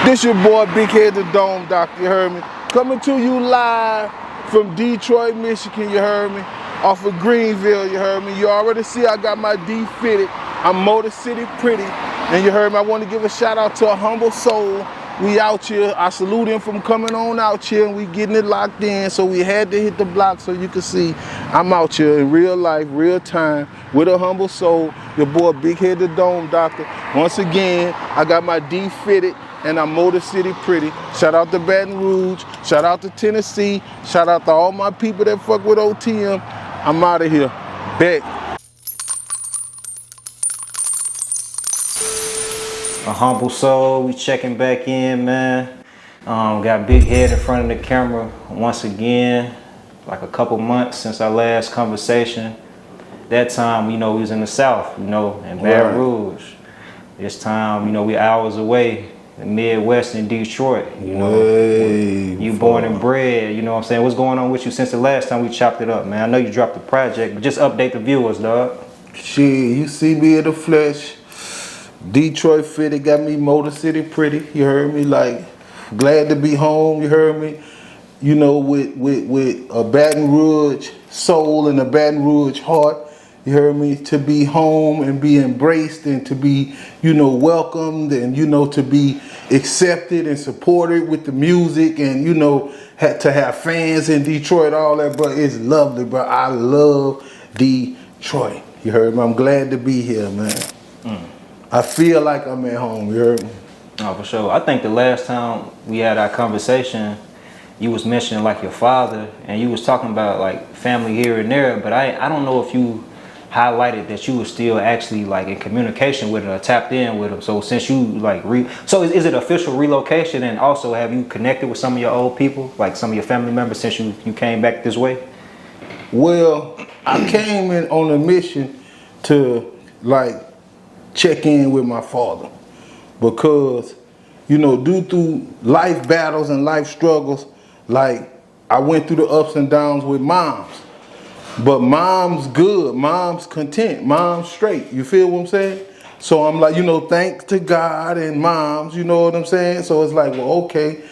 This your boy, Big Head the Dome Doctor, you heard me? Coming to you live from Detroit, Michigan, you heard me? Off of Greenville, you heard me? You already see I got my D fitted. I'm Motor City Pretty. And you heard me, I want to give a shout out to AHumbleSoul. We out here, I salute him from coming on out here, and we getting it locked in, so we had to hit the block so you can see I'm out here in real life, real time, with AHumbleSoul, your boy Big Head the Dome Doctor. Once again, I got my D fitted, and I'm Motor City Pretty. Shout out to Baton Rouge, shout out to Tennessee, shout out to all my people that fuck with OTM. I'm out of here. Bet. AHumbleSoul, we checking back in, man. Got Big Head in front of the camera once again. Like a couple months since our last conversation. That time, you know, we was in the South, you know, in Baton Rouge. This time, you know, we hours away, the Midwest in Detroit, you know. You born and bred, you know what I'm saying? What's going on with you since the last time we chopped it up, man? I know you dropped the project, but just update the viewers, dog. Shit, you see me in the flesh. Detroit fitted, got me Motor City Pretty, you heard me? Like, glad to be home, you heard me? You know, with a Baton Rouge soul and a Baton Rouge heart, you heard me? To be home and be embraced and to be, you know, welcomed and, you know, to be accepted and supported with the music and, you know, to have fans in Detroit, all that, bro. It's lovely, bro. I love Detroit, you heard me? I'm glad to be here, man. I feel like I'm at home, you heard me? Oh, for sure. I think the last time we had our conversation, you was mentioning like your father, and you was talking about like family here and there, but I don't know if you highlighted that you were still actually like in communication with him or tapped in with him. So since you like, so is it official relocation, and also have you connected with some of your old people, like some of your family members since you came back this way? Well, I came in on a mission to like check in with my father because, you know, due to life battles and life struggles, like I went through the ups and downs with moms, but mom's good, mom's content, mom's straight. You feel what I'm saying? So I'm like, you know, thanks to God and moms, you know what I'm saying? So it's like, well, okay,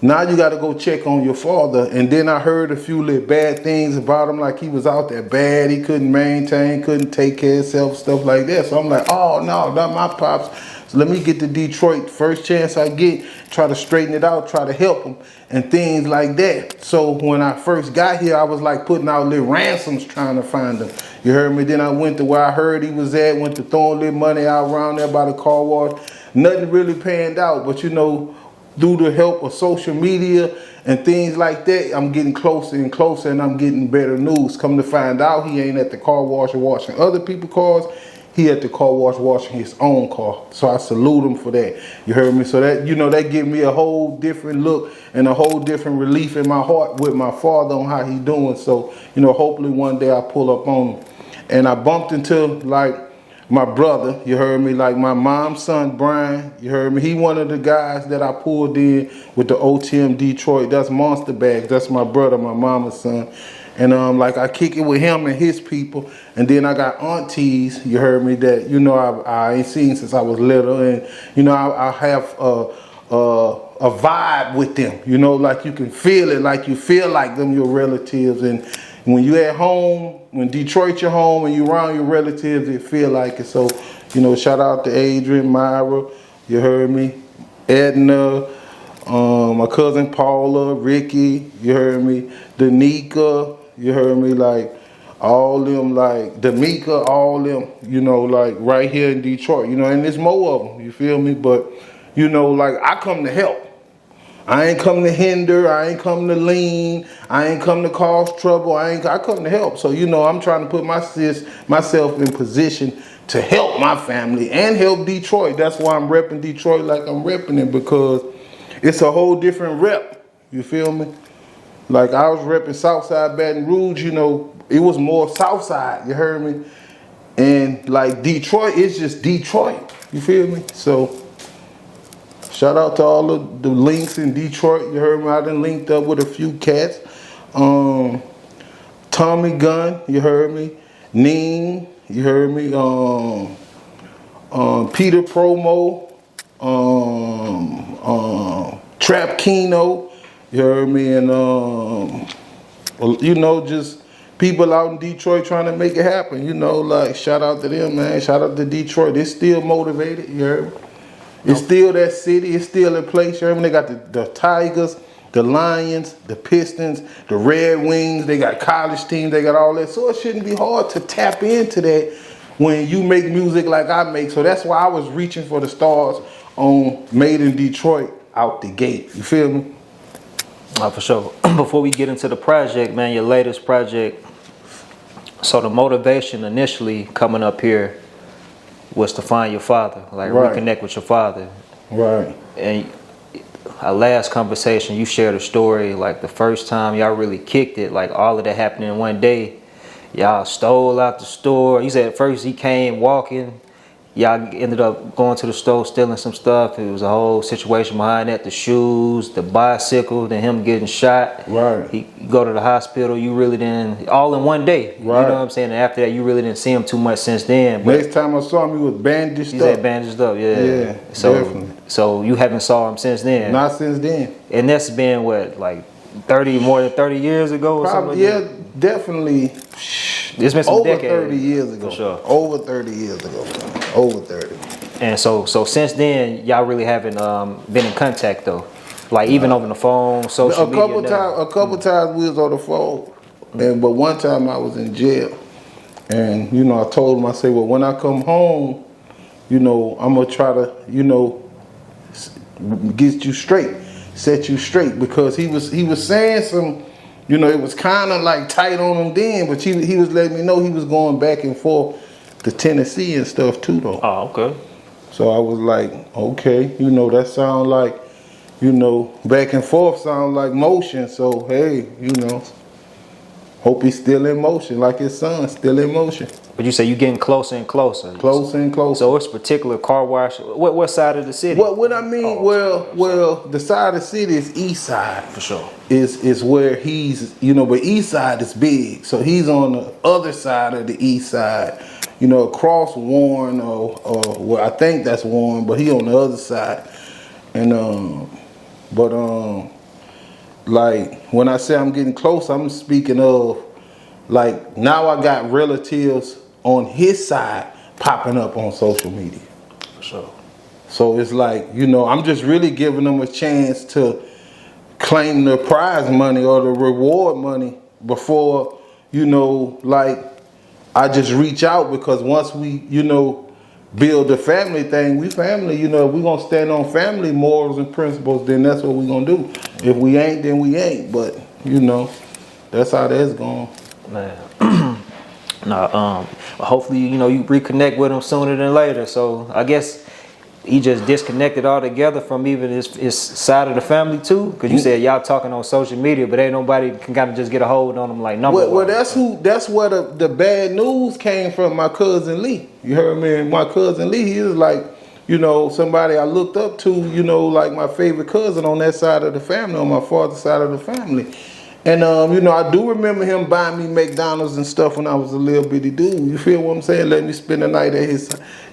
now you got to go check on your father. And then I heard a few little bad things about him, like he was out there bad, he couldn't maintain, couldn't take care of himself, stuff like that. So I'm like, oh no, not my pops. So let me get to Detroit first chance I get, try to straighten it out, try to help him and things like that. So when I first got here, I was like putting out little ransoms trying to find him. You heard me? Then I went to where I heard he was at, went to throwing little money out around there by the car wash. Nothing really panned out, but you know, through the help of social media and things like that, I'm getting closer and closer and I'm getting better news. Come to find out, he ain't at the car wash washing other people's cars. He at the car wash washing his own car. So I salute him for that. You heard me? So that, you know, that gave me a whole different look and a whole different relief in my heart with my father on how he doing. So, you know, hopefully one day I pull up on him. And I bumped into like my brother, you heard me, like my mom's son, Brian, you heard me. He one of the guys that I pulled in with the OTM Detroit. That's Monster Bags. That's my brother, my mama's son. And like I kick it with him and his people. And then I got aunties, you heard me, that, you know, I ain't seen since I was little. And, you know, I have a vibe with them, you know, like you can feel it, like you feel like them, your relatives. And when you at home, when Detroit your home and you around your relatives, it feel like it. So, you know, shout out to Adrian, Myra, you heard me, Edna, my cousin Paula, Ricky, you heard me, Danica, you heard me, like all them, like Damika, all them, you know, like right here in Detroit, you know, and there's more of them, you feel me? But, you know, like I come to help. I ain't come to hinder, I ain't come to lean, I ain't come to cause trouble, I come to help. So, you know, I'm trying to put myself in position to help my family and help Detroit. That's why I'm repping Detroit like I'm repping it, because it's a whole different rep, you feel me? Like I was repping Southside Baton Rouge, you know, it was more Southside, you heard me? And like Detroit, it's just Detroit, you feel me? So shout out to all of the links in Detroit. You heard me, I done linked up with a few cats. Tommy Gunn, you heard me. Neen, you heard me. Peter Promo. Trap Kino, you heard me, and you know, just people out in Detroit trying to make it happen. You know, like shout out to them, man. Shout out to Detroit. They're still motivated. You heard me? It's still that city. It's still in place. You heard me? They got the Tigers, the Lions, the Pistons, the Red Wings. They got college teams. They got all that. So it shouldn't be hard to tap into that when you make music like I make. So that's why I was reaching for the stars on Made in Detroit out the gate. You feel me? For sure. Before we get into the project, man, your latest project. So the motivation initially coming up here was to find your father, like reconnect with your father. Right. And our last conversation, you shared a story, like the first time y'all really kicked it, like all of that happened in one day. Y'all stole out the store. You said at first he came walking. Y'all ended up going to the store, stealing some stuff. It was a whole situation behind that. The shoes, the bicycle, then him getting shot. Right. He go to the hospital. You really didn't, all in one day. Right. You know what I'm saying? And after that, you really didn't see him too much since then. But next time I saw him, he was bandaged up. He said bandaged up, yeah. Yeah, so, definitely. So you haven't saw him since then? Not since then. And that's been what, like more than 30 years ago or probably, something like yeah, that? Definitely. It's been some over decades. 30 years ago. For sure. Over 30 years ago. Over 30. And so since then, y'all really haven't been in contact though? Like even over the phone, social media? A couple times we was on the phone. But one time I was in jail. And, you know, I told him, I said, well, when I come home, you know, I'm going to try to, you know, get you straight, set you straight. Because he was saying some, you know, it was kind of like tight on him then, but he was letting me know he was going back and forth to Tennessee and stuff too, though. Oh, okay. So I was like, okay, you know, that sound like, you know, back and forth sound like motion. So, hey, you know, hope he's still in motion, like his son, still in motion. But you say you getting closer and closer. Closer and closer. So it's particular car wash. What side of the city? What I mean, well, the side of the city is east side. For sure. Is where he's, you know, but east side is big. So he's on the other side of the east side, you know, across Warren or well, I think that's Warren, but he on the other side. And like when I say I'm getting close, I'm speaking of like now I got relatives on his side popping up on social media. For sure. So it's like, you know, I'm just really giving them a chance to claim the prize money or the reward money before, you know, like I just reach out, because once we, you know, build the family thing, we family, you know, if we're going to stand on family morals and principles, then that's what we're going to do. If we ain't, then we ain't. But, you know, that's how that's going. Man. Hopefully, you know, you reconnect with him sooner than later. So I guess he just disconnected altogether from even his side of the family too, because you said y'all talking on social media, but ain't nobody can kind of just get a hold on him like number one. Well, that's where the bad news came from. My cousin Lee, you heard me. My cousin Lee, he was like, you know, somebody I looked up to, you know, like my favorite cousin on that side of the family, on my father's side of the family. And, you know, I do remember him buying me McDonald's and stuff when I was a little bitty dude. You feel what I'm saying? Let me spend the night at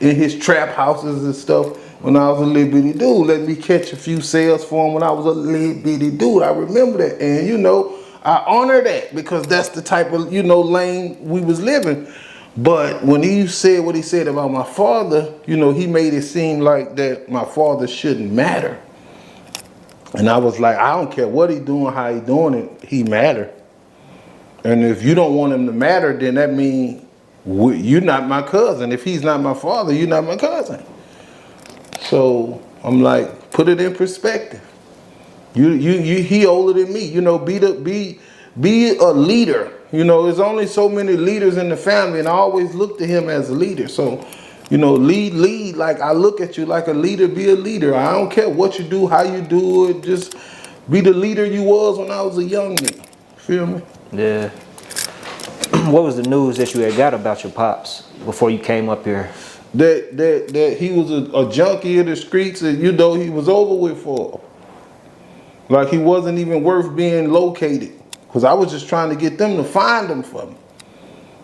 in his trap houses and stuff when I was a little bitty dude. Let me catch a few sales for him when I was a little bitty dude. I remember that. And, you know, I honor that because that's the type of, you know, lane we was living. But when he said what he said about my father, you know, he made it seem like that my father shouldn't matter. And I was like, I don't care what he doing, how he doing it, he matter. And if you don't want him to matter, then that means you're not my cousin. If he's not my father, you're not my cousin. So I'm like, put it in perspective. He older than me. You know, be a leader. You know, there's only so many leaders in the family, and I always look to him as a leader. So, you know, lead. Like I look at you like a leader. Be a leader. I don't care what you do, how you do it. Just be the leader you was when I was a young nigga. Feel me? Yeah. What was the news that you had got about your pops before you came up here? That he was a junkie in the streets, and you know he was over with for. Like he wasn't even worth being located. Because I was just trying to get them to find him for me.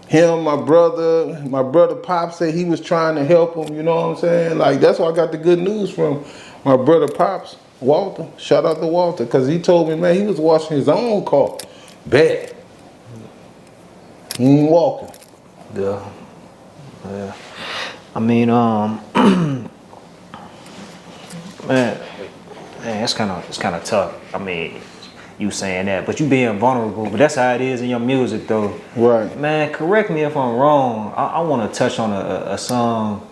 Him, my brother Pop said he was trying to help him, you know what I'm saying? Like, that's why I got the good news from my brother Pops. Walter. Shout out to Walter, because he told me, man, he was washing his own car. Bet. He ain't walking. Yeah. I mean, man, it's kind of tough. I mean, you saying that, but you being vulnerable. But that's how it is in your music, though. Right. Man, correct me if I'm wrong. I want to touch on a song.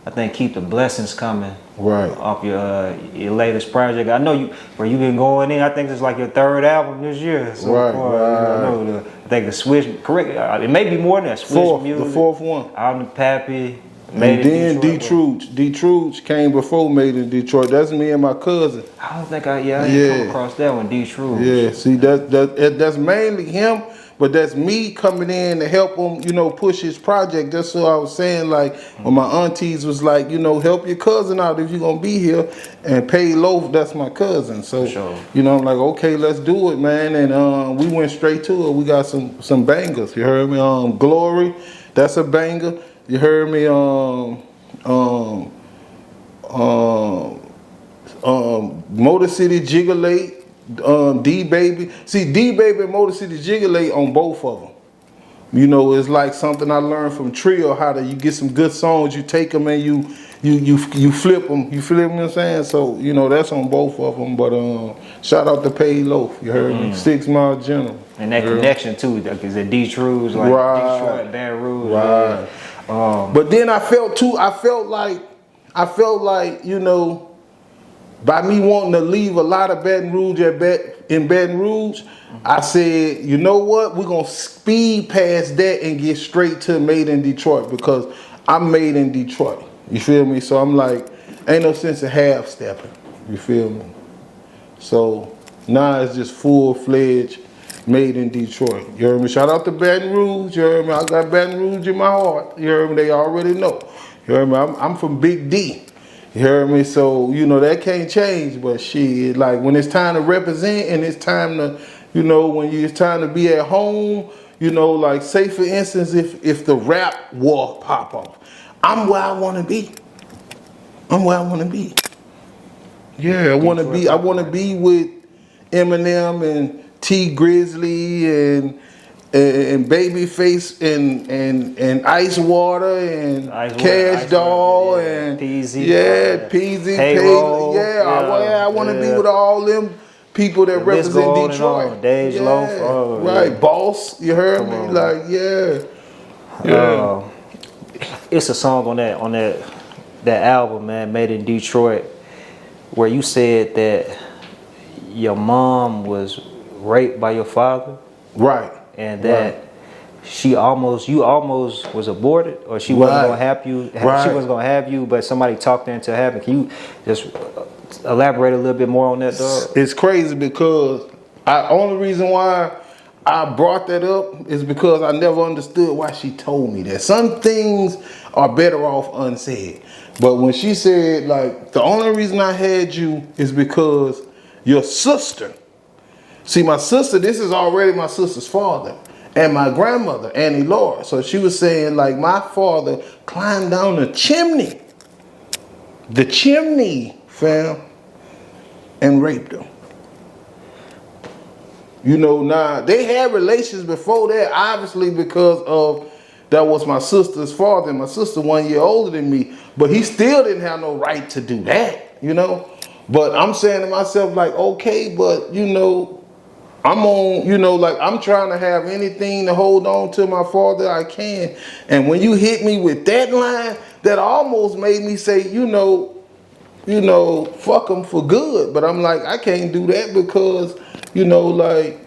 I think "Keep the Blessings Coming." Right. Off your latest project. I know you've been going in. I think it's like your third album this year. So right. Far. Right. I think the Switch. Correct. It may be more than that. Switch music. The fourth one. Out in Pappy. And then Detroit came before Made in Detroit. That's me and my cousin. I don't think I ain't come across that one, Detroit. Yeah, see that's mainly him, but that's me coming in to help him, push his project. That's what I was saying, like when my aunties was like, help your cousin out if you're gonna be here, and Pay Loaf, that's my cousin. So sure. I'm like, okay, let's do it, man. And we went straight to it. We got some bangers. You heard me? Glory, that's a banger. You heard me? Motor City Jiggalate, D Baby. See, D Baby and Motor City Jiggalate on both of them. It's like something I learned from Treal, how you get some good songs, you take them and you flip them. You feel what I'm saying? So that's on both of them. But shout out to Pay Loaf. You heard me? 6 Mile General. And that connection too, because the Detroit, like right. Detroit, Baton Rouge. Right. Yeah. But then I felt like, by me wanting to leave a lot of Baton Rouge in Baton Rouge, I said, you know what? We're going to speed past that and get straight to Made in Detroit, because I'm made in Detroit. You feel me? So I'm like, ain't no sense of half stepping. You feel me? So now it's just full-fledged Made in Detroit. You heard me? Shout out to Baton Rouge. You heard me? I got Baton Rouge in my heart. You heard me? They already know. You heard me? I'm from Big D. You heard me? So, that can't change. But shit, like when it's time to represent and it's time to, when it's time to be at home, like say for instance, if the rap war pop off, I'm where I want to be. I'm where I want to be. Yeah, I want to be with Eminem and T Grizzly and Babyface and Ice Water and Cash Doll and PZ. PZ. Payroll. I want to be with all them people that represent Detroit. Dej Loaf. Right, Boss. You heard me? Like, yeah. It's a song on that album, man, Made in Detroit, where you said that your mom was raped by your father, right? And that you almost was aborted, or she wasn't gonna have you. She wasn't gonna have you, but somebody talked her into having. Can you just elaborate a little bit more on that, dog? It's crazy because only reason why I brought that up is because I never understood why she told me that. Some things are better off unsaid. But when she said, like, the only reason I had you is because your sister. See, my sister, this is already my sister's father. And my grandmother, Annie Laura. So she was saying, like, my father climbed down the chimney. The chimney, fam. And raped her. Now, they had relations before that, obviously, because of that was my sister's father, and my sister 1 year older than me, but he still didn't have no right to do that, But I'm saying to myself, like, okay, but, I'm on, like, I'm trying to have anything to hold on to my father I can. And when you hit me with that line, that almost made me say, fuck them for good. But I'm like, I can't do that because, like,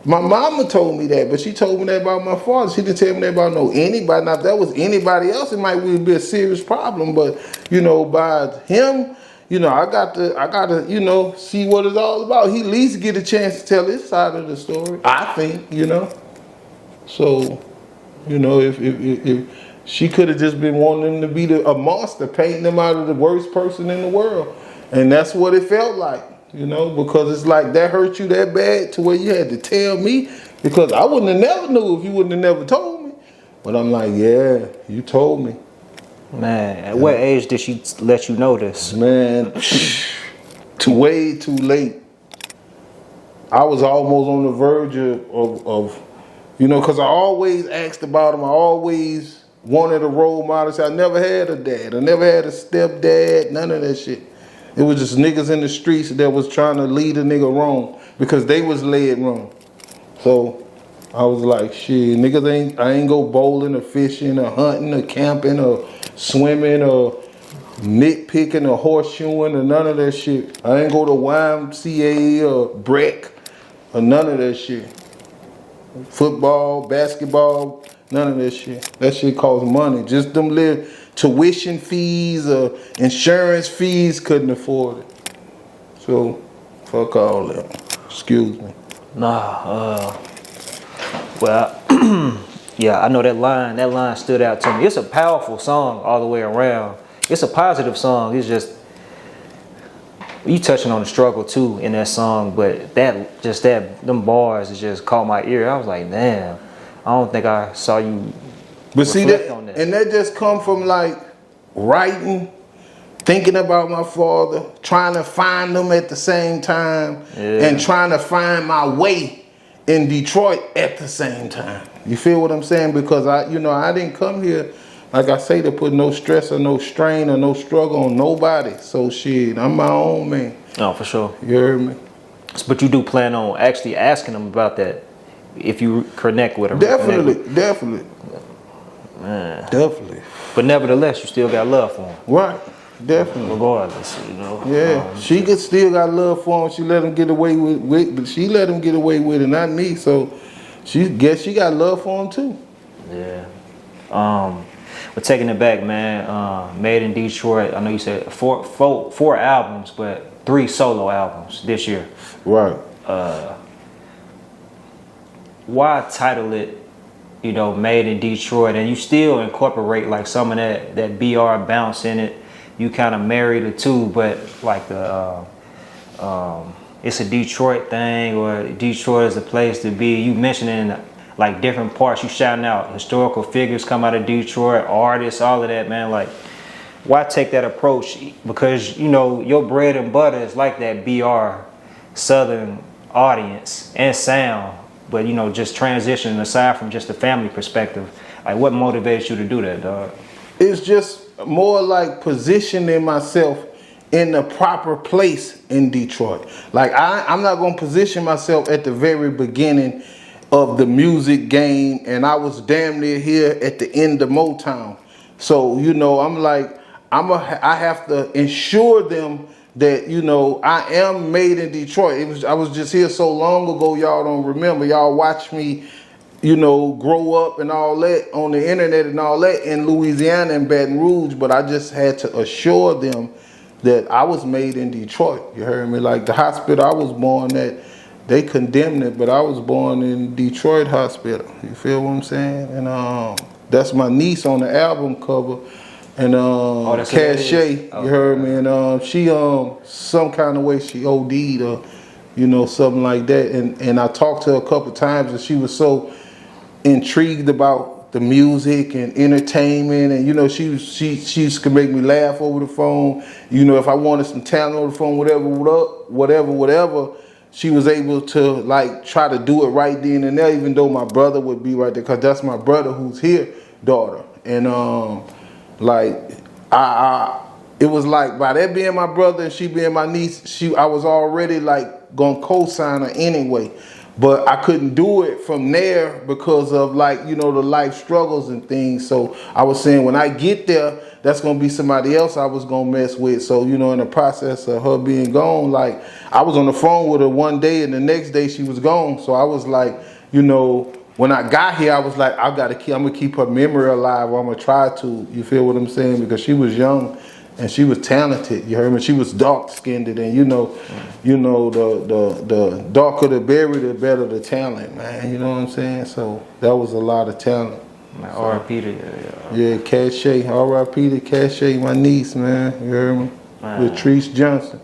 my mama told me that, but she told me that about my father. She didn't tell me that about anybody. Now, if that was anybody else, it might really be a serious problem. But, by him, I got to, see what it's all about. He at least get a chance to tell his side of the story, I think, So, if she could have just been wanting him to be a monster, painting him out of the worst person in the world. And that's what it felt like. Because it's like that hurt you that bad to where you had to tell me, because I wouldn't have never knew if you wouldn't have never told me. But I'm like, yeah, you told me. Man, at what age did she let you know this? Man, way too late. I was almost on the verge of you know, because I always asked about him. I always wanted a role model. So I never had a dad. I never had a stepdad, none of that shit. It was just niggas in the streets that was trying to lead a nigga wrong because they was led wrong. So I was like, shit, niggas I ain't go bowling or fishing or hunting or camping or swimming or nitpicking or horseshoeing or none of that shit. I ain't go to YMCA or Breck or none of that shit. Football, basketball, none of that shit. That shit costs money. Just them little tuition fees or insurance fees couldn't afford it. So, fuck all that. Excuse me. Nah, well, yeah, I know that line stood out to me. It's a powerful song all the way around. It's a positive song. It's just, you touching on the struggle too in that song, but them bars just caught my ear. I was like, damn, I don't think I saw you. But see that, on that, and that just come from like writing, thinking about my father, trying to find him at the same time, and trying to find my way in Detroit at the same time. You feel what I'm saying? Because I didn't come here, like I say, to put no stress or no strain or no struggle on nobody. So shit, I'm my own man. Oh, for sure. You heard me? But you do plan on actually asking them about that if you connect with them? Definitely. Man. Definitely. But nevertheless, you still got love for them. Right. Definitely. Regardless, you know. Yeah, she could still got love for him. She let him get away with but she let him get away with it, not me. So she got love for him too. Yeah. But taking it back, man, Made in Detroit, I know you said four albums, but 3 solo albums this year. Right. Why title it, you know, Made in Detroit, and you still incorporate like some of that BR bounce in it? You kind of marry the two, but like it's a Detroit thing, or Detroit is a place to be. You mentioning like different parts, you shouting out historical figures come out of Detroit, artists, all of that, man. Like, why take that approach? Because, you know, your bread and butter is like that BR Southern audience and sound, but, you know, just transitioning aside from just the family perspective. Like, what motivates you to do that, dog? It's just more like positioning myself in the proper place in Detroit. Like I'm not gonna position myself at the very beginning of the music game, and I was damn near here at the end of Motown. So, you know, I'm like, I have to ensure them that, you know, I am made in Detroit. I was just here so long ago, y'all don't remember. Y'all watch me, you know, grow up and all that on the internet and all that in Louisiana and Baton Rouge, but I just had to assure them that I was made in Detroit. You heard me? Like the hospital I was born at, they condemned it, but I was born in Detroit hospital. You feel what I'm saying? And that's my niece on the album cover. And Cachet, you heard me? And she some kind of way she OD'd or, you know, something like that. And I talked to her a couple times, and she was so intrigued about the music and entertainment, and you know, she used to make me laugh over the phone. You know, if I wanted some talent over the phone, whatever, she was able to like try to do it right then and there, even though my brother would be right there, because that's my brother who's here, daughter. And like it was like by that being my brother and she being my niece, I was already like gonna co-sign her anyway. But I couldn't do it from there because of like, you know, the life struggles and things. So I was saying when I get there, that's going to be somebody else I was going to mess with. So, you know, in the process of her being gone, like I was on the phone with her one day and the next day she was gone. So I was like, you know, when I got here, I was like, I'm going to keep her memory alive, or I'm going to try to. You feel what I'm saying? Because she was young and she was talented. You heard me? She was dark skinned, and you know, the darker the berry, the better the talent, man. You know what I'm saying? So that was a lot of talent. R.I.P. to yeah, Cachet. R.I.P. to Cachet, my niece, man. You heard me? Man. Latrice Johnson.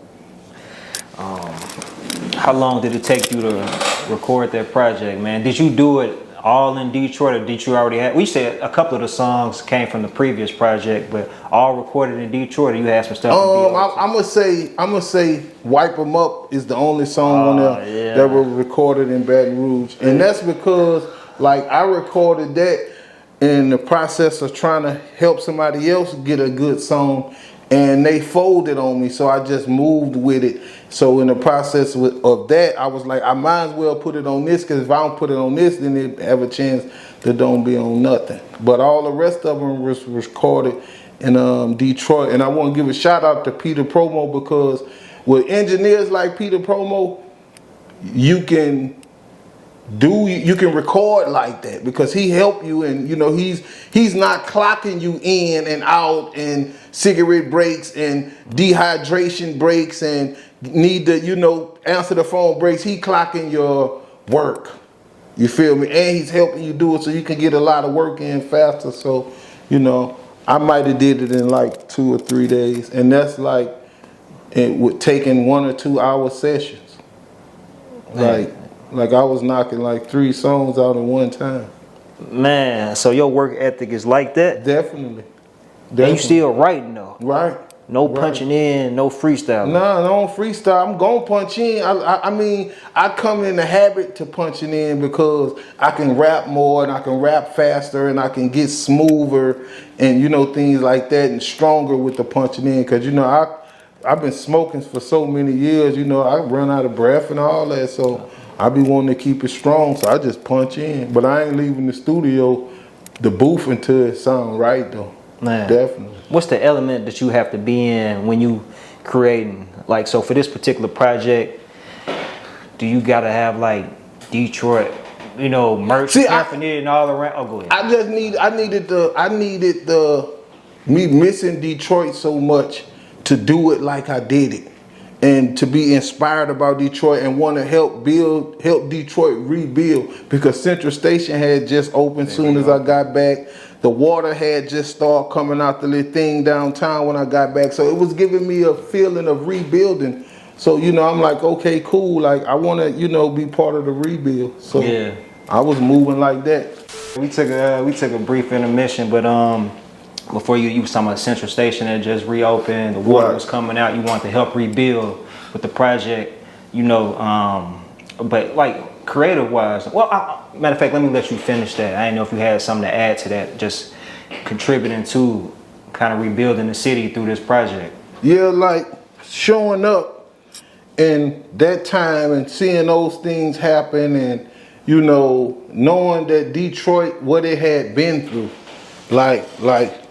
How long did it take you to record that project, man? Did you do it all in Detroit, or did you already have? We said a couple of the songs came from the previous project, but all recorded in Detroit. Or you had some stuff. I'm gonna say "Wipe 'Em Up" is the only song on there that was recorded in Baton Rouge, and that's because like I recorded that in the process of trying to help somebody else get a good song, and they folded on me, so I just moved with it. So in the process of that, I was like, I might as well put it on this, because if I don't put it on this, then it have a chance to don't be on nothing. But all the rest of them was recorded in Detroit. And I want to give a shout out to Peter Promo, because with engineers like Peter Promo, you can record like that, because he help you, and you know he's not clocking you in and out and cigarette breaks and dehydration breaks and need to answer the phone breaks. He clocking your work, you feel me, and he's helping you do it so you can get a lot of work in faster. So I might have did it in like 2 or 3 days, and that's like it would taking 1 or 2 hour sessions. Like I was knocking like 3 songs out in one time. Man, so your work ethic is like that? Definitely. And you still writing though? Right. No punching in, no freestyle. Nah, no freestyle. I'm gonna punch in. I mean, I come in the habit to punching in because I can rap more and I can rap faster and I can get smoother and things like that, and stronger with the punching in, because I've been smoking for so many years. I run out of breath and all that, so I be wanting to keep it strong, so I just punch in. But I ain't leaving the studio, the booth, until it sound right though. Man, definitely. What's the element that you have to be in when you creating? Like, so for this particular project, do you gotta have like Detroit, merch paraphernalia all around? Oh, go ahead. I needed me missing Detroit so much to do it like I did it, and to be inspired about Detroit and want to help Detroit rebuild, because Central Station had just opened soon as I got back. The water had just started coming out the little thing downtown when I got back. So it was giving me a feeling of rebuilding. So, I'm like, okay, cool. Like, I want to, be part of the rebuild. So yeah, I was moving like that. We took a brief intermission, but before you was talking about Central Station that just reopened, the water was coming out. You want to help rebuild with the project, but like creative wise, matter of fact, let me let you finish that. I didn't know if you had something to add to that, just contributing to kind of rebuilding the city through this project. Yeah, like showing up in that time and seeing those things happen, and knowing that Detroit, what it had been through, like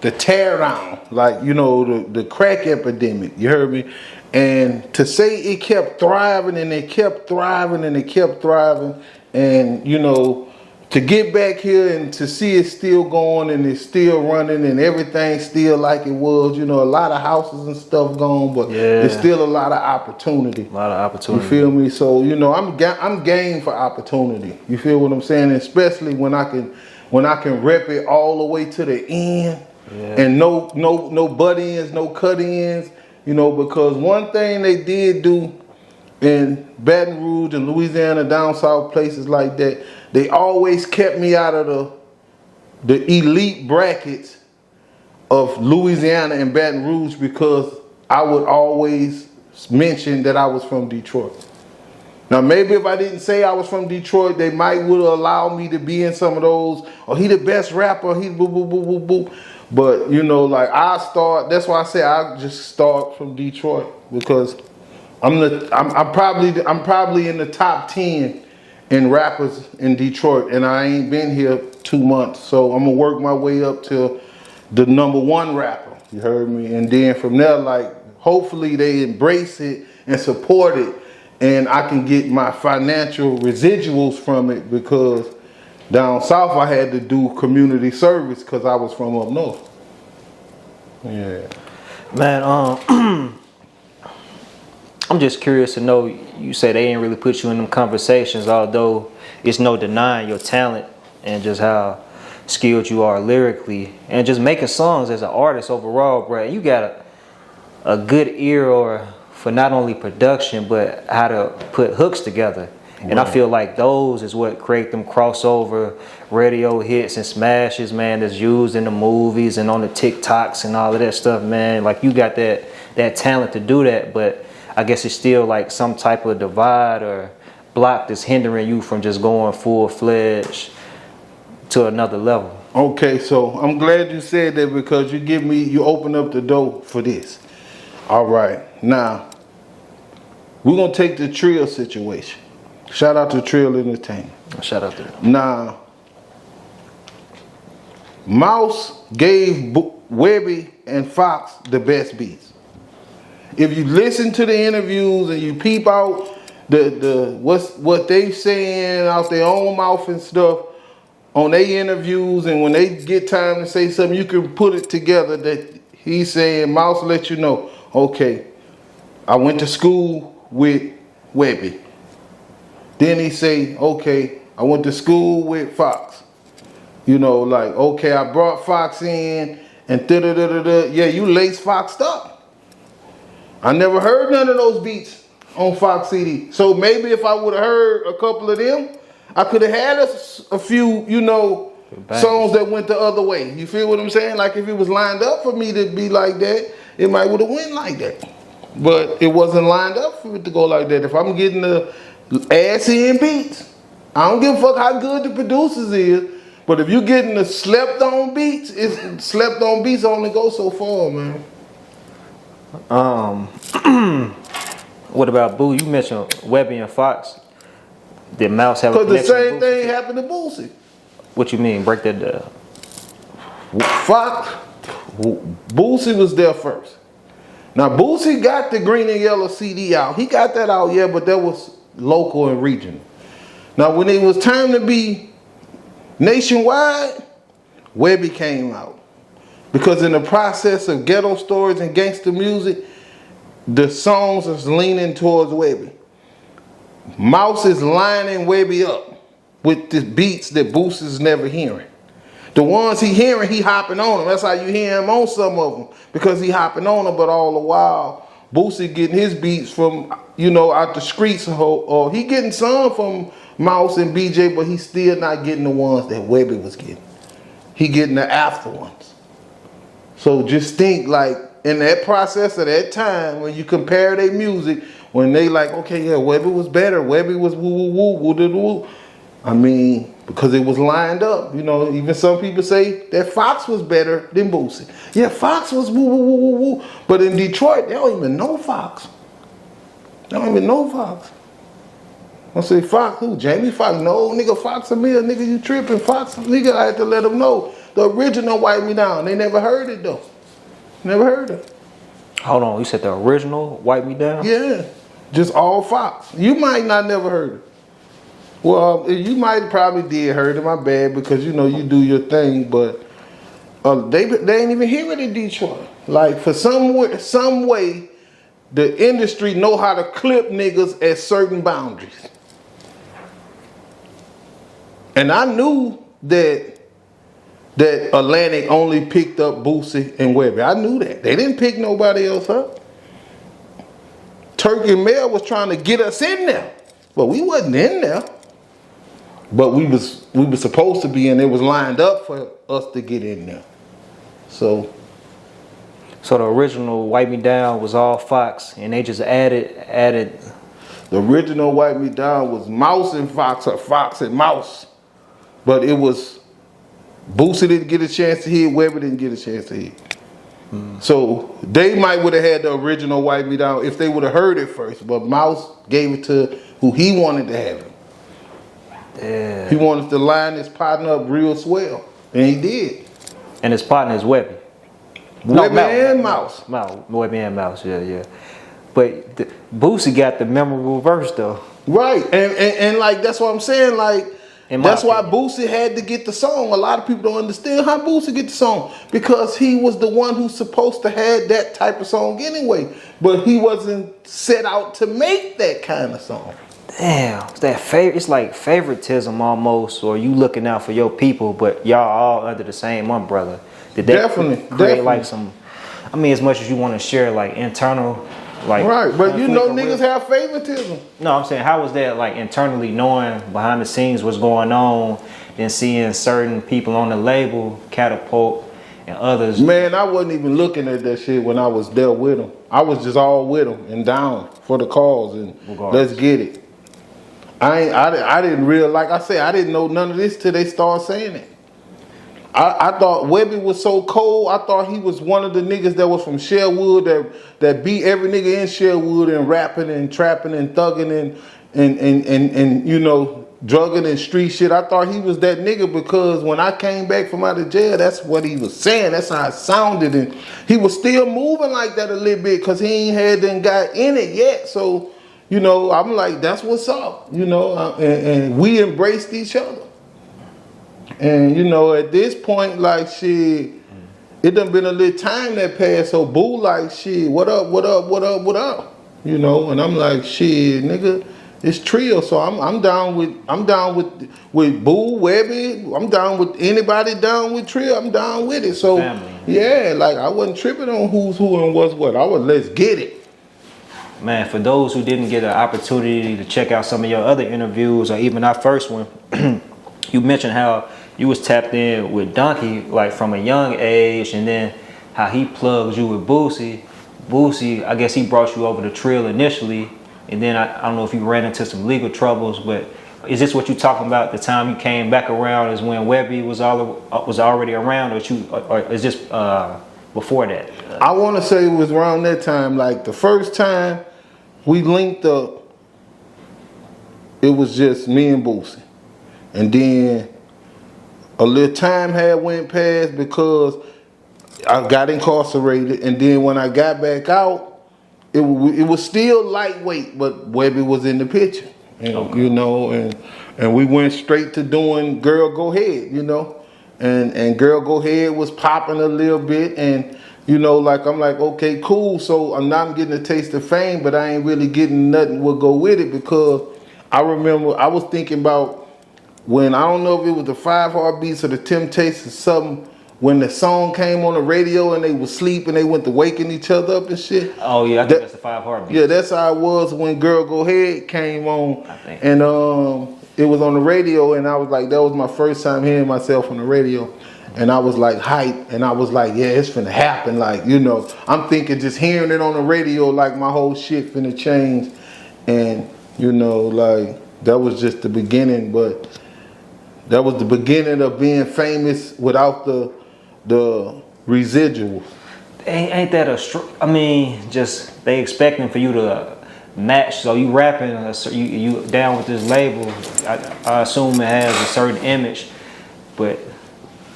the tear down, like the crack epidemic, you heard me, and to say it kept thriving and it kept thriving and it kept thriving, and to get back here and to see it still going and it's still running and everything still like it was, a lot of houses and stuff gone, but there's still a lot of opportunity. You feel me? So I'm game for opportunity. You feel what I'm saying? Especially when I can rep it all the way to the end, and no butt ends, no cut ends, because one thing they did do in Baton Rouge and Louisiana, down south, places like that, they always kept me out of the elite brackets of Louisiana and Baton Rouge, because I would always mention that I was from Detroit. Now, maybe if I didn't say I was from Detroit, they might would allow me to be in some of those, or he the best rapper, he boo boo boo boo boo. But like that's why I say I just start from Detroit, because I'm probably in the top 10 in rappers in Detroit, and I ain't been here 2 months, so I'm gonna work my way up to the #1 rapper. You heard me? And then from there, like, hopefully they embrace it and support it, and I can get my financial residuals from it, because down south I had to do community service because I was from up north. Yeah. Man, I'm just curious to know, you say they didn't really put you in them conversations, although it's no denying your talent and just how skilled you are lyrically and just making songs as an artist overall, bro. You got a good ear for not only production, but how to put hooks together And I feel like those is what create them crossover radio hits and smashes, man, that's used in the movies and on the TikToks and all of that stuff, man. Like, you got that talent to do that, but I guess it's still like some type of divide or block that's hindering you from just going full-fledged to another level. Okay, so I'm glad you said that, because you open up the door for this. All right, now we're gonna take the Trill situation. Shout out to Trill Entertainment. Shout out to them. Now, Mouse gave Webbie and Fox the best beats. If you listen to the interviews and you peep out what they saying out their own mouth and stuff on their interviews, and when they get time to say something, you can put it together that he's saying, Mouse let you know, okay, I went to school with Webbie. Then he say, okay, I went to school with Fox. You know, like, okay, I brought Fox in and da-da-da-da-da. Yeah, you lace Foxed up. I never heard none of those beats on Fox CD. So maybe if I would have heard a couple of them, I could have had a few, you know, songs that went the other way. You feel what I'm saying? Like, if it was lined up for me to be like that, it might would have went like that. But it wasn't lined up for it to go like that. If I'm getting the ass-in beats, I don't give a fuck how good the producers is, but if you're getting the slept-on beats, slept-on beats only go so far, man. What about Boo? You mentioned Webbie and Fox. Did Mouse have a connection? Because the same thing happened to Boosie. What you mean? Break that down. Boosie was there first. Now, Boosie got the green and yellow CD out. He got that out, yeah, but that was local and regional. Now, when it was time to be nationwide, Webbie came out. Because in the process of ghetto stories and gangster music, the songs is leaning towards Webbie. Mouse is lining Webbie up with the beats that Boosie's never hearing. The ones he hearing, he hopping on them. That's how you hear him on some of them, because he hopping on them. But all the while, Boosie getting his beats from, you know, out the streets, or he getting some from Mouse and BJ, but he's still not getting the ones that Webbie was getting. He getting the after ones. So just think, like, in that process of that time, when you compare their music, when they like, okay, yeah, Webbie was better, Webbie was woo. I mean, because it was lined up. You know, even some people say that Fox was better than Boosie. Yeah, Fox was woo. But in Detroit, they don't even know Fox. They don't even know Fox. I say, Fox who? Jamie Foxx? No, nigga, Fox a meal, nigga, you tripping. Fox, nigga, I had to let them know. The original Wipe Me Down. They never heard it, though. Never heard it. Hold on, you said the original Wipe Me Down? Yeah, just all Fox. You might not never heard it. Well, you might probably did heard it, my bad, because, you know, you do your thing, but they ain't even hear it in Detroit. Like, for some way, the industry know how to clip niggas at certain boundaries. And I knew that Atlantic only picked up Boosie and Webbie. I knew that. They didn't pick nobody else up. Turk and Mel was trying to get us in there, but we wasn't in there. But we was supposed to be, and it was lined up for us to get in there. So the original Wipe Me Down was all Fox, and they just added. The original Wipe Me Down was Mouse and Fox, or Fox and Mouse. But it was, Boosie didn't get a chance to hear, Webbie didn't get a chance to hear. So they might would have had the original Wipe Me Down if they would have heard it first. But Mouse gave it to who he wanted to have it. Yeah. He wanted to line his partner up real swell, and he did. And his partner is Webbie. Webbie and Mouse. Webbie and Mouse, yeah. But Boosie got the memorable verse though. Right, and like that's what I'm saying. Like that's why Boosie had to get the song. A lot of people don't understand how Boosie get the song, because he was the one who's supposed to have that type of song anyway. But he wasn't set out to make that kind of song. Damn, it's like favoritism almost, or you looking out for your people, but y'all all under the same umbrella. Did that definitely create like some? I mean, as much as you want to share like internal Like, right, but you know conflict or niggas have favoritism. no, I'm saying, how was that like internally knowing behind the scenes what's going on, then seeing certain people on the label catapult and others? Man, I wasn't even looking at that shit when I was there with them. I was just all with them and down for the cause and Regardless. let's get it. I didn't real like I said I didn't know none of this till they started saying it. I thought Webbie was so cold. I thought he was one of the niggas that was from Sherwood that beat every nigga in Sherwood and rapping and trapping and thugging and you know drugging and street shit. I thought he was that nigga because when I came back from out of jail, that's what he was saying. That's how it sounded, and he was still moving like that a little bit because he ain't had done got in it yet. So you know, I'm like, that's what's up. You know, and we embraced each other. And you know, at this point, like shit, it done been a little time that passed. So Boo like shit, what up, what up, what up, what up? You know, and I'm like, shit, nigga, it's Treal. So I'm down with Boo, Webbie. I'm down with anybody down with Treal. I'm down with it. So Family. yeah, like I wasn't tripping on who's who and what's what. I was let's get it. Man, for those who didn't get an opportunity to check out some of your other interviews or even our first one, you mentioned how you was tapped in with Donkey like from a young age, and then how he plugged you with Boosie. Boosie, I guess he brought you over to Trill initially, and then I don't know if you ran into some legal troubles, but is this what you talking about? The time you came back around is when Webbie was already around, or is this before that? I want to say it was around that time. Like the first time we linked up, it was just me and Boosie, and then a little time had went past because I got incarcerated, and then when I got back out, it was still lightweight, but Webbie was in the picture, and, okay. You know, and we went straight to doing Girl Go Ahead, you know, and Girl Go Ahead was popping a little bit, and you know, like I'm like, okay, cool. So I'm not getting a taste of fame, but I ain't really getting nothing will go with it because I remember I was thinking about. When I don't know if it was the 5 Heartbeats or the Temptations or something, when the song came on the radio and they was sleeping, they went to waking each other up and shit. Oh yeah, I think that's the 5 Heartbeats. Yeah, that's how it was when Girl Go Ahead came on, I think. And it was on the radio, and I was like, that was my first time hearing myself on the radio, and I was like hyped, and I was like, yeah, it's finna happen, like you know, I'm thinking just hearing it on the radio, like my whole shit finna change, and you know, like that was just the beginning, but. That was the beginning of being famous without the residuals. Ain't that I mean, just they expecting for you to match. So you rapping, you down with this label. I assume it has a certain image, but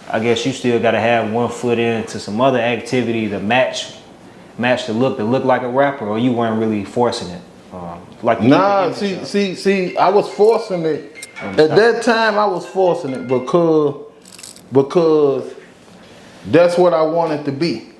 I guess you still got to have one foot into some other activity to match the look like a rapper, or you weren't really forcing it. Like nah, see, I was forcing it. At that time, I was forcing it because that's what I wanted to be.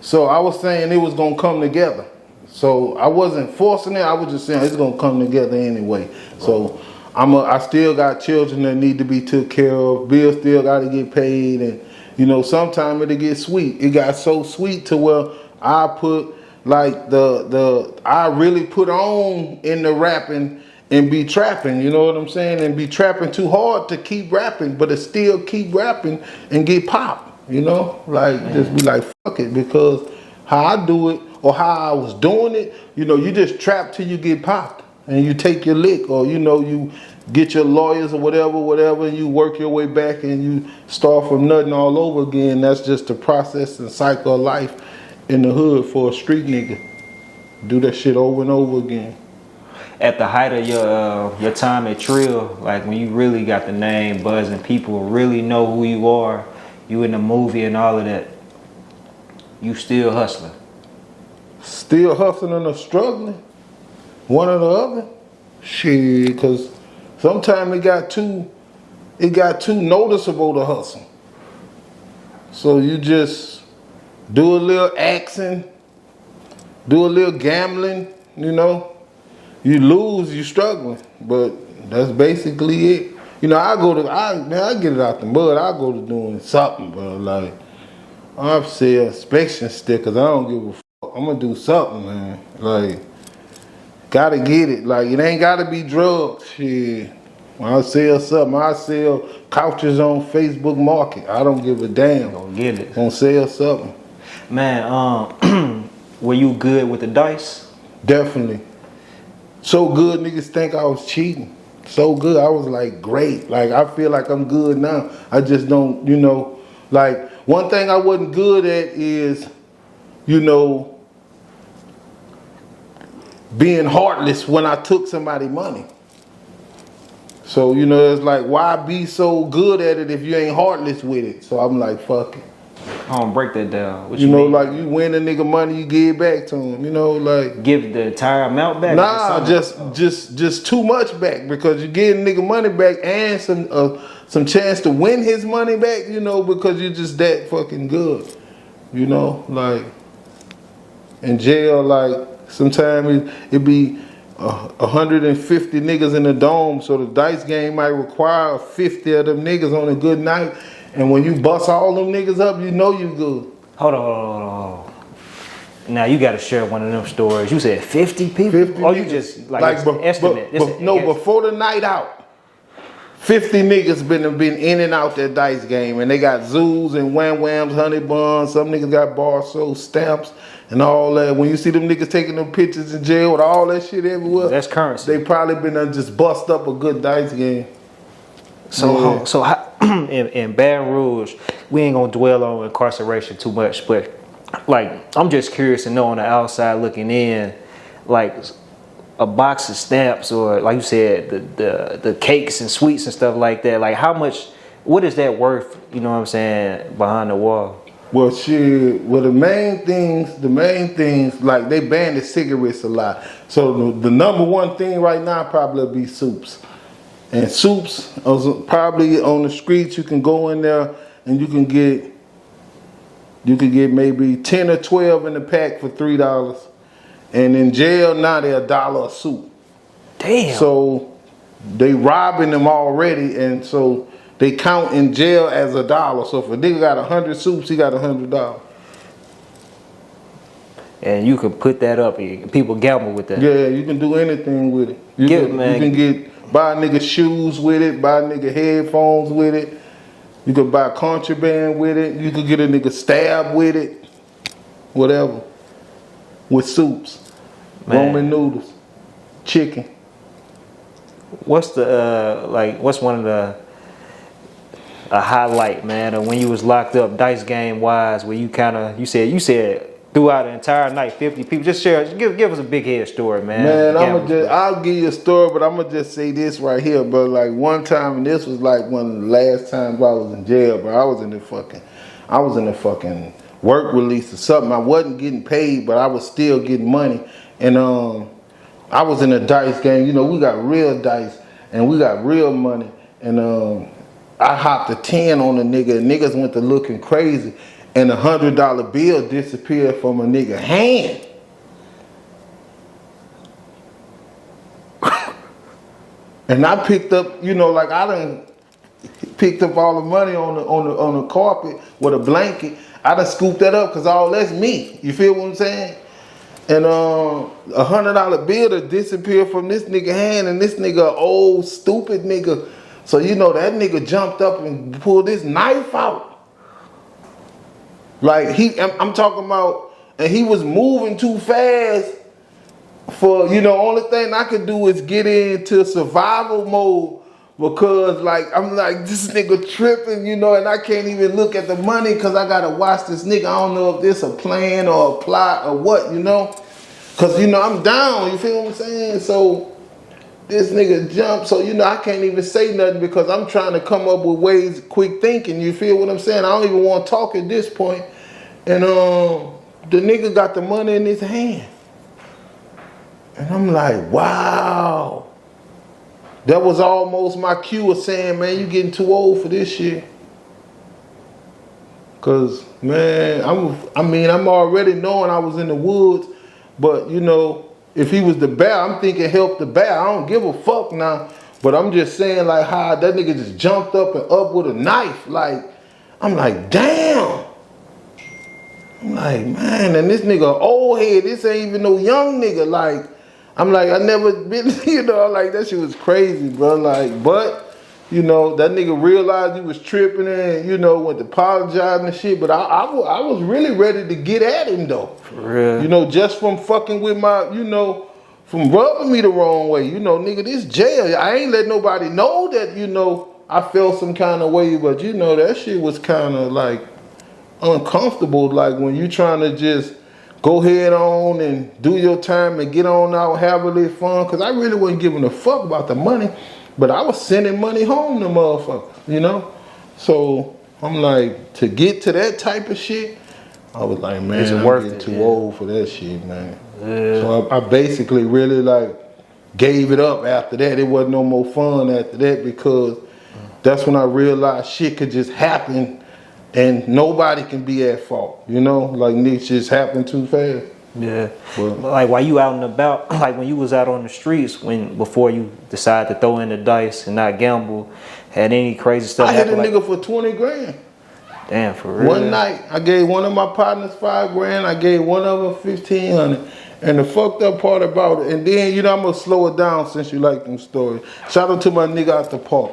So I was saying it was gonna come together. So I wasn't forcing it. I was just saying it's gonna come together anyway. So I still got children that need to be took care of. Bills still got to get paid, and you know sometimes it'll get sweet. It got so sweet to where I put like I really put on in the rapping. And be trapping, you know what I'm saying? And be trapping too hard to keep rapping, but it still keep rapping and get popped, you know? Like, just be like, fuck it, because how I do it or how I was doing it, you know, you just trap till you get popped and you take your lick, or, you know, you get your lawyers or whatever, and you work your way back and you start from nothing all over again. That's just the process and cycle of life in the hood for a street nigga. Do that shit over and over again. At the height of your time at Trill, like when you really got the name buzzing, people really know who you are, you in the movie and all of that, you still hustling? Still hustling or struggling, one or the other. Shit, because sometimes it got too noticeable to hustle. So you just do a little acting, do a little gambling, you know. You lose, you struggling, but that's basically it. You know, I get it out the mud. I go to doing something, bro. Like, I sell inspection stickers. I don't give a I'm gonna do something, man. Like, gotta get it. Like, it ain't gotta be drugs. Shit. When I sell something, I sell couches on Facebook Market. I don't give a damn. Gonna get it. Gonna sell something. Man, were you good with the dice? Definitely. So good, niggas think I was cheating. So good, I was like, great. Like, I feel like I'm good now. I just don't, you know, like, one thing I wasn't good at is, you know, being heartless when I took somebody's money. So, you know, it's like, why be so good at it if you ain't heartless with it? So I'm like, fuck it. I don't break that down. What You know, mean? like, you win a nigga money, you give it back to him. You know, like, Give the entire amount back? nah, just too much back, because you get a nigga money back and some chance to win his money back. You know, because you're just that fucking good. You know, like, in jail, like, sometimes it be 150 niggas in the dome, so the dice game might require 50 of them niggas on a good night. And when you bust all them niggas up, you know you good. Hold on. Now you got to share one of them stories. You said 50 people? 50 or you niggas. just like estimate? Before the night out, 50 niggas been in and out that dice game, and they got zoos and wham-whams, honey buns. Some niggas got Barso stamps and all that. When you see them niggas taking them pictures in jail with all that shit everywhere, that's currency. They probably been just bust up a good dice game. So, yeah. so how, in Baton Rouge, we ain't gonna dwell on incarceration too much, but like, I'm just curious to know on the outside looking in, like, a box of stamps, or like you said, the cakes and sweets and stuff like that. Like, how much? What is that worth? You know what I'm saying, behind the wall? Well, shit. Well, the main things, like, they banned the cigarettes a lot. So the number one thing right now probably be soups. And soups are probably on the streets. You can go in there and you can get maybe 10 or 12 in the pack for $3. And in jail now they're $1 a soup. Damn. So they robbing them already, and so they count in jail as $1. So if a nigga got 100 soups, he got $100. And you can put that up. People gamble with that. Yeah, you can do anything with it. You can buy a nigga shoes with it, buy a nigga headphones with it. You can buy contraband with it. You could get a nigga stabbed with it. Whatever. With soups. Man. Roman noodles. Chicken. What's what's one of a highlight, man, of when you was locked up dice game wise, where you said throughout the entire night 50 people? Just give us a big head story, man. I'll give you a story, but I'm gonna just say this right here, bro. Like, one time, and this was like one of the last times I was in jail, bro. I was in the fucking work release or something. I wasn't getting paid, but I was still getting money. And I was in a dice game. You know, we got real dice and we got real money. And I hopped a 10 on a nigga, and niggas went to looking crazy. And $100 bill disappeared from a nigga hand. And I picked up, you know, like, I done picked up all the money on the carpet with a blanket. I done scooped that up, because all that's me. You feel what I'm saying? And $100 bill to disappear from this nigga hand, and this nigga old stupid nigga. So, you know, that nigga jumped up and pulled his knife out. Like, I'm talking about, and he was moving too fast for, you know, only thing I could do is get into survival mode, because, like, I'm like, this nigga tripping, you know, and I can't even look at the money because I gotta watch this nigga. I don't know if this a plan or a plot or what, you know, because, you know, I'm down, you feel what I'm saying? So this nigga jumped, so, you know, I can't even say nothing because I'm trying to come up with ways, quick thinking, you feel what I'm saying? I don't even want to talk at this point. And the nigga got the money in his hand. And I'm like, wow. That was almost my cue of saying, man, you getting too old for this shit. Cause, man, I'm already knowing I was in the woods, but, you know, if he was the bear, I'm thinking help the bear. I don't give a fuck now. But I'm just saying, like, how that nigga just jumped up and up with a knife. Like, I'm like, damn. I'm like, man, and this nigga old head, this ain't even no young nigga. Like, I'm like, I never been, you know, like that shit was crazy, bro. Like, but, you know, that nigga realized he was tripping and, you know, went to apologize and shit. But I was really ready to get at him though. For real. You know, just from fucking with my, you know, from rubbing me the wrong way. You know, nigga, this jail. I ain't let nobody know that, you know, I felt some kind of way. But, you know, that shit was kind of like uncomfortable, like when you trying to just go head on and do your time and get on out, have a little fun, because I really wasn't giving a fuck about the money, but I was sending money home to motherfuckers, you know? So I'm like, to get to that type of shit, I was like, man, It's I'm worth getting it, too yeah. old for that shit, man. Yeah. So I basically really like gave it up after that. It wasn't no more fun after that, because that's when I realized shit could just happen and nobody can be at fault, you know? Like, niggas just happen too fast. Yeah. But Like while you out and about, like when you was out on the streets, before you decided to throw in the dice and not gamble, had any crazy stuff I hit a happen? nigga for 20 grand. Damn, for real. One night, I gave one of my partners 5 grand, I gave one of them 1,500. And the fucked up part about it, and then, you know, I'm gonna slow it down since you like them stories. Shout out to my nigga out the park.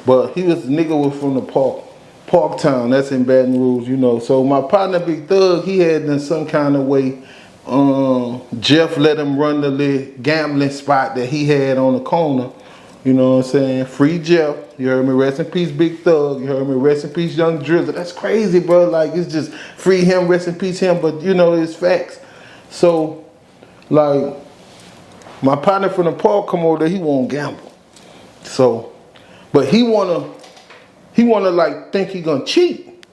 But he was, the nigga was from the park. Parktown, that's in Baton Rouge, you know. So my partner Big Thug, he had in some kind of way, Jeff let him run the little gambling spot that he had on the corner. You know what I'm saying? Free Jeff. You heard me? Rest in peace, Big Thug. You heard me? Rest in peace, Young Drizzle. That's crazy, bro. Like, it's just free him, rest in peace him. But, you know, it's facts. So, like, my partner from the park come over there, he won't gamble. So, but he wanna like think he gonna cheat.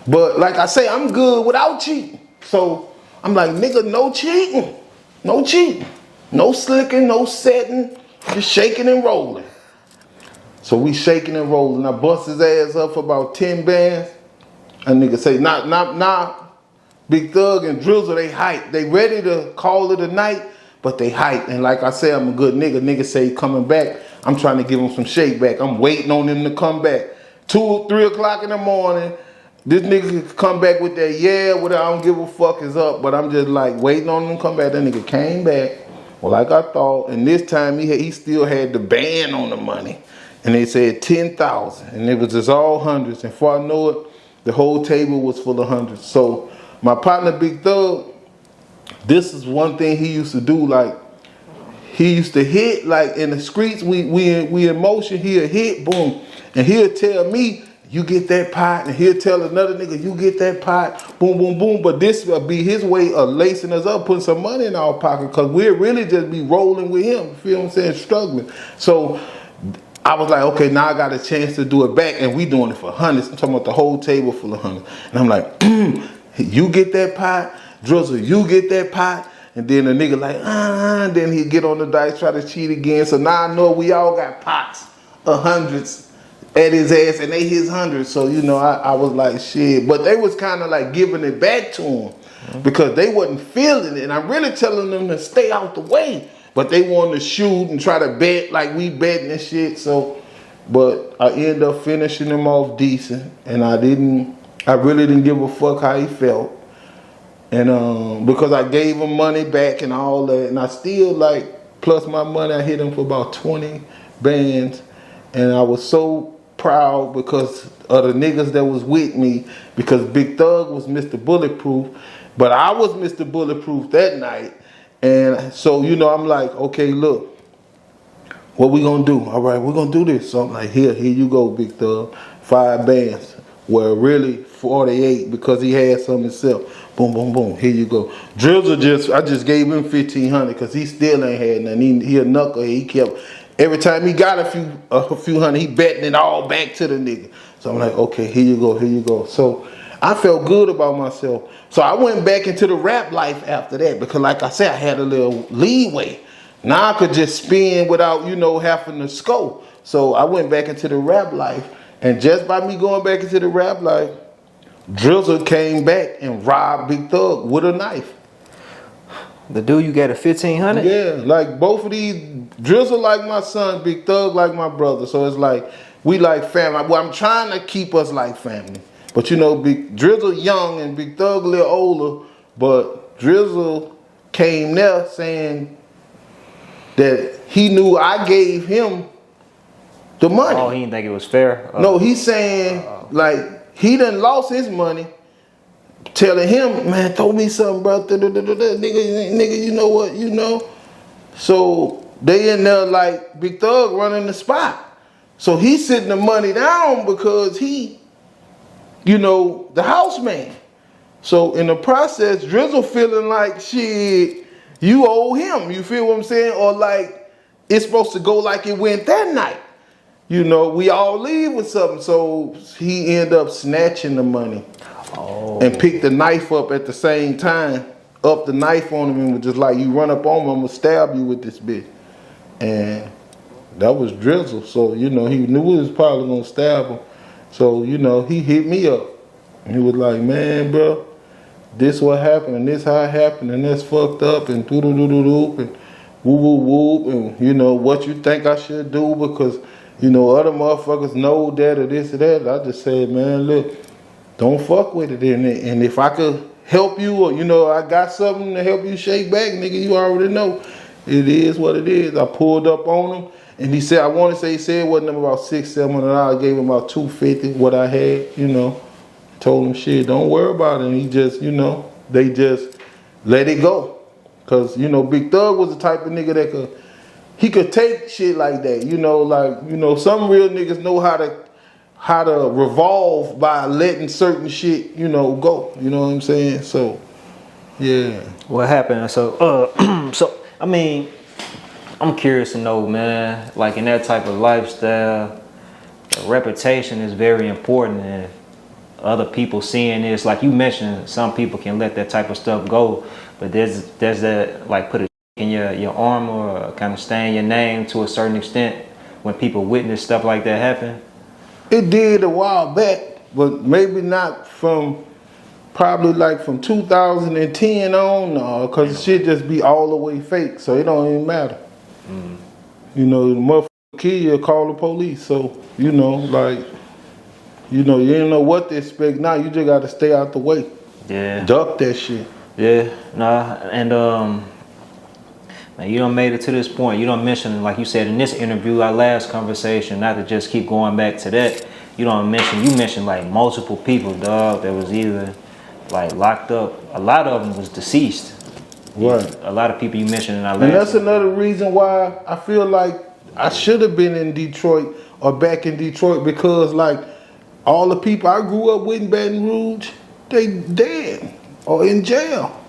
But like I say, I'm good without cheating. So I'm like, nigga, no cheating. No cheating. No slicking, no setting, just shaking and rolling. So we shaking and rolling. I bust his ass up for about 10 bands. A nigga say, nah. Big Thug and Drizzle, they hype. They ready to call it a night, but they hype. And like I say, I'm a good nigga. Nigga say he coming back. I'm trying to give him some shake back. I'm waiting on him to come back. 2, 3 o'clock in the morning, this nigga could come back with that, yeah, what I don't give a fuck is up, but I'm just like waiting on him to come back. That nigga came back, well, like I thought, and this time he still had the band on the money. And they said 10,000, and it was just all hundreds. And before I know it, the whole table was full of hundreds. So my partner Big Thug, this is one thing he used to do. Like, he used to hit, like in the streets, we in motion, he'll hit, boom. And he'll tell me, you get that pot, and he'll tell another nigga, you get that pot, boom, boom, boom. But this will be his way of lacing us up, putting some money in our pocket, because we'll really just be rolling with him, you feel what I'm saying, struggling. So I was like, okay, now I got a chance to do it back, and we doing it for hundreds. I'm talking about the whole table full of hundreds. And I'm like, you get that pot, Drizzle, you get that pot. And then the nigga like, and then he get on the dice, try to cheat again. So now I know we all got pots of hundreds at his ass, and they his hundreds. So, you know, I was like, shit. But they was kind of like giving it back to him because they wasn't feeling it. And I'm really telling them to stay out the way. But they wanted to shoot and try to bet like we betting and shit. So, but I ended up finishing him off decent. And I really didn't give a fuck how he felt. And because I gave him money back and all that, and I still like, plus my money, I hit him for about 20 bands. And I was so proud because of the niggas that was with me, because Big Thug was Mr. Bulletproof, but I was Mr. Bulletproof that night. And so, you know, I'm like, okay, look, what we gonna do? All right, we're gonna do this. So I'm like, here you go, Big Thug, 5 bands. Well, really 48 because he had some himself. Boom, boom, boom. Here you go. Drizzle I just gave him 1,500 because he still ain't had nothing. He a knucklehead. He kept, every time he got a few hundred, he betting it all back to the nigga. So I'm like, okay, here you go. So I felt good about myself. So I went back into the rap life after that because, like I said, I had a little leeway. Now I could just spin without, you know, having to scope. So I went back into the rap life, and just by me going back into the rap life, Drizzle came back and robbed Big Thug with a knife. The dude you got a 1,500? Yeah, like both of these, Drizzle like my son, Big Thug like my brother. So it's like, we like family. Well, I'm trying to keep us like family. But you know, Big Drizzle young and Big Thug a little older, but Drizzle came there saying that he knew I gave him the money. Oh, he didn't think it was fair? No, he's saying like he done lost his money, telling him, man, throw me something, bro. Nigga, you know what, you know. So they in there like Big Thug running the spot. So he's sitting the money down because he, you know, the house man. So in the process, Drizzle feeling like shit, you owe him. You feel what I'm saying? Or like it's supposed to go like it went that night. You know, we all leave with something. So he ended up snatching the money and picked the knife up at the same time, up the knife on him and was just like, you run up on me, I'm gonna stab you with this bitch. And that was Drizzle. So, you know, he knew he was probably gonna stab him. So, you know, he hit me up. He was like, man, bro, this what happened, and this how it happened, and that's fucked up, and doo-doo-doo-doo-doo, and woo-woo-whoop, and, you know, what you think I should do because, you know, other motherfuckers know that or this or that. I just said, man, look, don't fuck with it. And if I could help you or, you know, I got something to help you shake back, nigga, you already know. It is what it is. I pulled up on him. And he said, I want to say, he said it wasn't about $600-700. I gave him about $250, what I had, you know. Told him, shit, don't worry about it. And he just, you know, they just let it go. Because, you know, Big Thug was the type of nigga that he could take shit like that. You know, like, you know, some real niggas know how to revolve by letting certain shit, you know, go. You know what I'm saying? So, yeah. What happened? So, I mean, I'm curious to know, man, like in that type of lifestyle, reputation is very important, and other people seeing this, like you mentioned, some people can let that type of stuff go, but there's that, like, put a in your arm or kind of stain your name to a certain extent when people witness stuff like that happen. It did a while back, but maybe not from, probably like from 2010 on, no, because shit just be all the way fake, so it don't even matter. You know, the motherfucker kill you, call the police. So, you know, like, you know, you don't know what to expect now. You just got to stay out the way. Yeah. Duck that shit. Yeah. Nah. And man, you done made it to this point. You done mentioned, like you said in this interview, our last conversation, not to just keep going back to that. You mentioned like multiple people, dog, that was either like locked up. A lot of them was deceased. Right. A lot of people you mentioned in our last. And that's another reason why I feel like I should have been in Detroit or back in Detroit, because like all the people I grew up with in Baton Rouge, they dead or in jail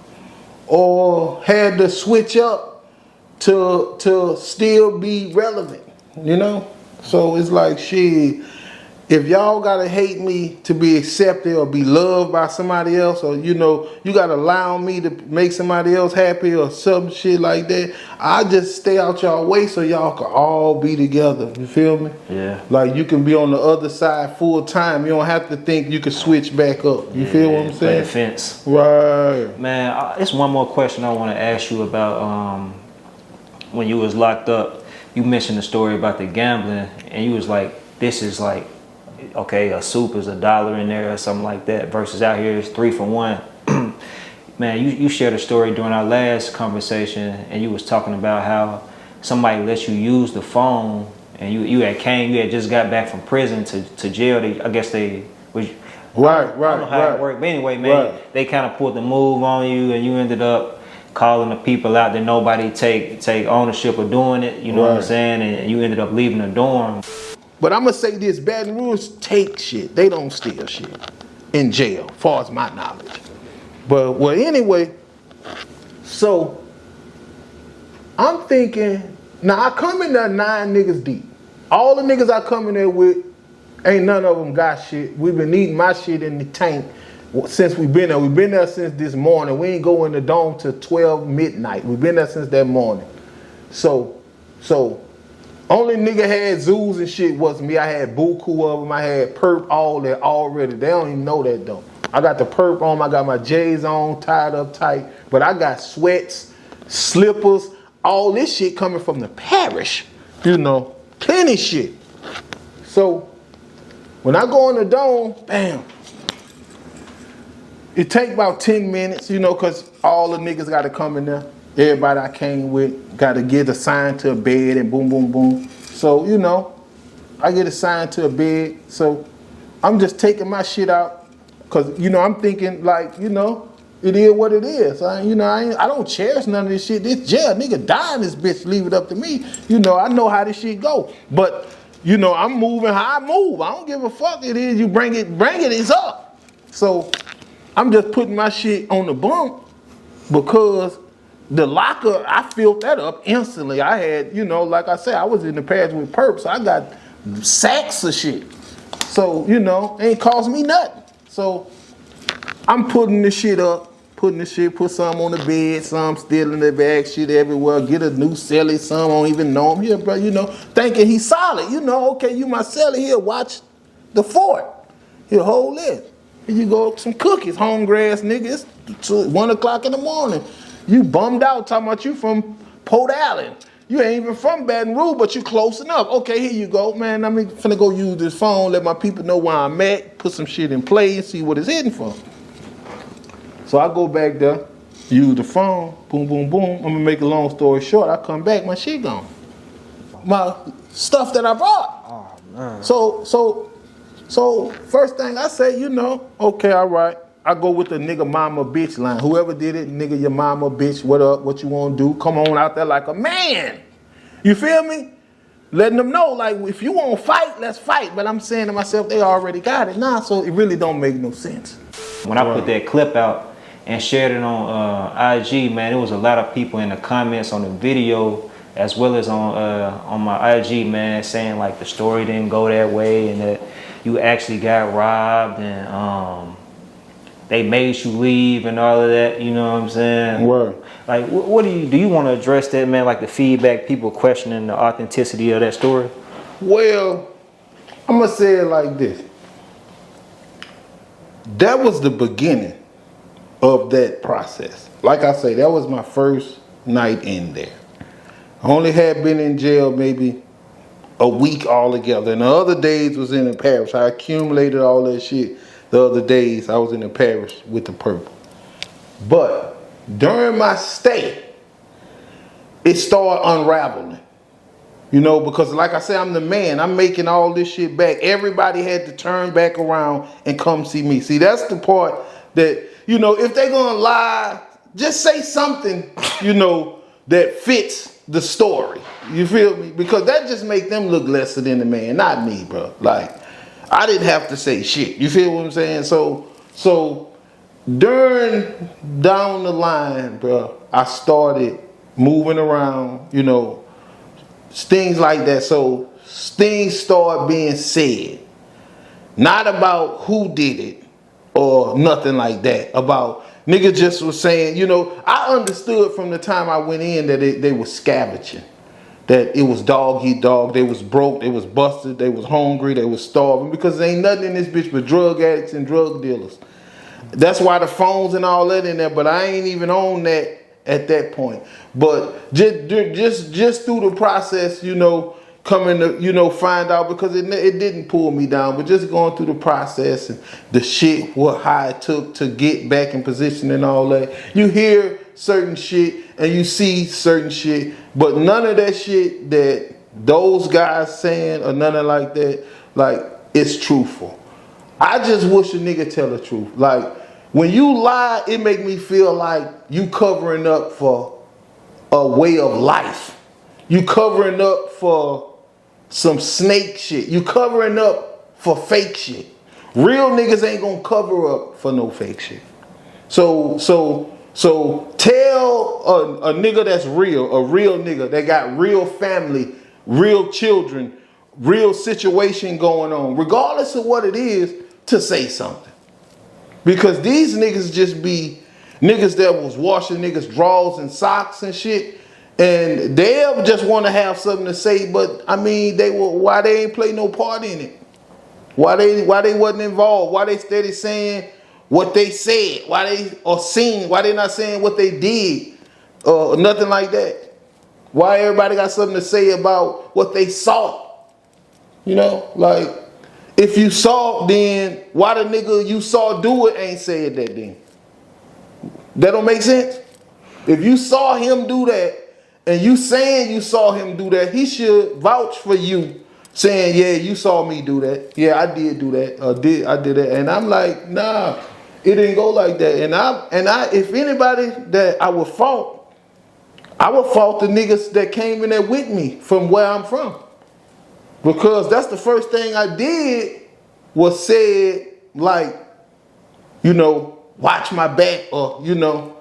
or had to switch up to still be relevant, you know? So it's like, shit, if y'all gotta hate me to be accepted or be loved by somebody else, or, you know, you gotta allow me to make somebody else happy or some shit like that, I just stay out y'all way so y'all can all be together. You feel me? Yeah. Like you can be on the other side full time. You don't have to think you can switch back up. You feel what I'm saying? Play the fence. Right. Man, it's one more question I want to ask you about when you was locked up. You mentioned the story about the gambling, and you was like, this is like, okay, a soup is $1 in there or something like that, versus out here it's 3 for $1. Man, you shared a story during our last conversation, and you was talking about how somebody let you use the phone, and you had just got back from prison to jail. I guess they was. Right. I don't know how it worked, but anyway, man, they kind of pulled the move on you, and you ended up calling the people out that nobody take ownership of doing it. You know what I'm saying? And you ended up leaving the dorm. But I'm gonna say this: Baton Rouge take shit. They don't steal shit in jail, far as my knowledge. But well, anyway. So I'm thinking, now I come in there 9 niggas deep. All the niggas I come in there with, ain't none of them got shit. We've been eating my shit in the tank since we've been there. We've been there since this morning. We ain't go in the dome till 12 midnight. We've been there since that morning. So only nigga had zoos and shit was me. I had buku of them. I had perp, all that already. They don't even know that though. I got the perp on. I got my J's on, tied up tight. But I got sweats, slippers, all this shit coming from the parish. You know, plenty shit. So when I go in the dome, bam, It take about 10 minutes, you know, cause all the niggas gotta come in there. Everybody I came with gotta get assigned to a bed and boom, boom, boom. So, you know, I get assigned to a bed. So I'm just taking my shit out. Cause, you know, I'm thinking like, you know, it is what it is. I don't cherish none of this shit. This jail, nigga die in this bitch, leave it up to me. You know, I know how this shit go. But, you know, I'm moving how I move. I don't give a fuck it is. You bring it, it's up. So I'm just putting my shit on the bunk because the locker, I filled that up instantly. I had, you know, like I said, I was in the past with perps. So I got sacks of shit. So, you know, ain't cost me nothing. So I'm putting this shit up, put some on the bed, some still in the bag, shit everywhere. Get a new celly, some I don't even know him here, bro, you know, thinking he's solid. You know, okay, you my celly here, watch the fort. He'll hold it. Here you go, some cookies, hungry ass niggas. It's 1 o'clock in the morning. You bummed out talking about you from Port Allen. You ain't even from Baton Rouge, but you close enough. Okay, here you go, man. I'm finna go use this phone, let my people know where I'm at, put some shit in play and see what it's hitting for. So I go back there, use the phone, boom, boom, boom. I'm gonna make a long story short. I come back, my shit gone. My stuff that I brought. Oh man. So first thing I say, you know, okay, all right. I go with the nigga mama bitch line. Whoever did it, nigga your mama bitch, what up, what you wanna do? Come on out there like a man. You feel me? Letting them know, like, if you wanna fight, let's fight. But I'm saying to myself, they already got it. Nah, so it really don't make no sense. When I put that clip out and shared it on IG, man, there was a lot of people in the comments on the video as well as on my IG, man, saying like the story didn't go that way and that you actually got robbed and they made you leave and all of that, you know what I'm saying? Word. Like, what do you want to address that, man? Like the feedback, people questioning the authenticity of that story? Well, I'm gonna say it like this. That was the beginning of that process. Like I say, that was my first night in there. I only had been in jail maybe a week altogether. And the other days was in the parish. I accumulated all that shit. The other days I was in the parish with the purple. But during my stay, it started unraveling. You know, because like I said, I'm the man. I'm making all this shit back. Everybody had to turn back around and come see me. See, that's the part that, you know, if they're gonna lie, just say something, you know, that fits the story. You feel me? Because that just make them look lesser than the man, not me, bro. Like, I didn't have to say shit. You feel what I'm saying? So during down the line, bro, I started moving around, you know, things like that. So things start being said, not about who did it or nothing like that. About niggas just was saying, you know, I understood from the time I went in that they was scavenging, that it was dog eat dog. They was broke, they was busted, they was hungry, they was starving, because there ain't nothing in this bitch but drug addicts and drug dealers. That's why the phones and all that in there, but I ain't even on that at that point. But just through the process, you know, coming to, you know, find out, because it didn't pull me down, but just going through the process and the shit, how it took to get back in position and all that. You hear certain shit and you see certain shit, but none of that shit that those guys saying or nothing like that, like, it's truthful. I just wish a nigga tell the truth. Like, when you lie, it make me feel like you covering up for a way of life. You covering up for some snake shit. You covering up for fake shit. Real niggas ain't gonna cover up for no fake shit. So tell a nigga that's real, a real nigga that got real family, real children, real situation going on, regardless of what it is, to say something. Because these niggas just be niggas that was washing niggas' drawers and socks and shit, and they'll just want to have something to say, but I mean, why they ain't play no part in it? Why they wasn't involved? Why they steady saying what they said? Why they not saying what they did? Nothing like that. Why everybody got something to say about what they saw? You know, like, if you saw, then why the nigga you saw do it ain't said that then? That don't make sense? If you saw him do that, and you saying you saw him do that, he should vouch for you, saying, yeah, you saw me do that. Yeah, I did do that. I did that. And I'm like, nah, it didn't go like that. And I if anybody that I would fault the niggas that came in there with me from where I'm from. Because that's the first thing I did was said, like, you know, watch my back, or, you know,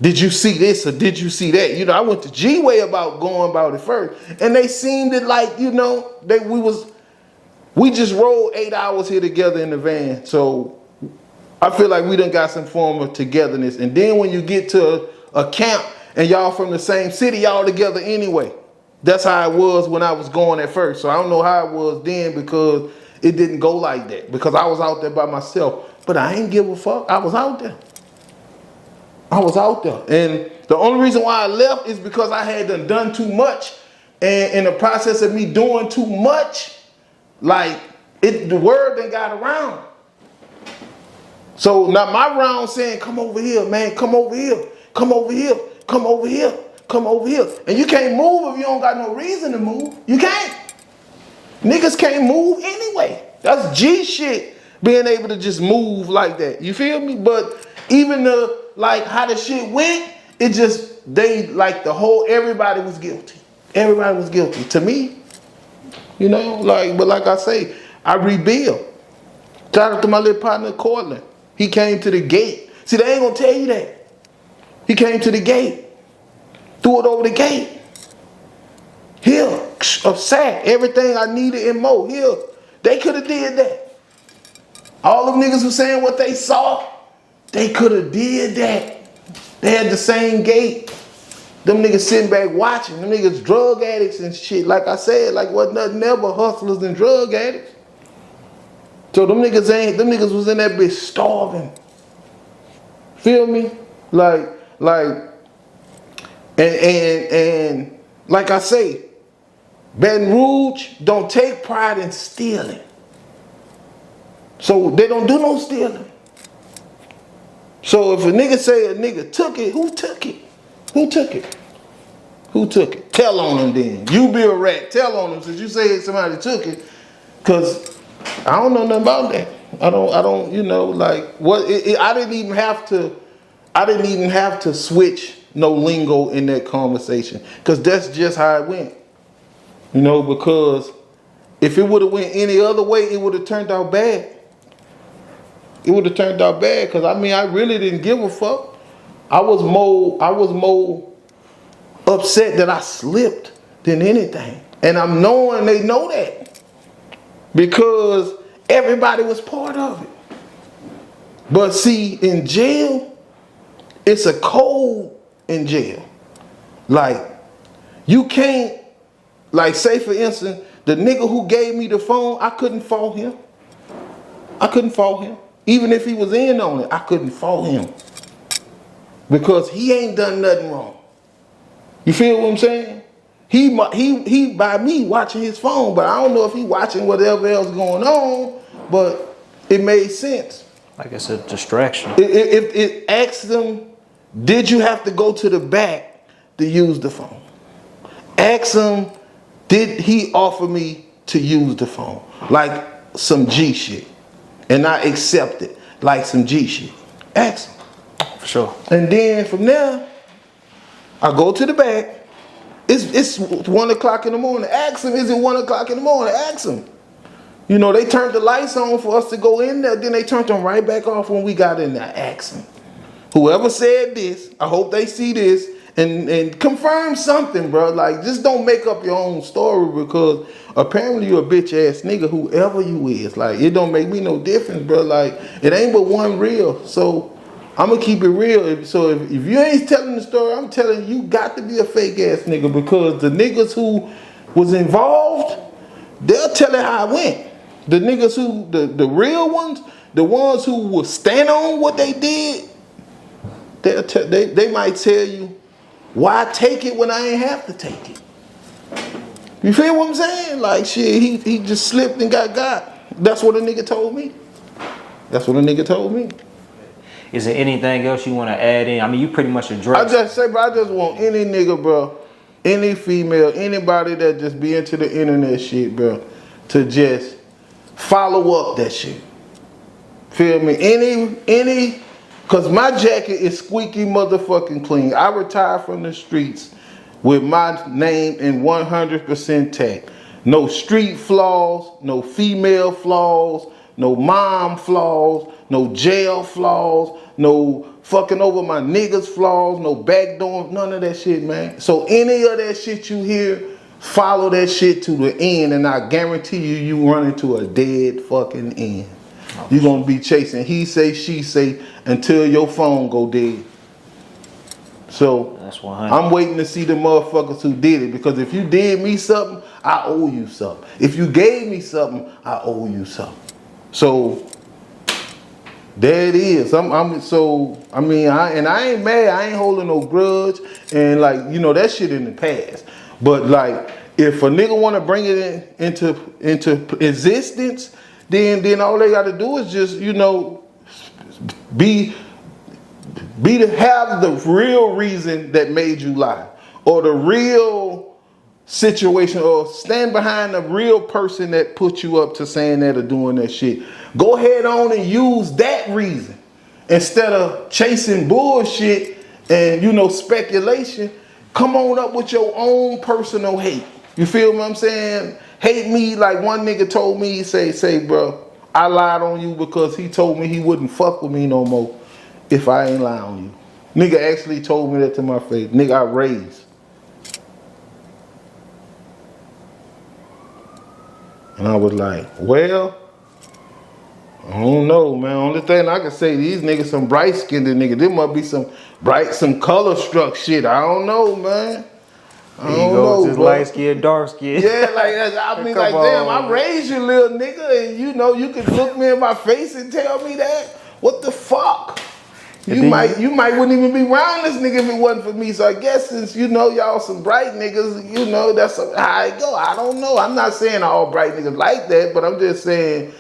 did you see this or did you see that? You know, I went to G-Way about going about it first. And they seemed it like, you know, we just rolled 8 hours here together in the van. So I feel like we done got some form of togetherness. And then when you get to a camp and y'all from the same city, y'all together anyway. That's how it was when I was going at first. So I don't know how it was then, because it didn't go like that. Because I was out there by myself. But I ain't give a fuck. I was out there. And the only reason why I left is because I had done too much. And in the process of me doing too much, like, the word done got around. So now my round saying, come over here, man, come over here, come over here, come over here, come over here. And you can't move if you don't got no reason to move. You can't. Niggas can't move anyway. That's G shit, being able to just move like that. You feel me? But even like how the shit went, it just, everybody was guilty. Everybody was guilty. To me, you know, like, but like I say, I rebuild. Shout out to my little partner, Cortland. He came to the gate. See, they ain't gonna tell you that. He came to the gate. Threw it over the gate. Here, upset. Everything I needed and more. Here, they could have did that. All them niggas were saying what they saw, they could have did that. They had the same gate. Them niggas sitting back watching. Them niggas drug addicts and shit. Like I said, like what nothing ever hustlers and drug addicts. So them niggas was in that bitch starving. Feel me? And like I say, Baton Rouge don't take pride in stealing. So they don't do no stealing. So if a nigga say a nigga took it, who took it? Who took it? Who took it? Tell on them then. You be a rat. Tell on them since you say somebody took it. Cause I don't know nothing about that. I don't, you know, like what I didn't even have to switch no lingo in that conversation. Cause that's just how it went. You know, because if it would have went any other way, it would have turned out bad. It would have turned out bad, because I mean, I really didn't give a fuck. I was more upset that I slipped than anything. And I'm knowing they know that, because everybody was part of it. But see, in jail, it's a code in jail. Like, you can't, like, say for instance, the nigga who gave me the phone, I couldn't fault him. I couldn't fault him. Even if he was in on it, I couldn't fault him. Because he ain't done nothing wrong. You feel what I'm saying? He by me watching his phone, but I don't know if he watching whatever else going on, but it made sense. Like it's a distraction. If it asked them, did you have to go to the back to use the phone? Ask him, did he offer me to use the phone? Like some G shit. And I accept it like some G shit. Ask him. For sure. And then from there, I go to the back. It's 1 o'clock in the morning. Ask him, is it 1 o'clock in the morning? Ask him. You know, they turned the lights on for us to go in there. Then they turned them right back off when we got in there. Ask him. Whoever said this, I hope they see this and confirm something, bro. Like, just don't make up your own story, because apparently you a bitch ass nigga, whoever you is. Like, it don't make me no difference, bro. Like, it ain't but one real. So I'm gonna keep it real. So if you ain't telling the story, I'm telling you, got to be a fake ass nigga, because the niggas who was involved, they'll tell it how it went. The niggas who, the real ones, the ones who will stand on what they did, they might tell you, why take it when I ain't have to take it? You feel what I'm saying? Like, shit, he just slipped and got. That's what a nigga told me. That's what a nigga told me. Is there anything else you want to add in? I mean, you pretty much addressed. I just want any nigga, bro, any female, anybody that just be into the internet shit, bro, to just follow up that shit. Feel me? Any, cause my jacket is squeaky motherfucking clean. I retired from the streets with my name in 100% tag. No street flaws, no female flaws, no mom flaws, no jail flaws, no fucking over my niggas flaws, no backdoor, none of that shit, man. So any of that shit you hear, follow that shit to the end, and I guarantee you run into a dead fucking end. You're gonna be chasing he say, she say until your phone go dead. So that's 100. I'm waiting to see the motherfuckers who did it, because if you did me something, I owe you something. If you gave me something, I owe you something. So there it is. I mean, I ain't mad. I ain't holding no grudge, and like, you know, that shit in the past. But like, if a nigga want to bring it into existence, then all they got to do is just, you know, be to have the real reason that made you lie, or the real situation, or stand behind the real person that put you up to saying that or doing that shit. Go ahead on and use that reason instead of chasing bullshit and, you know, speculation. Come on up with your own personal hate. You feel what I'm saying? Hate me like one nigga told me, say, bro, I lied on you because he told me he wouldn't fuck with me no more if I ain't lie on you. Nigga actually told me that to my face. Nigga, I raised. And I was like, well, I don't know, man. Only thing I can say, these niggas some bright-skinned niggas. There must be some color-struck shit. I don't know, man. I don't know, just light skin, dark skin. Yeah, like I mean, like, damn, I raised you, little nigga, and you know you could look me in my face and tell me that. What the fuck? You might wouldn't even be around this nigga if it wasn't for me. So I guess since, you know, y'all some bright niggas, you know, that's how it go. I don't know. I'm not saying all bright niggas like that, but I'm just saying,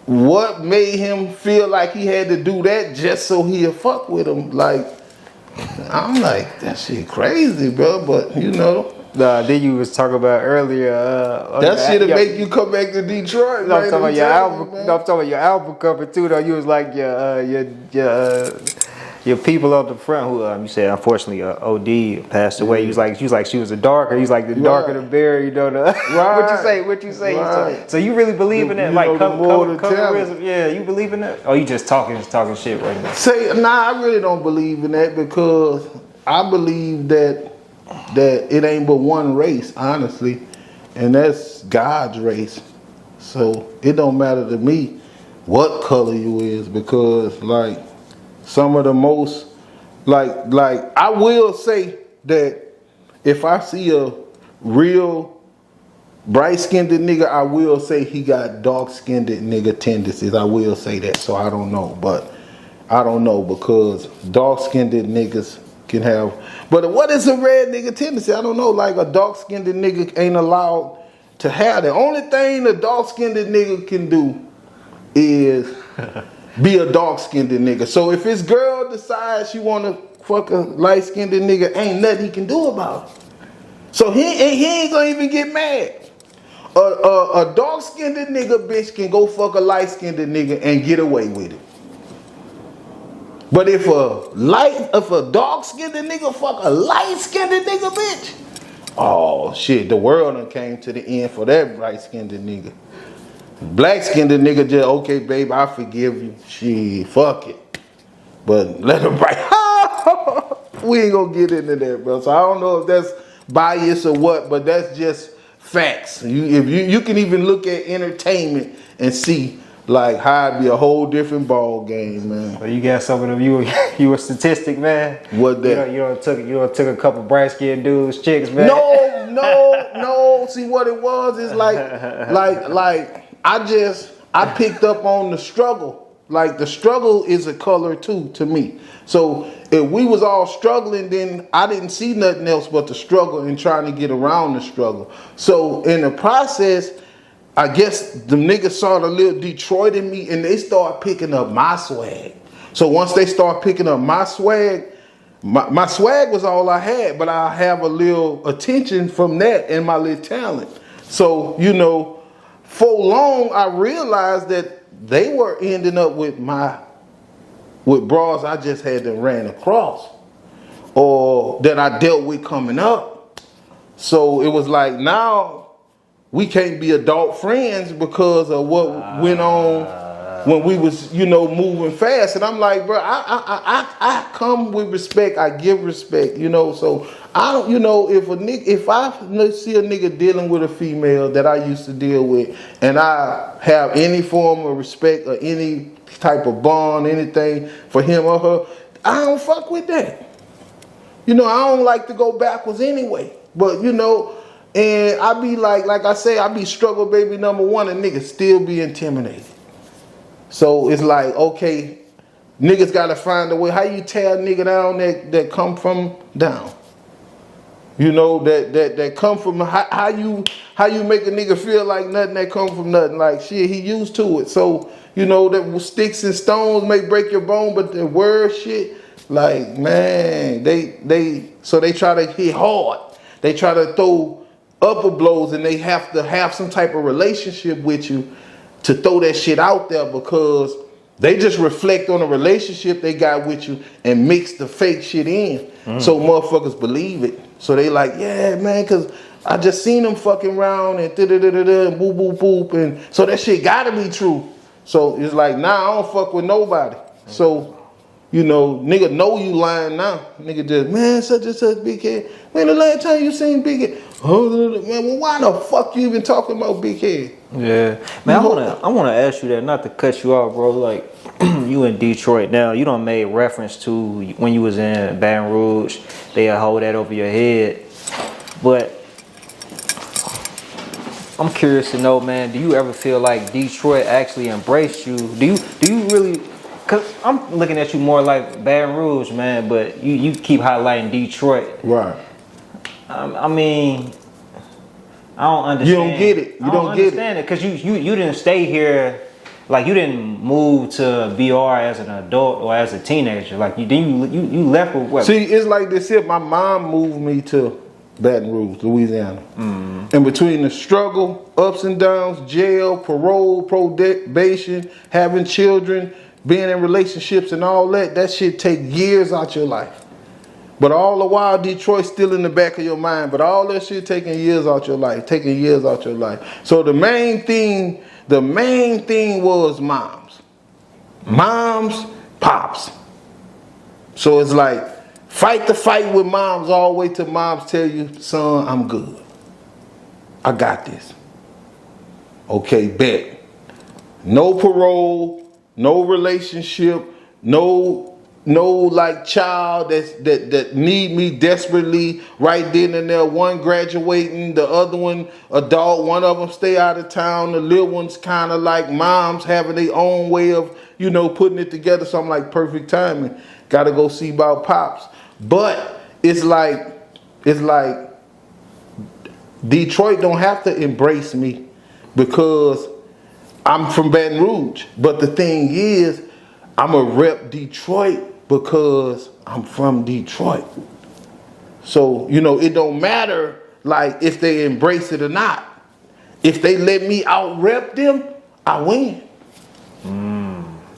what made him feel like he had to do that just so he'd fuck with him? Like, I'm like, that shit crazy, bro. But you know, then you was talking about earlier. That shit'll make you come back to Detroit. No, I'm talking about your album. No, I'm talking about your album cover too. Though you was like your people up the front who you said unfortunately OD passed away. You was like she was a darker. He was like the darker the berry. You know the what you say. Right. So you really believe in that? You Like know, colorism? Yeah, you believe in that? Oh, you just talking shit right now? I really don't believe in that, because I believe that it ain't but one race, honestly, and that's God's race. So it don't matter to me what color you is, because like some of the most like I will say that if I see a real bright-skinned nigga, I will say he got dark-skinned nigga tendencies. I will say that. So I don't know, but I don't know, because dark-skinned niggas can have. But what is a red nigga tendency? I don't know. Like a dark-skinned nigga ain't allowed to have that. Only thing a dark-skinned nigga can do is be a dark-skinned nigga. So if his girl decides she want to fuck a light-skinned nigga, ain't nothing he can do about it. So he ain't gonna even get mad. A dark-skinned nigga bitch can go fuck a light-skinned nigga and get away with it. But if a dark-skinned nigga fuck a light-skinned nigga bitch, oh shit, the world done came to the end for that bright-skinned nigga. Black-skinned nigga just, okay, babe, I forgive you. Shit, fuck it. But let her bright. We ain't gonna get into that, bro. So I don't know if that's bias or what, but that's just facts. You can even look at entertainment and see like how it'd be a whole different ball game, man. Well, you got some of them. You a statistic, man. What that? You don't took a couple bright skinned dudes, chicks, man. No. See what it was is like I picked up on the struggle. Like the struggle is a color too to me. So if we was all struggling, then I didn't see nothing else but the struggle and trying to get around the struggle. So in the process, I guess the niggas saw the little Detroit in me and they started picking up my swag. So once they start picking up my swag, my swag was all I had, but I have a little attention from that and my little talent. So, you know, for long I realized that they were ending up with bras I just had to ran across or that I dealt with coming up. So it was like, now we can't be adult friends because of what went on when we was, you know, moving fast. And I'm like, bro, I come with respect. I give respect, you know. So I don't, you know, if I see a nigga dealing with a female that I used to deal with, and I have any form of respect or any type of bond, anything for him or her, I don't fuck with that. You know, I don't like to go backwards anyway. But you know, and I be like I say, I be struggle baby number one, and niggas still be intimidated. So it's like, okay, niggas gotta find a way. How you tear a nigga down that come from down? You know, that come from, how you make a nigga feel like nothing that come from nothing. Like shit, he used to it. So, you know, that sticks and stones may break your bone, but the word shit, like, man, they try to hit hard. They try to throw upper blows, and they have to have some type of relationship with you to throw that shit out there, because they just reflect on the relationship they got with you and mix the fake shit in. So motherfuckers believe it. So they like, yeah, man, cause I just seen them fucking around and da-da-da-da-da and boop, boop, boop. And so that shit gotta be true. So it's like, nah, I don't fuck with nobody. So, you know, nigga know you lying now. Nigga just, man, such and such big head. When the last time you seen big head? Oh, man, well, why the fuck you even talking about big head? Yeah, man, I wanna ask you that, not to cut you off, bro. Like, you in Detroit now, you done made reference to when you was in Baton Rouge, they'll hold that over your head. But I'm curious to know, man, do you ever feel like Detroit actually embraced you? Do you really? Cause I'm looking at you more like Baton Rouge, man, but you keep highlighting Detroit. Right. I mean, I don't understand. You don't get it. You don't get it. Because you didn't stay here, like you didn't move to BR as an adult or as a teenager. Like you left with what? See, it's like this here. My mom moved me to Baton Rouge, Louisiana. And between the struggle, ups and downs, jail, parole, probation, having children, being in relationships and all that shit take years out your life. But all the while, Detroit's still in the back of your mind. But all that shit taking years out your life, So the main thing was moms. Moms, pops. So it's like, fight the fight with moms all the way till moms tell you, son, I'm good. I got this. Okay, bet. No parole, no relationship, no like child that need me desperately right then and there. One graduating, the other one adult, one of them stay out of town. The little one's kind of like moms having their own way of, you know, putting it together. So I'm like, perfect timing. Got to go see about pops. But it's like Detroit don't have to embrace me because I'm from Baton Rouge. But the thing is, I'm a rep Detroit because I'm from Detroit. So, you know, it don't matter like if they embrace it or not. If they let me out rep them, I win.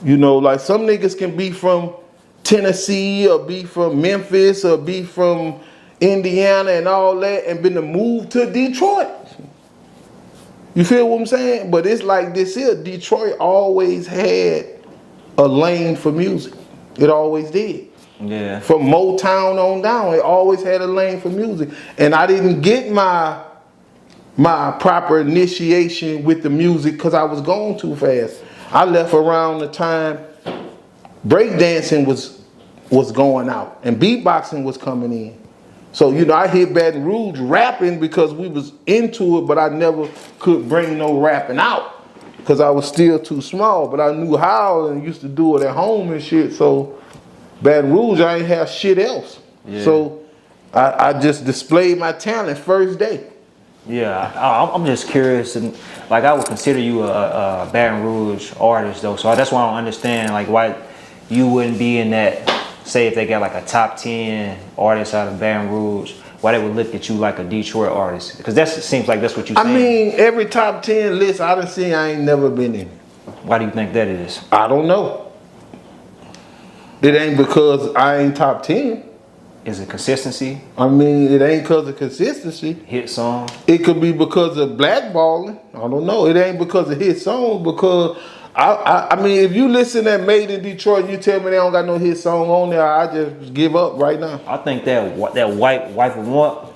You know, like some niggas can be from Tennessee or be from Memphis or be from Indiana and all that and been to move to Detroit. You feel what I'm saying? But it's like this here, Detroit always had a lane for music. It always did. Yeah. From Motown on down, it always had a lane for music. And I didn't get my proper initiation with the music because I was going too fast. I left around the time breakdancing was going out and beatboxing was coming in. So, you know, I hit Baton Rouge rapping because we was into it, but I never could bring no rapping out because I was still too small. But I knew how and used to do it at home and shit. So Baton Rouge, I ain't have shit else. Yeah. So I just displayed my talent first day. Yeah, I'm just curious, and like I would consider you a Baton Rouge artist though. So that's why I don't understand like why you wouldn't be in that, say if they got like a top 10 artist out of Baton Rouge, why they would look at you like a Detroit artist? Because that seems like that's what you saying. I mean, every top 10 list I done seen, I ain't never been in. Why do you think that is? I don't know. It ain't because I ain't top 10. Is it consistency? I mean, it ain't because of consistency. Hit song? It could be because of blackballing. I don't know. It ain't because of hit songs. Because I mean, if you listen to Made in Detroit, you tell me they don't got no hit song on there, I just give up right now. I think that wife of one.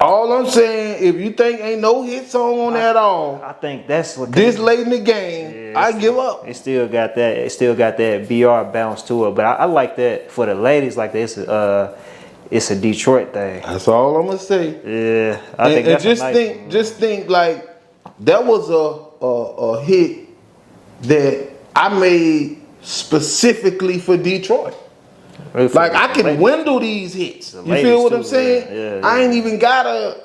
All I'm saying, if you think ain't no hit song on there at all, I think that's what this late in the game, I give up. It still got that. It still got that BR bounce to it. But I like that for the ladies. Like this, it's a Detroit thing. That's all I'm gonna say. Yeah, I think that's just a nice think, one. just think like that was a hit that I made specifically for Detroit. Like I can window these hits. You feel what I'm saying? Yeah. I ain't even gotta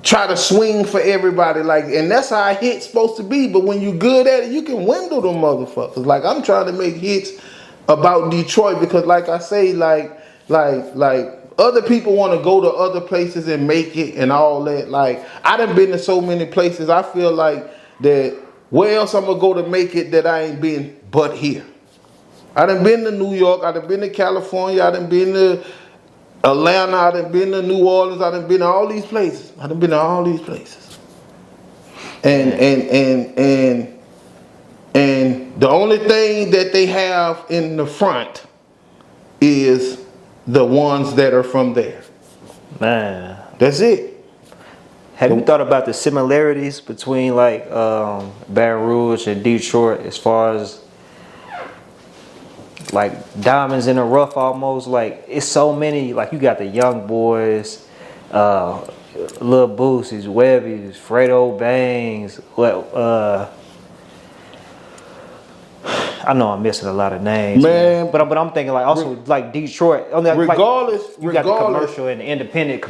try to swing for everybody. Like, and that's how a hit's supposed to be. But when you good at it, you can window them motherfuckers. Like I'm trying to make hits about Detroit because, like I say, like other people want to go to other places and make it and all that. Like I done been to so many places. I feel like that. Where else I'm gonna go to make it that I ain't been but here? I done been to New York, I done been to California, I done been to Atlanta, I done been to New Orleans, I done been to all these places. I done been to all these places. And the only thing that they have in the front is the ones that are from there. Man. That's it. Have you thought about the similarities between like Baton Rouge and Detroit as far as like diamonds in the rough almost? Like it's so many, like you got the Young Boys, Lil Boosies, Webbies, Fredo Bangs, I know I'm missing a lot of names, man. But I'm thinking like also like Detroit. Regardless, you got the commercial and the independent.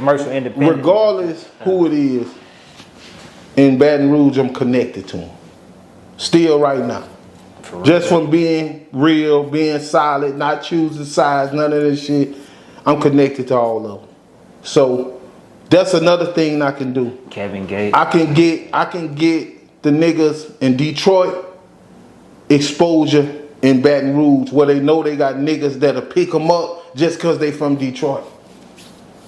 Regardless who it is in Baton Rouge, I'm connected to them. Still right now. Just from being real, being solid, not choosing sides, none of this shit. I'm connected to all of them. So that's another thing I can do. Kevin Gates. I can get the niggas in Detroit exposure in Baton Rouge where they know they got niggas that'll pick them up just because they from Detroit.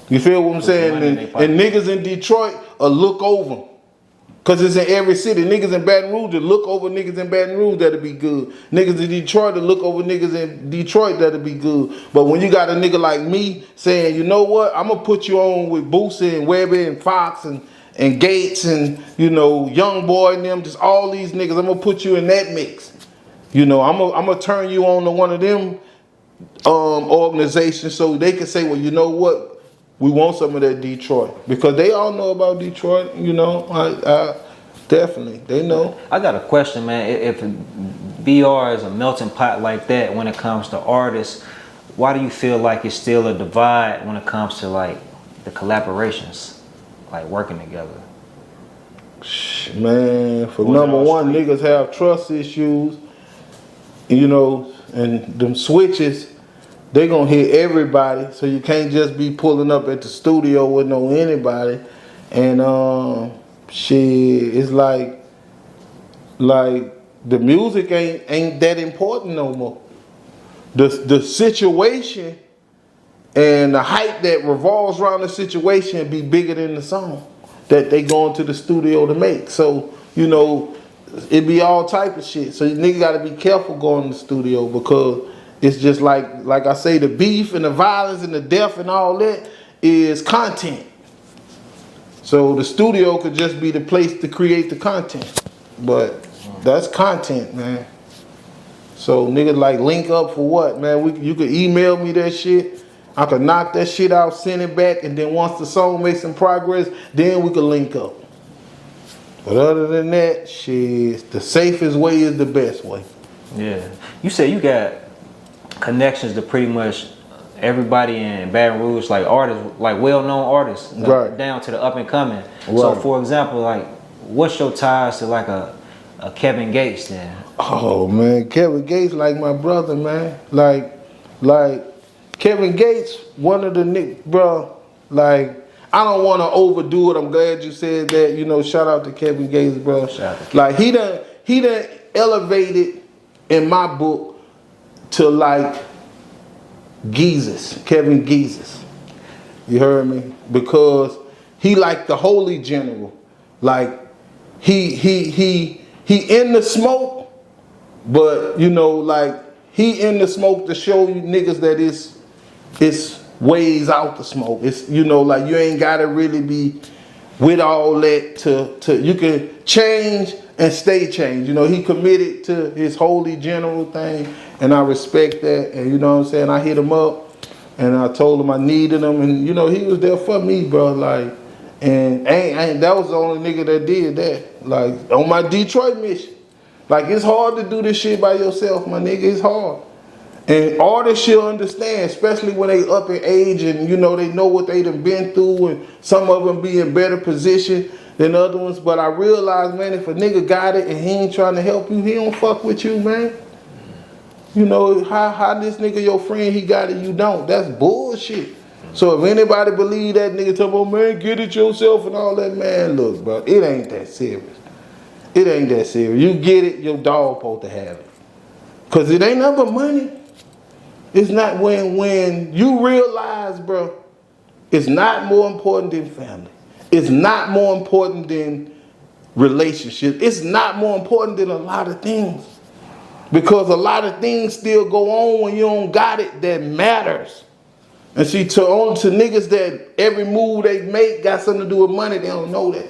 You feel what I'm saying? And niggas in Detroit will look over. Because it's in every city. Niggas in Baton Rouge will look over niggas in Baton Rouge that'll be good. Niggas in Detroit will look over niggas in Detroit that'll be good. But when you got a nigga like me saying, you know what, I'm going to put you on with Boosie and Webbie and Fox and Gates and, you know, Young Boy and them, just all these niggas, I'm going to put you in that mix. You know, I'm gonna turn you on to one of them organizations so they can say, well, you know what, we want some of that Detroit because they all know about Detroit. You know, I definitely they know. I got a question, man. If BR is a melting pot like that when it comes to artists, why do you feel like it's still a divide when it comes to like the collaborations, like working together? Man, for number one, niggas have trust issues. You know, and them switches, they gonna hit everybody, so you can't just be pulling up at the studio with no anybody. And shit, it's like the music ain't that important no more. The situation and the hype that revolves around the situation be bigger than the song that they go into the studio to make. So, you know, it be all type of shit. So you nigga gotta be careful going to the studio because it's just like I say, the beef and the violence and the death and all that is content. So the studio could just be the place to create the content. But that's content, man. So niggas like link up for what, man? You could email me that shit. I could knock that shit out, send it back, and then once the song makes some progress, then we could link up. But other than that, shit, the safest way is the best way. Yeah. You say you got connections to pretty much everybody in Baton Rouge, like artists, like well-known artists, right, down to the up and coming. Right. So for example, like what's your ties to like a Kevin Gates then? Oh man, Kevin Gates like my brother, man. Like Kevin Gates, one of the bro. Like I don't want to overdo it. I'm glad you said that. You know, shout out to Kevin Gates, bro. Shout out to Kevin. Like he done elevated in my book to like Jesus, Kevin Jesus. You heard me? Because he like the holy general. Like he in the smoke, but you know, like he in the smoke to show you niggas that it's ways out the smoke. It's, you know, like you ain't gotta really be with all that to you can change and stay changed. You know, he committed to his holy general thing, and I respect that. And you know what I'm saying? I hit him up and I told him I needed him, and you know, he was there for me, bro. Like, and ain't that was the only nigga that did that. Like on my Detroit mission. Like it's hard to do this shit by yourself, my nigga. It's hard. And artists should understand, especially when they up in age and you know they know what they done been through, and some of them be in better position than other ones. But I realize, man, if a nigga got it and he ain't trying to help you, he don't fuck with you, man. You know, how this nigga your friend, he got it, you don't. That's bullshit. So if anybody believe that nigga talking about, man, get it yourself and all that, man, look, bro, it ain't that serious. It ain't that serious. You get it, your dog supposed to have it. Cause it ain't nothing but money. It's not when you realize, bro, it's not more important than family. It's not more important than relationships. It's not more important than a lot of things. Because a lot of things still go on when you don't got it that matters. And see, to niggas that every move they make got something to do with money, they don't know that.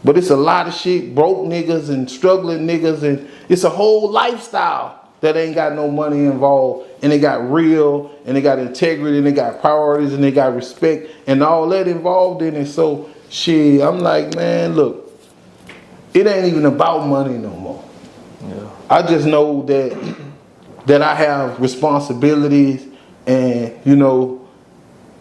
But it's a lot of shit, broke niggas and struggling niggas, and it's a whole lifestyle that ain't got no money involved, and they got real, and they got integrity, and they got priorities, and they got respect, and all that involved in it. So, shit, I'm like, man, look, it ain't even about money no more. Yeah. I just know that I have responsibilities, and you know,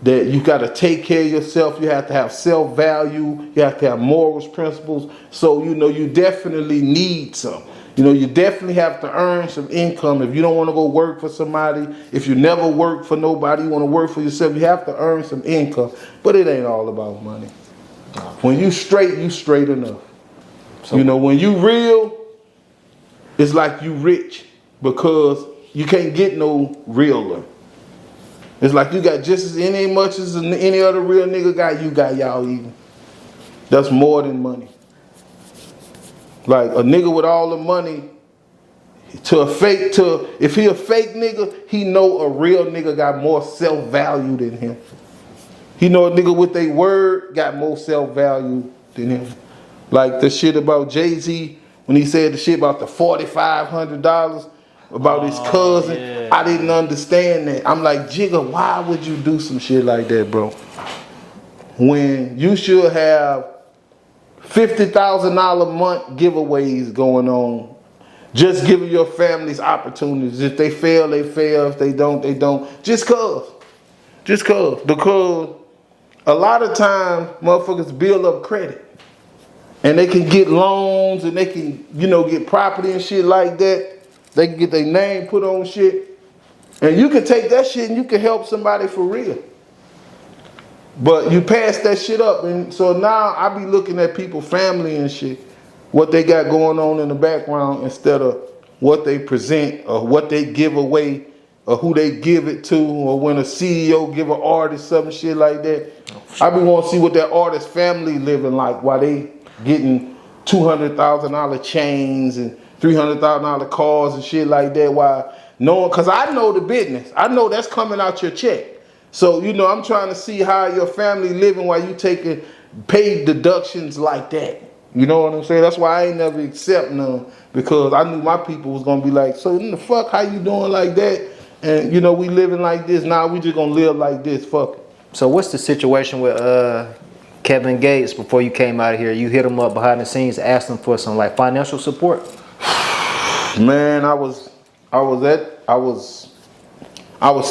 that you got to take care of yourself. You have to have self-value. You have to have morals, principles. So, you know, you definitely need some. You know, you definitely have to earn some income. If you don't want to go work for somebody, if you never work for nobody, you want to work for yourself, you have to earn some income. But it ain't all about money. When you straight enough. So, you know, when you real, it's like you rich because you can't get no realer. It's like you got just as much as any other real nigga got, you got y'all even. That's more than money. Like a nigga with all the money, if he a fake nigga, he know a real nigga got more self-value than him. He know a nigga with a word got more self-value than him. Like the shit about Jay-Z, when he said the shit about the $4,500 about his cousin, yeah. I didn't understand that. I'm like, Jigga, why would you do some shit like that, bro? When you should have $50,000 a month giveaways going on, just giving your families opportunities. If they fail, they fail. If they don't, they don't. Just cause. Because a lot of times motherfuckers build up credit. And they can get loans and they can, you know, get property and shit like that. They can get their name put on shit. And you can take that shit and you can help somebody for real. But you pass that shit up. And so now I be looking at people's family and shit, what they got going on in the background instead of what they present or what they give away or who they give it to, or when a CEO give an artist some shit like that. I be want to see what that artist family living like while they getting $200,000 chains and $300,000 cars and shit like that. While knowing, cause I know the business. I know that's coming out your check. So, you know, I'm trying to see how your family living while you taking paid deductions like that. You know what I'm saying? That's why I ain't never accept none, because I knew my people was gonna be like, so in the fuck, how you doing like that? And you know, we living like this. Now we just gonna live like this. Fuck it. So what's the situation with Kevin Gates before you came out of here? You hit him up behind the scenes, asked him for some like financial support? Man, I was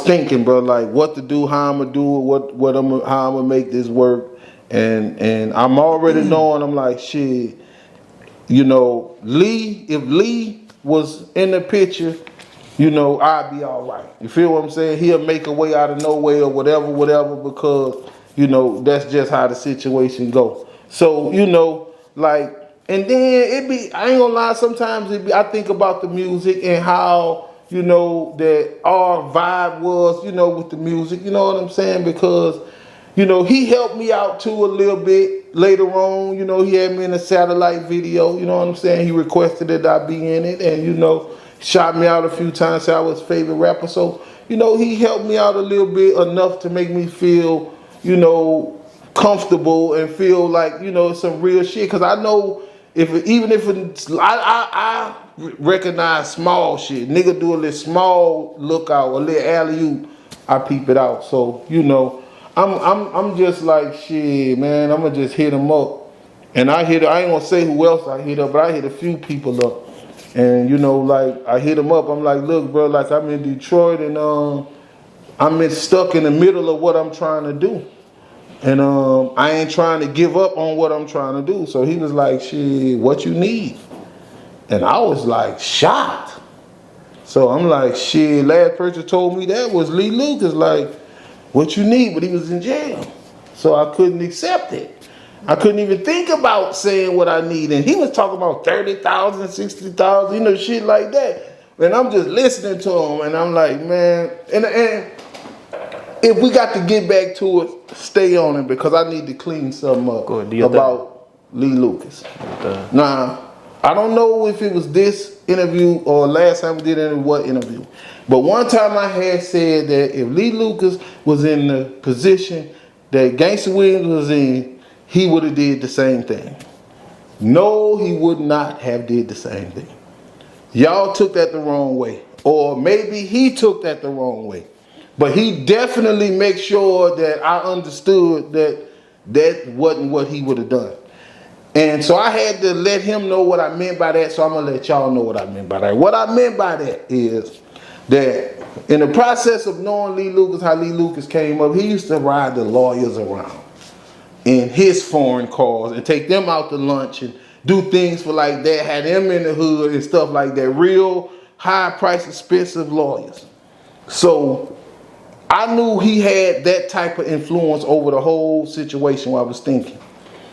thinking, bro, like what to do, how I'm gonna do it, how I'm gonna make this work, and I'm already knowing. I'm like, shit, you know, if Lee was in the picture, you know, I'd be all right. You feel what I'm saying? He'll make a way out of nowhere or whatever, because, you know, that's just how the situation go. So, you know, like, and then I ain't gonna lie, sometimes I think about the music and how, you know, that our vibe was, you know, with the music, you know what I'm saying? Because, you know, he helped me out too a little bit later on. You know, he had me in a satellite video, you know what I'm saying? He requested that I be in it and, you know, shot me out a few times, said I was his favorite rapper. So, you know, he helped me out a little bit enough to make me feel, you know, comfortable and feel like, you know, some real shit. Cause I know even if it's, I recognize small shit. Nigga do a little small lookout, a little alley-oop, I peep it out. So, you know, I'm just like, shit, man, I'm gonna just hit him up. And I ain't gonna say who else I hit up, but I hit a few people up. And, you know, like, I hit him up, I'm like, look, bro, like, I'm in Detroit and I'm stuck in the middle of what I'm trying to do. And I ain't trying to give up on what I'm trying to do. So he was like, shit, what you need? And I was like, shocked. So I'm like, shit, last person told me that was Lee Lucas, like, what you need? But he was in jail. So I couldn't accept it. I couldn't even think about saying what I need. And he was talking about 30,000, 60,000, you know, shit like that. And I'm just listening to him and I'm like, man, and if we got to get back to it, stay on it because I need to clean something up about Lee Lucas. Now, I don't know if it was this interview or last time we did it, what interview. But one time I had said that if Lee Lucas was in the position that Gangsta Williams was in, he would have did the same thing. No, he would not have did the same thing. Y'all took that the wrong way. Or maybe he took that the wrong way. But he definitely makes sure that I understood that wasn't what he would have done. And so I had to let him know what I meant by that, so I'm going to let y'all know what I meant by that. What I meant by that is that in the process of knowing Lee Lucas, how Lee Lucas came up, he used to ride the lawyers around in his foreign cars and take them out to lunch and do things for like that, had them in the hood and stuff like that, real high price, expensive lawyers. So I knew he had that type of influence over the whole situation while I was thinking.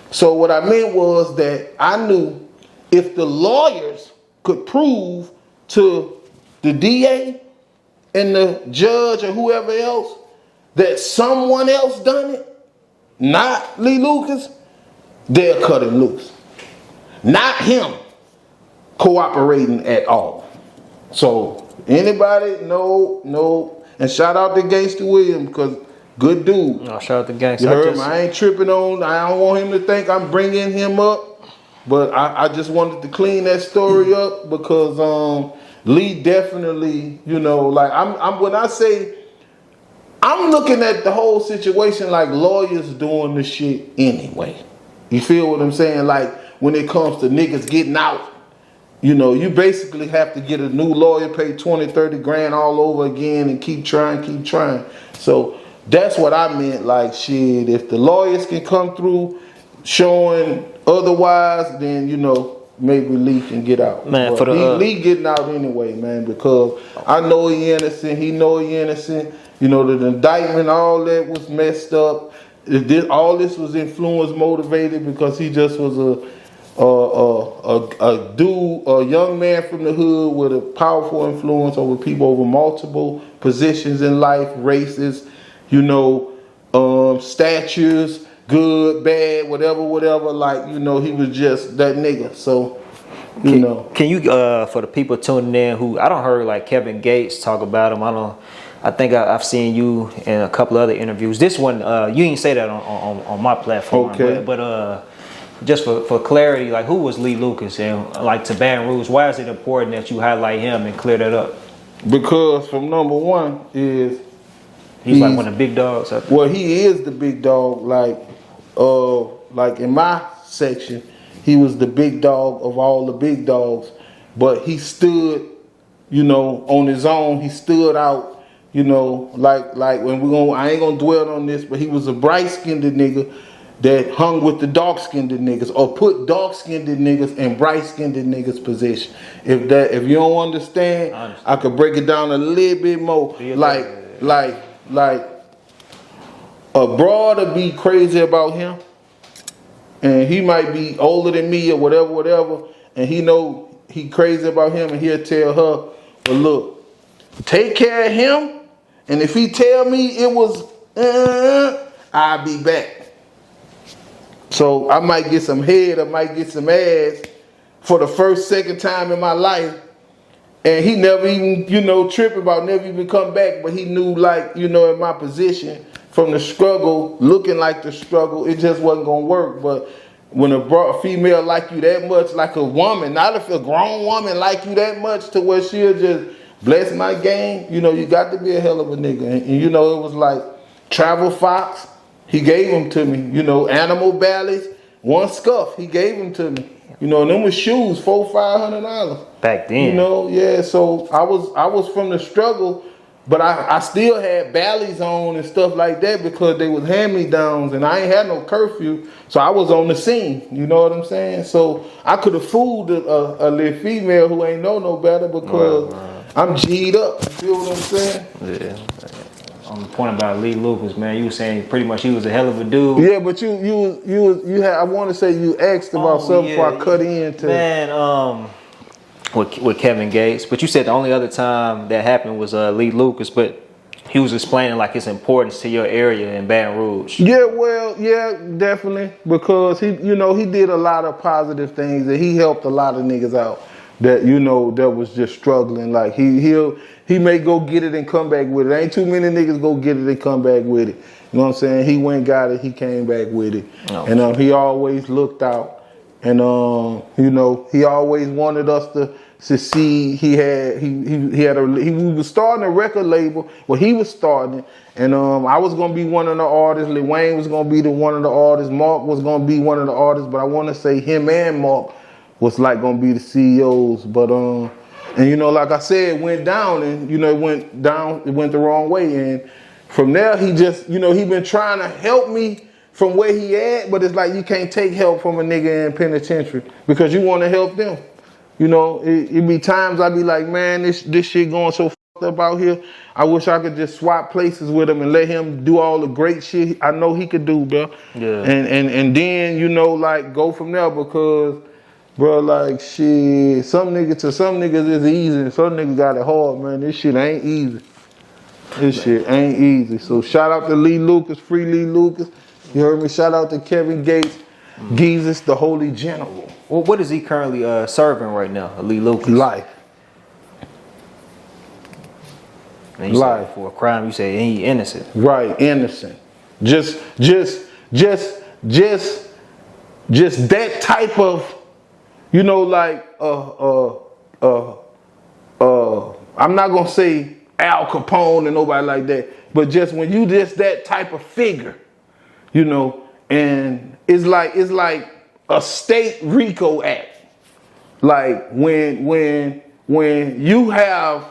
So what I meant was that I knew if the lawyers could prove to the DA and the judge or whoever else that someone else done it, not Lee Lucas, they'll cut him loose. Not him cooperating at all. So anybody, no. And shout out to Gangsta Williams because good dude. No, shout out to Gangsta. You heard me? I ain't tripping on. I don't want him to think I'm bringing him up. But I just wanted to clean that story up because Lee definitely, you know, like when I say I'm looking at the whole situation like lawyers doing the shit anyway. You feel what I'm saying? Like when it comes to niggas getting out, you know, you basically have to get a new lawyer, pay 20, 30 grand all over again and keep trying. So that's what I meant. Like, shit, if the lawyers can come through showing otherwise, then, you know, maybe Lee can get out. Man, Lee getting out anyway, man, because I know he innocent. He know he innocent. You know, the indictment, all that was messed up. All this was influence motivated because he just was a dude, a young man from the hood with a powerful influence over people over multiple positions in life, races, you know, statures, good, bad, whatever. Like, you know, he was just that nigga. So, you know. Can you, for the people tuning in who, I don't heard like Kevin Gates talk about him. I think I've seen you in a couple other interviews. This one, you didn't say that on my platform. Okay. But just for clarity, like who was Lee Lucas and like to Baton Rouge? Why is it important that you highlight him and clear that up? Because from number one is he's like one of the big dogs. Well, he is the big dog. Like in my section, he was the big dog of all the big dogs. But he stood, you know, on his own. He stood out. You know, like when I ain't gonna dwell on this, but he was a bright-skinned nigga that hung with the dark-skinned niggas or put dark-skinned niggas in bright-skinned niggas position. If you don't understand, I could break it down a little bit more. Like a broad be crazy about him, and he might be older than me or whatever, and he know he crazy about him, and he'll tell her, well, look, take care of him, and if he tell me it was, I'll be back. So I might get some head, I might get some ass for the first, second time in my life. And he never even, tripping about never even come back. But he knew, like, in my position from the struggle, looking like the struggle, it just wasn't going to work. But when a female like you that much, like a woman, not if a grown woman like you that much to where she'll just bless my game, you got to be a hell of a nigga. And it was like Travel Fox. He gave them to me, Animal Bally's, one scuff, he gave them to me. And them was shoes, $400-500. Back then. Yeah, so I was from the struggle, but I still had Bally's on and stuff like that because they was hand-me-downs and I ain't had no curfew, so I was on the scene, you know what I'm saying? So I could have fooled a little female who ain't know no better because I'm G'd up, you feel what I'm saying? Yeah. On the point about Lee Lucas, man, you were saying pretty much he was a hell of a dude. Yeah, but you had, I want to say you asked about something before I cut into. Man, with Kevin Gates, but you said the only other time that happened was Lee Lucas, but he was explaining like his importance to your area in Baton Rouge. Yeah, well, yeah, definitely, because he did a lot of positive things and he helped a lot of niggas out that that was just struggling. Like he may go get it and come back with it. Ain't too many niggas go get it and come back with it. You know what I'm saying? He went got it, he came back with it. Oh. And he always looked out. And he always wanted us to succeed. He was starting a record label. Well, he was starting it. And I was gonna be one of the artists. Lil Wayne was gonna be one of the artists. Mark was gonna be one of the artists, but I wanna say him and Mark was like gonna be the CEOs. But and like I said, it went down and it went the wrong way. And from there he just, he been trying to help me from where he at, but it's like you can't take help from a nigga in penitentiary because you wanna help them. It be times I be like, man, this shit going so fucked up out here. I wish I could just swap places with him and let him do all the great shit I know he could do, bro. Yeah. And then, like go from there because bro, like shit, some niggas is easy and some niggas got it hard, man. This shit ain't easy. This shit ain't easy. So shout out to Lee Lucas, free Lee Lucas. You heard me? Shout out to Kevin Gates, Jesus the Holy General. Well, what is he currently serving right now, Lee Lucas? Life. And you life. For a crime, you say he innocent. Right, innocent. Just that type of, I'm not gonna say Al Capone and nobody like that, but just when you just that type of figure, and it's like a state RICO act. Like when you have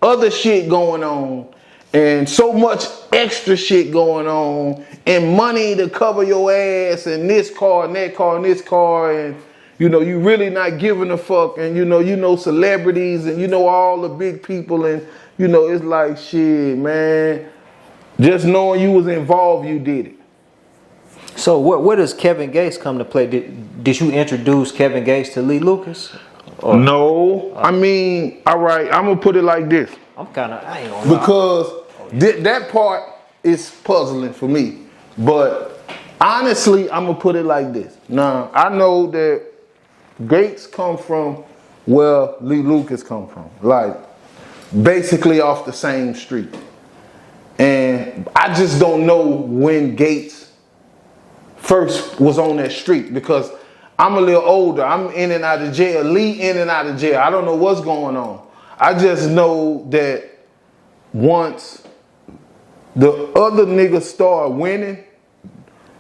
other shit going on and so much extra shit going on and money to cover your ass and this car and that car and this car and you really not giving a fuck and celebrities and all the big people and it's like shit, man. Just knowing you was involved, you did it. So where does Kevin Gates come to play? Did you introduce Kevin Gates to Lee Lucas? Or? No. I mean, all right, I'm going to put it like this. I ain't gonna lie. Because that part is puzzling for me. But honestly, I'm going to put it like this. Now, I know that Gates come from where Lee Lucas come from. Like, basically off the same street. And I just don't know when Gates first was on that street because I'm a little older. I'm in and out of jail. Lee in and out of jail. I don't know what's going on. I just know that once the other niggas started winning,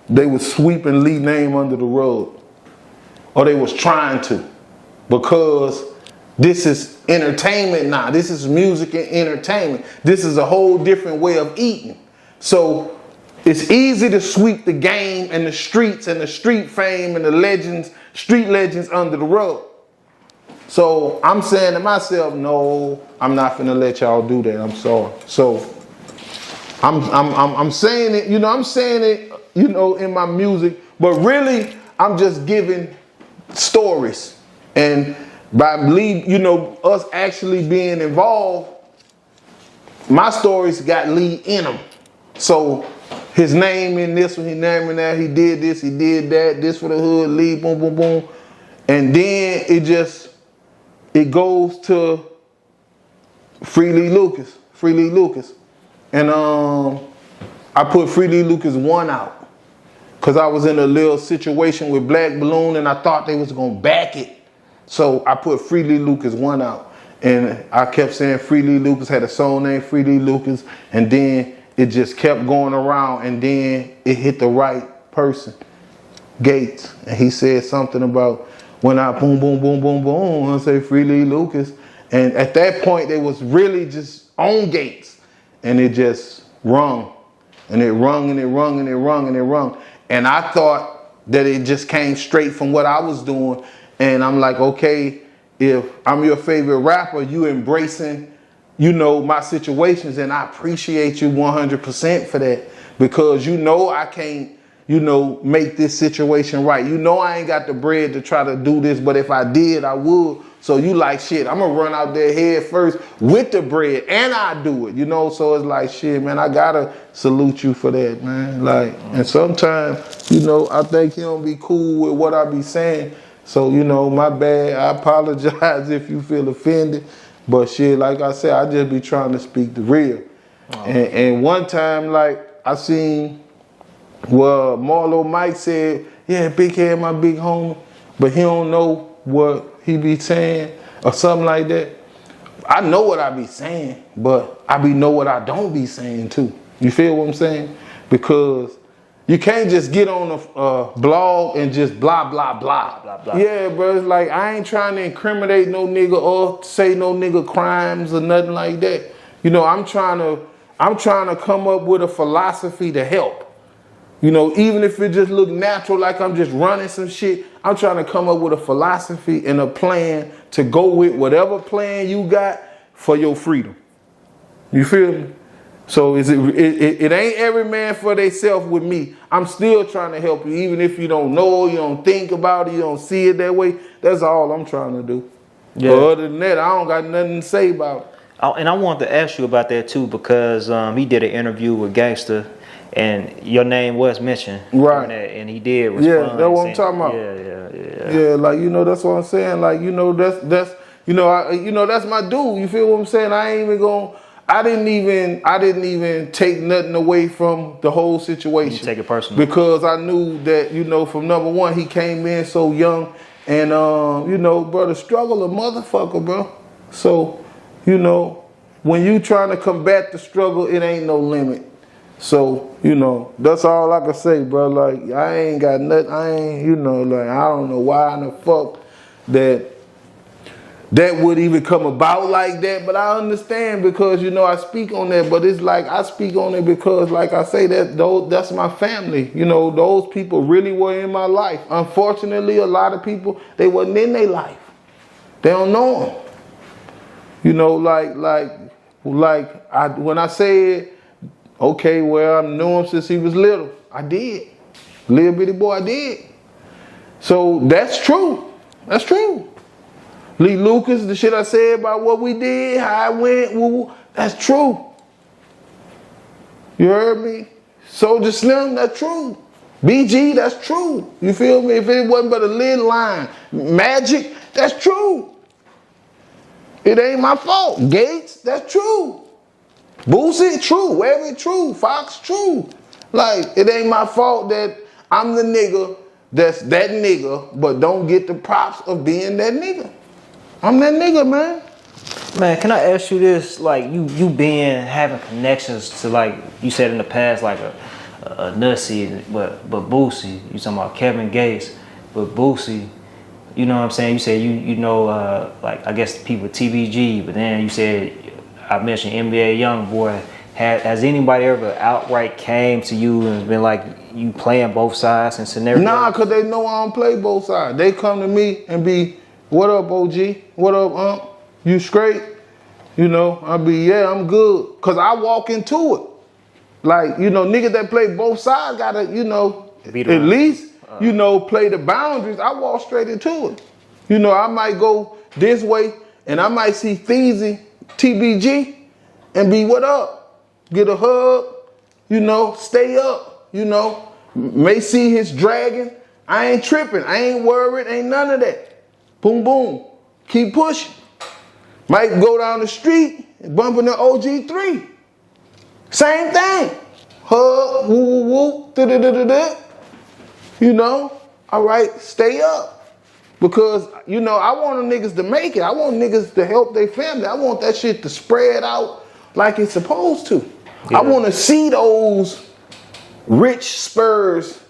they was sweeping Lee's name under the rug. Or they was trying to. Because this is entertainment now. This is music and entertainment. This is a whole different way of eating. So it's easy to sweep the game and the streets and the street fame and the legends, street legends under the rug. So I'm saying to myself, no, I'm not finna let y'all do that. I'm sorry. So I'm saying it, I'm saying it, in my music, but really I'm just giving stories. And by us actually being involved, my stories got Lee in them. So his name in this one, his name in that, he did this, he did that, this for the hood, Lee, boom, boom, boom. And then it goes to Free Lee Lucas. And I put Free Lee Lucas 1 out. Cause I was in a little situation with Black Balloon and I thought they was gonna back it. So I put Free Lee Lucas 1 out. And I kept saying Free Lee Lucas had a song named Free Lee Lucas. And then it just kept going around and then it hit the right person, Gates. And he said something about when I boom, boom, boom, boom, boom, I say Free Lee Lucas. And at that point, they was really just on Gates. And it just rung. And it rung and it rung and it rung and it rung. And I thought that it just came straight from what I was doing. And I'm like, okay, if I'm your favorite rapper, you embracing, my situations, and I appreciate you 100% for that. Because I can't, make this situation right. I ain't got the bread to try to do this, but if I did, I would. So you like, shit, I'm gonna run out there head first with the bread and I do it, so it's like, shit, man, I gotta salute you for that, man. Like, and sometimes, I think he don't be cool with what I be saying. So, my bad, I apologize if you feel offended. But shit, like I said, I just be trying to speak the real. Oh. And one time, like, I seen Marlo Mike said, yeah, Big Head, my big homie, but he don't know what he be saying or something like that. I know what I be saying, but I know what I don't be saying too. You feel what I'm saying? Because you can't just get on a blog and just blah, blah, blah. Blah, blah. Yeah, bro, it's like I ain't trying to incriminate no nigga or say no nigga crimes or nothing like that. I'm trying to come up with a philosophy to help. Even if it just look natural, like I'm just running some shit, I'm trying to come up with a philosophy and a plan to go with whatever plan you got for your freedom. You feel me? So it ain't every man for theyself with me. I'm still trying to help you, even if you don't know, you don't think about it, you don't see it that way. That's all I'm trying to do. Yeah. But other than that, I don't got nothing to say about it. And I wanted to ask you about that too, because he did an interview with Gangsta. And your name was mentioned, right? And he did respond. Yeah, that's what I'm talking about. Yeah. Like that's what I'm saying. Like that's my dude. You feel what I'm saying? I didn't even take nothing away from the whole situation. You take it personally because I knew that from number one he came in so young, and bro, the struggle a motherfucker, bro. So when you trying to combat the struggle, it ain't no limit. So, that's all I can say, bro. Like, I ain't got nothing, I don't know why in the fuck that would even come about like that, but I understand because, I speak on that, but it's like, I speak on it because, like I say, that's my family. Those people really were in my life. Unfortunately, a lot of people, they wasn't in their life. They don't know them. When I said, okay, well, I knew him since he was little. I did. Little bitty boy, I did. So that's true. That's true. Lee Lucas, the shit I said about what we did, how I went, woo, that's true. You heard me? Soulja Slim, that's true. BG, that's true. You feel me? If it wasn't but a little line. Magic, that's true. It ain't my fault. Gates, that's true. Boosie, true. Webbie, true. Fox, true. Like, it ain't my fault that I'm the nigga that's that nigga, but don't get the props of being that nigga. I'm that nigga, man. Man, can I ask you this? Like, you having connections to, like, you said in the past, like a Nussy, but Boosie, you talking about Kevin Gates, but Boosie, you know what I'm saying? You said like, I guess the people TBG, but then you said, I mentioned NBA YoungBoy Has anybody ever outright came to you and been like, you playing both sides in scenarios? Nah, cause they know I don't play both sides. They come to me and be, what up, OG? What up, You straight? You know, I'll be, yeah, I'm good. Cause I walk into it. Like, you know, niggas that play both sides gotta, you know, at least, you know, play the boundaries. I walk straight into it. You know, I might go this way and I might see Theezy, TBG, and be, what up? Get a hug, you know, stay up, you know. May see his dragon. I ain't tripping. I ain't worried. Ain't none of that. Boom, boom. Keep pushing. Might go down the street and bump into OG3. Same thing. Hug, woo, woo, woo, da-da-da-da-da. You know, all right, stay up. Because, you know, I want them niggas to make it. I want niggas to help their family. I want that shit to spread out like it's supposed to. Yeah. I want to see those rich Spurs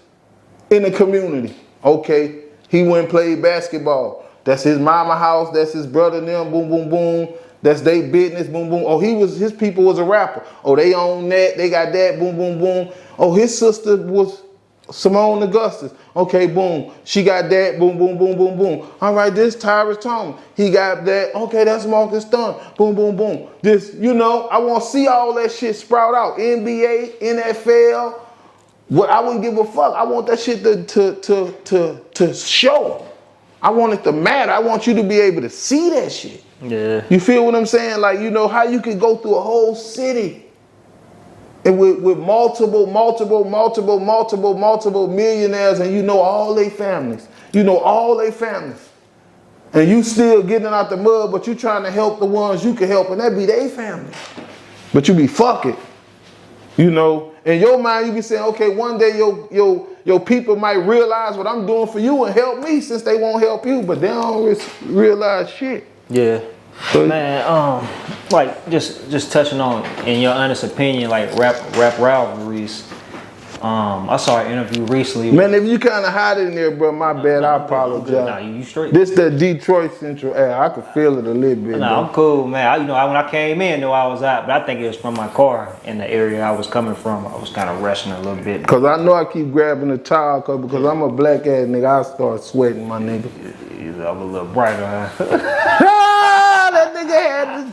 in the community. Okay, he went and played basketball. That's his mama house. That's his brother and them. Boom, boom, boom. That's their business. Boom, boom. Oh, his people was a rapper. Oh, they own that. They got that. Boom, boom, boom. Oh, his sister was Simone Augustus. Okay, boom. She got that. Boom, boom, boom, boom, boom. All right, this Tyrus Thomas. He got that. Okay, that's Marcus Dunn. Boom, boom, boom. This, you know, I want to see all that shit sprout out. NBA, NFL. What I wouldn't give a fuck. I want that shit to show. I want it to matter. I want you to be able to see that shit. Yeah. You feel what I'm saying? Like, you know, how you could go through a whole city and with multiple millionaires, and you know all their families. You know all their families. And you still getting out the mud, but you trying to help the ones you can help, and that be their family. But you be fucking. You know, in your mind, you be saying, okay, one day your people might realize what I'm doing for you and help me, since they won't help you, but they don't realize shit. Yeah. So, man, like just touching on, in your honest opinion, like rap rivalries. I saw an interview recently. Man, if you kind of hide in there, bro, my bad. I apologize. Nah, you straight. This the Detroit Central air. I could feel it a little bit. Nah, I'm cool, man. When I came in, knew I was out, but I think it was from my car in the area I was coming from. I was kind of rushing a little bit. Cause I know I keep grabbing the towel, because I'm a black ass nigga. I start sweating, my nigga. I'm a little brighter, huh? That nigga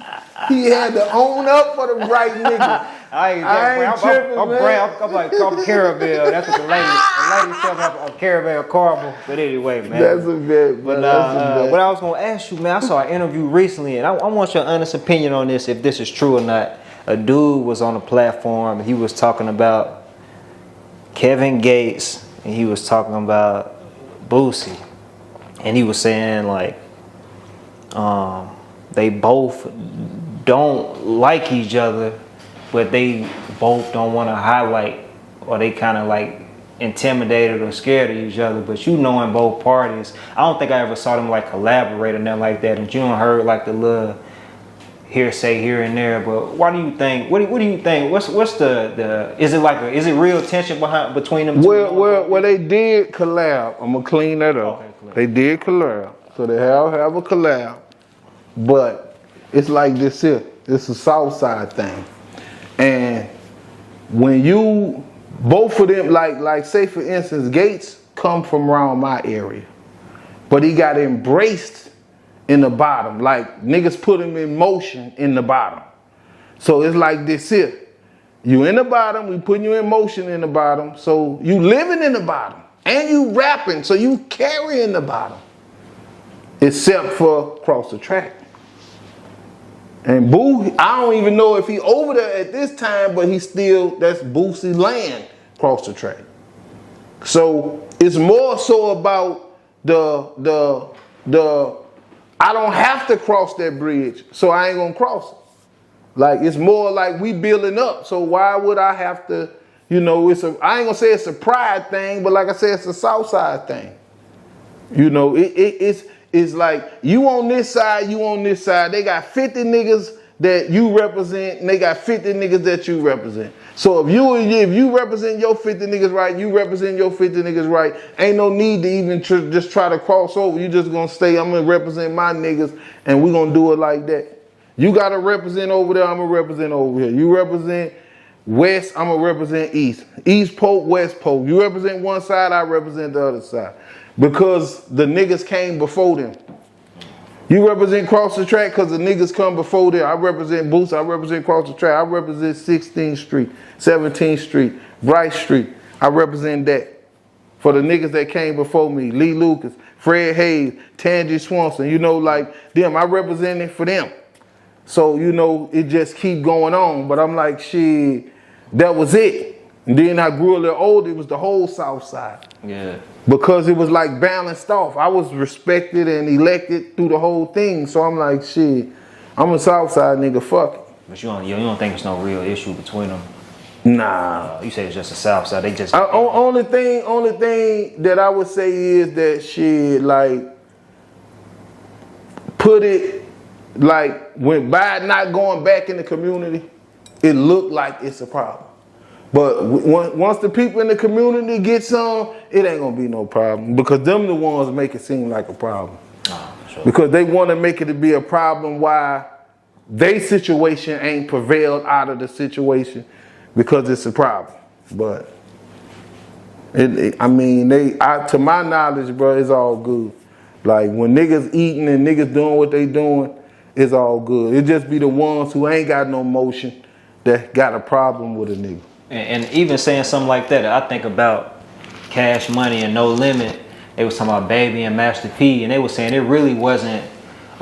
had to own up for the right nigga. I ain't tripping, I'm brown. I'm like caramel. That's what the lady said. I'm caramel caramel. But anyway, man. That's a bit. But what I was gonna ask you, man, I saw an interview recently, and I want your honest opinion on this, if this is true or not. A dude was on a platform, and he was talking about Kevin Gates, and he was talking about Boosie, and he was saying like, they both don't like each other, but they both don't want to highlight, or they kind of like intimidated or scared of each other. But you know, in both parties, I don't think I ever saw them like collaborate or nothing like that. And you don't heard like the little hearsay here and there. But why do you think? What do you think? What's the? Is it real tension between them two? Well, they did collab. I'm gonna clean that up. Okay, they did collab, so they have a collab. But it's like this here. It's a South Side thing. And when you, both of them, like say for instance, Gates come from around my area, but he got embraced in the bottom. Like niggas put him in motion in the bottom. So it's like this here. You in the bottom, we putting you in motion in the bottom. So you living in the bottom and you rapping, so you carrying the bottom. Except for Cross the Track. And Boo, I don't even know if he over there at this time, but that's Boosie land, Cross the Track. So it's more so about the I don't have to cross that bridge, so I ain't gonna cross it. Like it's more like we building up, so why would I have to, you know, I ain't gonna say it's a pride thing, but like I said, it's a South Side thing. You know, it's like you on this side, you on this side. They got 50 niggas that you represent, and they got 50 niggas that you represent. So if you represent your 50 niggas right, you represent your 50 niggas right. Ain't no need to even just try to cross over. You just gonna stay. I'm gonna represent my niggas, and we gonna do it like that. You gotta represent over there. I'm gonna represent over here. You represent West, I'm gonna represent East. East Pope, West Pope. You represent one side, I represent the other side. Because the niggas came before them. You represent Cross the Track because the niggas come before them. I represent Boosie, I represent Cross the Track. I represent 16th Street, 17th Street, Bright Street. I represent that. For the niggas that came before me, Lee Lucas, Fred Hayes, Tangy Swanson, you know, like them, I represent it for them. So, you know, it just keep going on. But I'm like, shit, that was it. And then I grew a little older, it was the whole South Side. Yeah. Because it was like balanced off. I was respected and elected through the whole thing. So I'm like, shit, I'm a South Side nigga, fuck it. But you don't think there's no real issue between them? Nah. You say it's just the South Side. They just only thing that I would say is that shit, like, put it like when by not going back in the community, it looked like it's a problem. But once the people in the community get some, it ain't gonna be no problem because them the ones make it seem like a problem. Sure. Because they want to make it to be a problem why their situation ain't prevailed out of the situation. Because it's a problem, but to my knowledge, bro, it's all good. Like when niggas eating and niggas doing what they doing, it's all good. It just be the ones who ain't got no motion that got a problem with a nigga. And even saying something like that, I think about Cash Money and No Limit. They was talking about Baby and Master P, and they was saying it really wasn't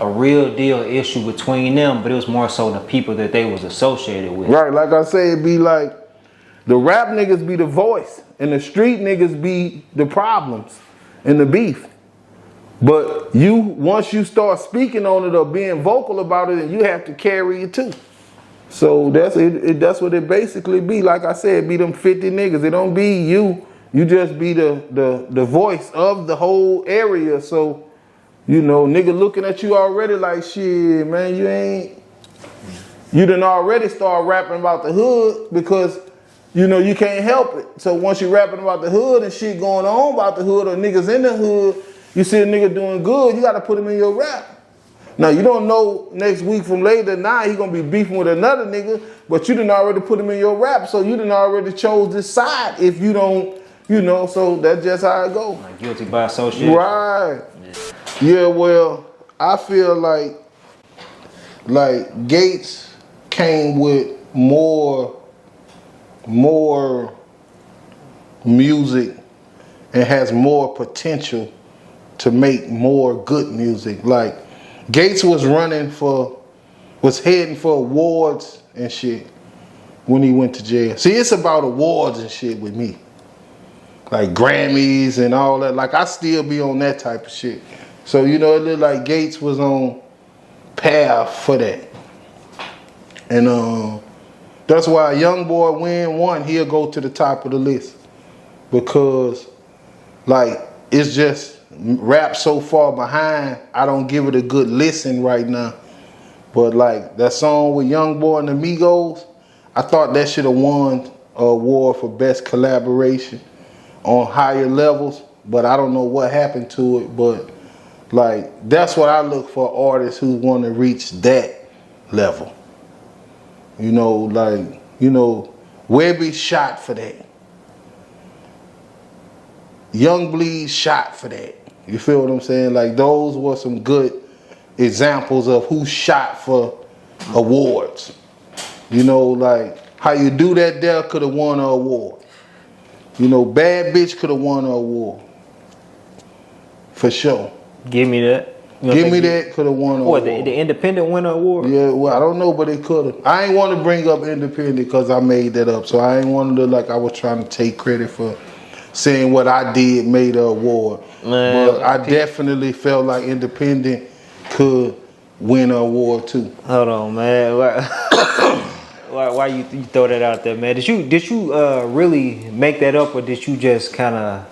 a real deal issue between them, but it was more so the people that they was associated with. Right, like I say, it be like the rap niggas be the voice and the street niggas be the problems and the beef. But once you start speaking on it or being vocal about it, then you have to carry it too. So that's what it basically be. Like I said, it be them 50 niggas. It don't be you. You just be the voice of the whole area. So, you know, nigga looking at you already like, shit, man, you done already start rapping about the hood because, you know, you can't help it. So once you rapping about the hood and shit going on about the hood or niggas in the hood, you see a nigga doing good, you got to put him in your rap. Now, you don't know next week from later, he going to be beefing with another nigga, but you done already put him in your rap, so you done already chose this side if you don't, you know, so that's just how it go. Like guilty by association. Right. Yeah, well, I feel like Gates came with more music and has more potential to make more good music. Like Gates was heading for awards and shit when he went to jail. See, it's about awards and shit with me. Like Grammys and all that. Like I still be on that type of shit. So, you know, it looked like Gates was on path for that. And that's why a young boy win one, he'll go to the top of the list. Because, like, it's just rap so far behind, I don't give it a good listen right now. But, like, that song with Young Boy and the Migos, I thought that should have won an award for best collaboration on higher levels. But I don't know what happened to it. But, like, that's what I look for, artists who want to reach that level. You know, like, you know, Webbie shot for that. Young Blvd shot for that. You feel what I'm saying? Like, those were some good examples of who shot for awards. You know, like, how you do that there could have won an award. You know, Bad Bitch could have won an award. For sure. Give me that. Give me that could have won an award. The Independent winner award? Yeah, well, I don't know, but it could have. I ain't want to bring up Independent because I made that up. So I ain't want to look like I was trying to take credit for saying what I did made an award. Man, but I definitely felt like Independent could win an award too. Hold on, man. Why you throw that out there, man? Did you really make that up, or did you just kind of,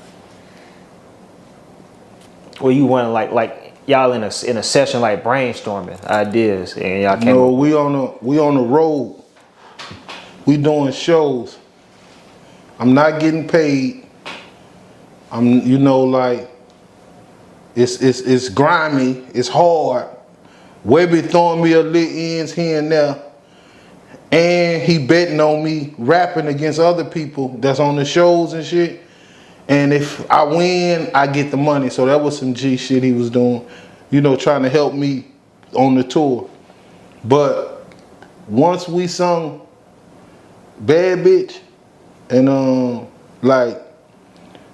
or you want like y'all in a session like brainstorming ideas and y'all came? No, we on the road. We doing shows. I'm not getting paid. You know, like it's grimy. It's hard. Webbie throwing me a lit ends here and there. and he betting on me rapping against other people that's on the shows and shit. And if I win, I get the money. So that was some G shit he was doing, you know, trying to help me on the tour. But once we sung Bad Bitch, and like,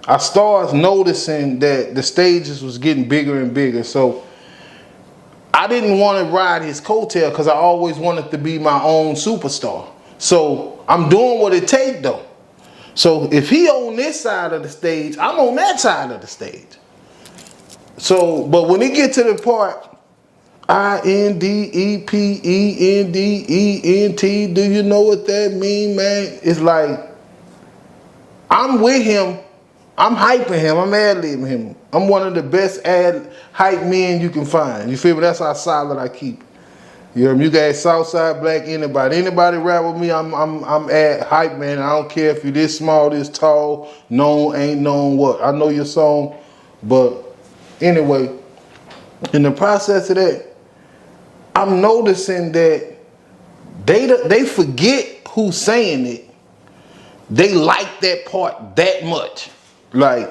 I started noticing that the stages was getting bigger and bigger. So I didn't want to ride his coattail because I always wanted to be my own superstar. So I'm doing what it takes though. So if he on this side of the stage, I'm on that side of the stage. So, but when it get to the part, INDEPENDENT, do you know what that mean, man? It's like, I'm with him, I'm hyping him, I'm ad-libbing him. I'm one of the best hype men you can find. You feel me? That's how solid I keep. You know, you got Southside Black, anybody rap with me, I'm ad hype man. I don't care if you this small, this tall, known, ain't known what. I know your song, but anyway, in the process of that, I'm noticing that they forget who's saying it. They like that part that much. Like,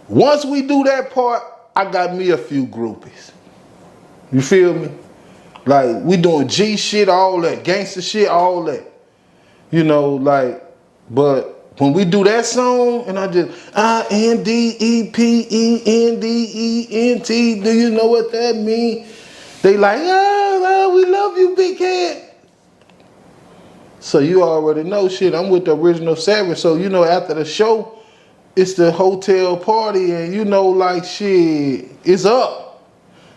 once we do that part, I got me a few groupies. You feel me? Like, we doing G shit, all that, gangster shit, all that. You know, like, but when we do that song, and I just, INDEPENDENT, do you know what that mean? They like, we love you, big head. So you already know shit, I'm with the original Savage. So, you know, after the show, it's the hotel party, and you know, like, shit, it's up.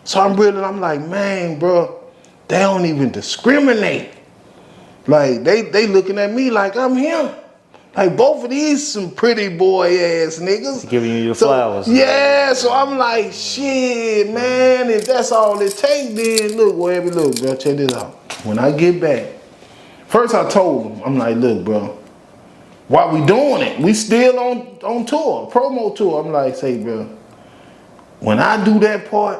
So I'm like, man, bro, they don't even discriminate. Like, they looking at me like I'm him. Like, both of these some pretty boy ass niggas. Giving you your flowers. Yeah, so I'm like, shit, man, if that's all it takes, then look, Webbie, look, bro, check this out. When I get back, first I told him, I'm like, look, bro, while we doing it, we still on tour, promo tour. I'm like, say, bro, when I do that part,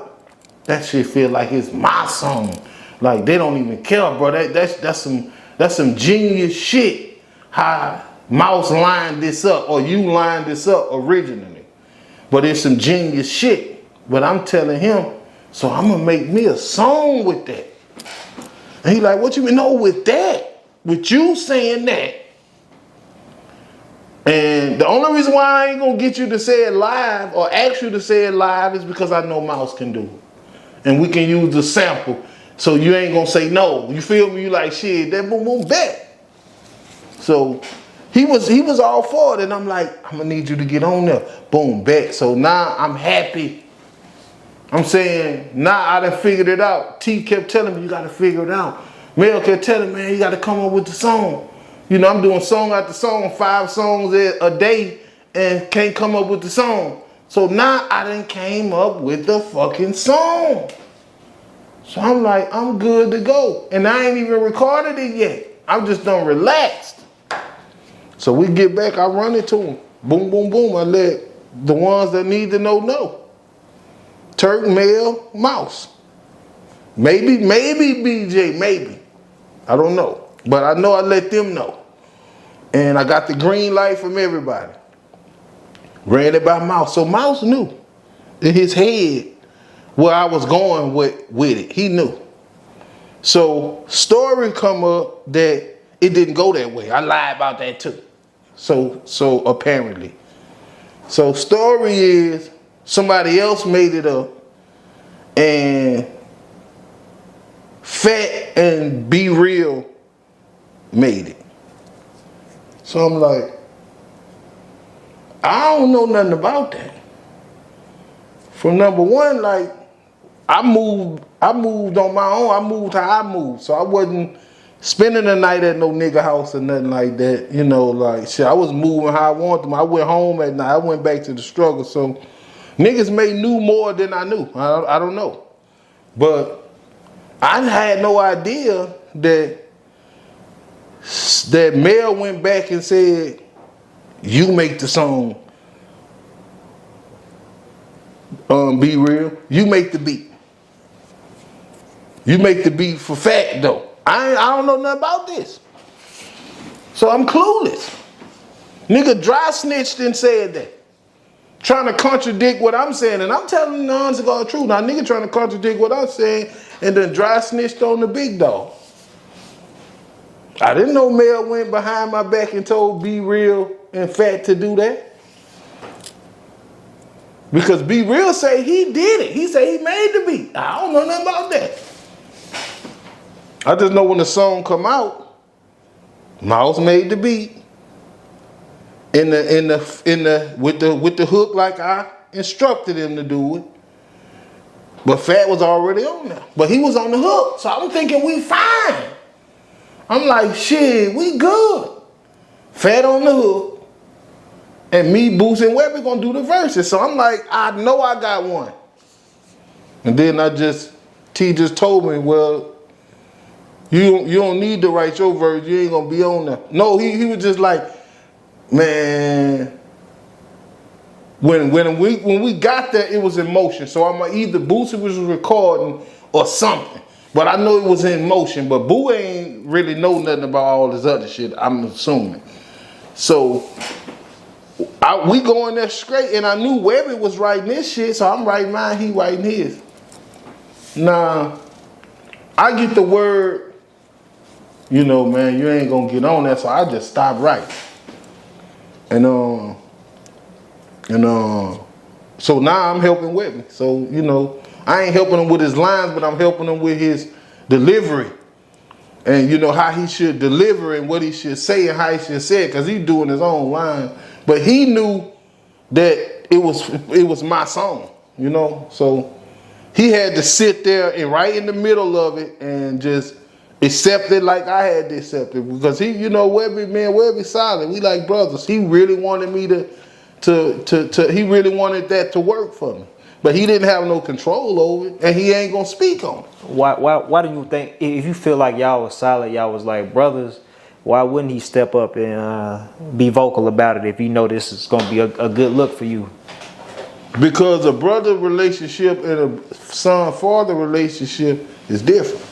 that shit feel like it's my song. Like, they don't even care, bro. That's some genius shit. How Mouse lined this up, or you lined this up originally. But it's some genius shit. But I'm telling him, so I'm gonna make me a song with that. And he like, what you mean? No, with that. With you saying that. And the only reason why I ain't gonna get you to say it live or ask you to say it live is because I know Mouse can do it. And we can use the sample. So you ain't gonna say no. You feel me? You like, shit, that boom boom bet. So he was all for it, and I'm like, I'm gonna need you to get on there. Boom, bet. So now I'm happy. I'm saying, now I done figured it out. T kept telling me, you gotta figure it out. Mel kept telling me, man, you gotta come up with the song. You know, I'm doing song after song, 5 songs a day, and can't come up with the song. So now I done came up with the fucking song. So I'm like, I'm good to go. And I ain't even recorded it yet. I'm just done relaxed. So we get back, I run it to him. Boom, boom, boom. I let the ones that need to know. Turk, Mel, Mouse. Maybe BJ, maybe. I don't know. But I know I let them know. And I got the green light from everybody. Ran it by Mouse. So Mouse knew in his head where I was going with it. He knew. So story come up that it didn't go that way. I lied about that too. So apparently. So story is somebody else made it up, and Fat and Be Real made it. So I'm like, I don't know nothing about that. From number one, like, I moved on my own. I moved how I moved. So I wasn't spending the night at no nigga house or nothing like that. You know, like, shit, I was moving how I wanted to. I went home at night. I went back to the struggle. So niggas may knew more than I knew. I don't know. But I had no idea that Mel went back and said, you make the song. Be Real. You make the beat. You make the beat for Fat though. I don't know nothing about this. So I'm clueless. Nigga dry snitched and said that. Trying to contradict what I'm saying, and I'm telling the honest to God truth. Now nigga trying to contradict what I'm saying, and then dry snitched on the big dog. I didn't know Mel went behind my back and told Be Real and Fat to do that. Because Be Real say he did it. He said he made the beat. I don't know nothing about that. I just know when the song come out, Mouse made the beat. With the hook like I instructed him to do it. But Fat was already on there. But he was on the hook. So I'm thinking we fine. I'm like, shit, we good. Fat on the hook. And me, Boosie, and Webbie gonna do the verses. So I'm like, I know I got one. And then T just told me, well, you don't need to write your verse. You ain't gonna be on there. No, he was just like, man, when we got there, it was in motion. So I'm either Boosie was recording or something. But I know it was in motion. But Boo ain't really know nothing about all this other shit, I'm assuming. So we going there straight, and I knew Webbie was writing this shit, so I'm writing mine, he writing his. Nah, I get the word, you know, man, you ain't gonna get on that, so I just stopped writing. So now I'm helping Webbie. So, you know, I ain't helping him with his lines, but I'm helping him with his delivery. And, you know, how he should deliver and what he should say and how he should say it, because he's doing his own line. But he knew that it was my song, you know? So he had to sit there and right in the middle of it and just accept it like I had to accept it. Because he, you know, Webbie solid. We like brothers. He really wanted me he really wanted that to work for me. But he didn't have no control over it, and he ain't gonna speak on it. Why do you think, if you feel like y'all was solid, y'all was like brothers, why wouldn't he step up and be vocal about it if he know this is gonna be a good look for you? Because a brother relationship and a son-father relationship is different.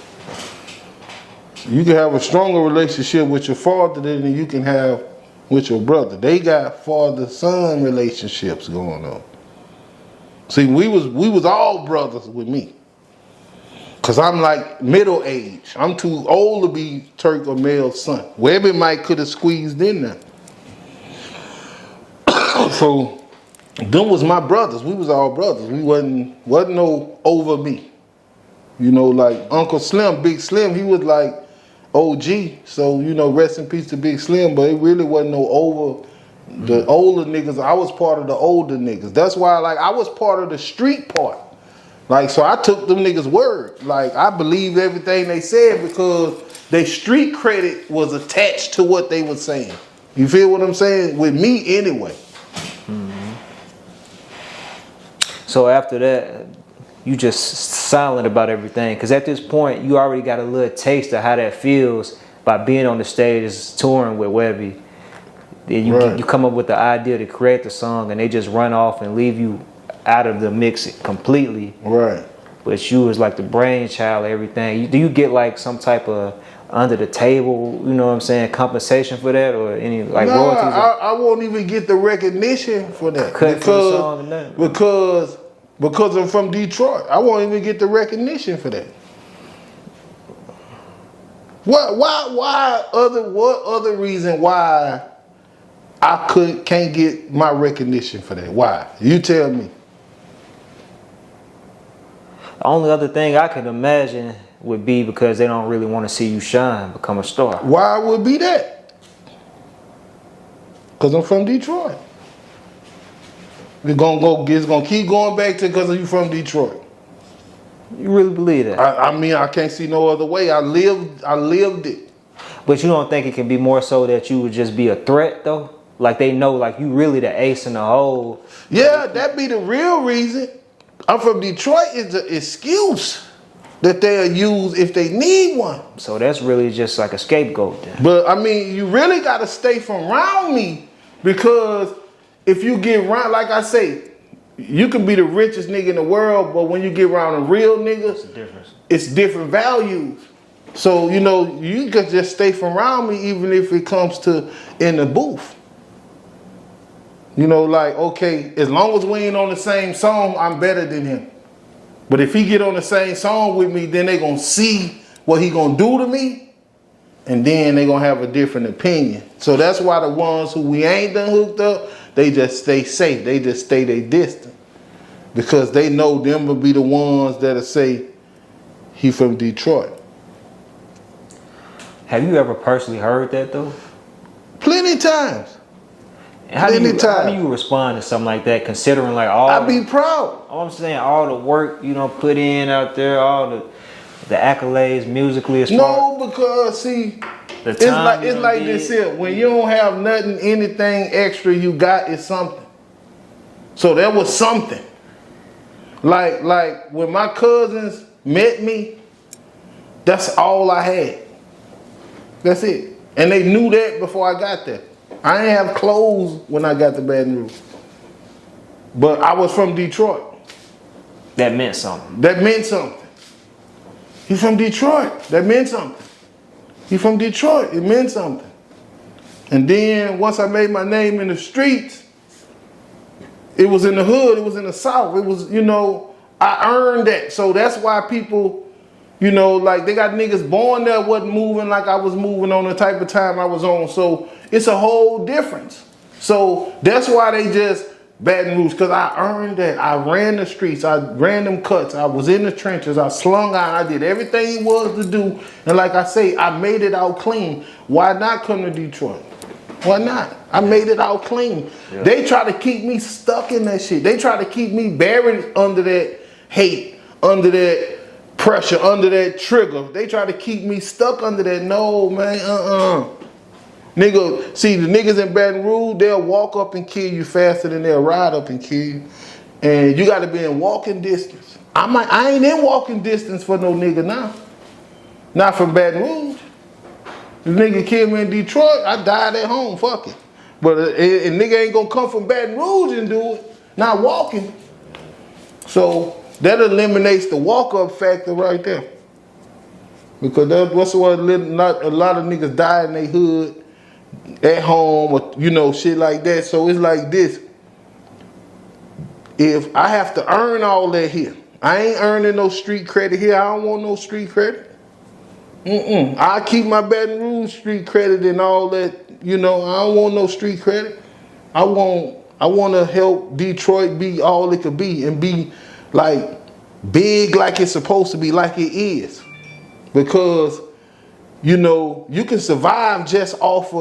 You can have a stronger relationship with your father than you can have with your brother. They got father-son relationships going on. See, we was all brothers with me. Cause I'm like middle age. I'm too old to be Turk or Mel's son. Webbie might could have squeezed in there. So them was my brothers. We was all brothers. We wasn't no over me. You know, like Uncle Slim, Big Slim, he was like OG. So, you know, rest in peace to Big Slim, but it really wasn't no over the older niggas. I was part of the older niggas. That's why, like, I was part of the street part. Like, so I took them niggas' word. Like, I believed everything they said because their street credit was attached to what they were saying. You feel what I'm saying? With me anyway. Mm-hmm. So after that, you just silent about everything. Because at this point, you already got a little taste of how that feels by being on the stage touring with Webbie. Then you come up with the idea to create the song, and they just run off and leave you out of the mix completely. Right. But you was like the brainchild of everything. Do you get like some type of under the table, you know what I'm saying, compensation for that, or any like royalties? I won't even get the recognition for that. Cut for the song and nothing. Because I'm from Detroit. I won't even get the recognition for that. What other reason why I can't get my recognition for that? Why? You tell me. The only other thing I could imagine would be because they don't really want to see you shine, become a star. Why would be that? Because I'm from Detroit. It's gonna keep going back to because you from Detroit. You really believe that? I mean, I can't see no other way. I lived it. But you don't think it can be more so that you would just be a threat though? Like they know like you really the ace in the hole. Yeah, that be the real reason. I'm from Detroit is the excuse that they'll use if they need one. So that's really just like a scapegoat then. But I mean, you really gotta stay from around me, because if you get around, like I say, you can be the richest nigga in the world, but when you get around a real nigga, What's the difference? it's different values. So, you know, you could just stay from around me even if it comes to in the booth. You know, like, okay, as long as we ain't on the same song, I'm better than him. But if he get on the same song with me, then they gonna see what he gonna do to me, and then they gonna have a different opinion. So that's why the ones who we ain't done hooked up, they just stay safe. They just stay they distant. Because they know them will be the ones that'll say, he from Detroit. Have you ever personally heard that though? Plenty times. How do you respond to something like that, considering like all I be proud. All I'm saying, all the work you know put in out there, all the accolades musically as far. No, because see, the it's time like this here. When you don't have nothing, anything extra you got is something. So that was something. Like when my cousins met me, that's all I had. That's it. And they knew that before I got there. I didn't have clothes when I got to Baton Rouge. But I was from Detroit. That meant something. That meant something. You from Detroit. That meant something. You from Detroit. It meant something. And then once I made my name in the streets, it was in the hood. It was in the South. It was, you know, I earned that. So that's why people, you know, like they got niggas born there wasn't moving like I was moving on the type of time I was on. So it's a whole difference. So that's why they just Baton Rouge, because I earned that. I ran the streets. I ran them cuts. I was in the trenches. I slung out. I did everything it was to do. And like I say, I made it out clean. Why not come to Detroit? Why not? I made it out clean. Yeah. They try to keep me stuck in that shit. They try to keep me buried under that hate, under that pressure, under that trigger. They try to keep me stuck under that. No, man, Nigga, see, the niggas in Baton Rouge, they'll walk up and kill you faster than they'll ride up and kill you. And you got to be in walking distance. I ain't in walking distance for no nigga now. Not from Baton Rouge. The nigga killed me in Detroit, I died at home, fuck it. But a nigga ain't gonna come from Baton Rouge and do it, not walking. So that eliminates the walk-up factor right there. Because that's why a lot of niggas die in their hood, at home, or you know, shit like that. So it's like this. If I have to earn all that here, I ain't earning no street credit here. I don't want no street credit. I keep my Baton Rouge street credit and all that. You know, I don't want no street credit. I want to help Detroit be all it could be and be like big like it's supposed to be, like it is. Because you know, you can survive just off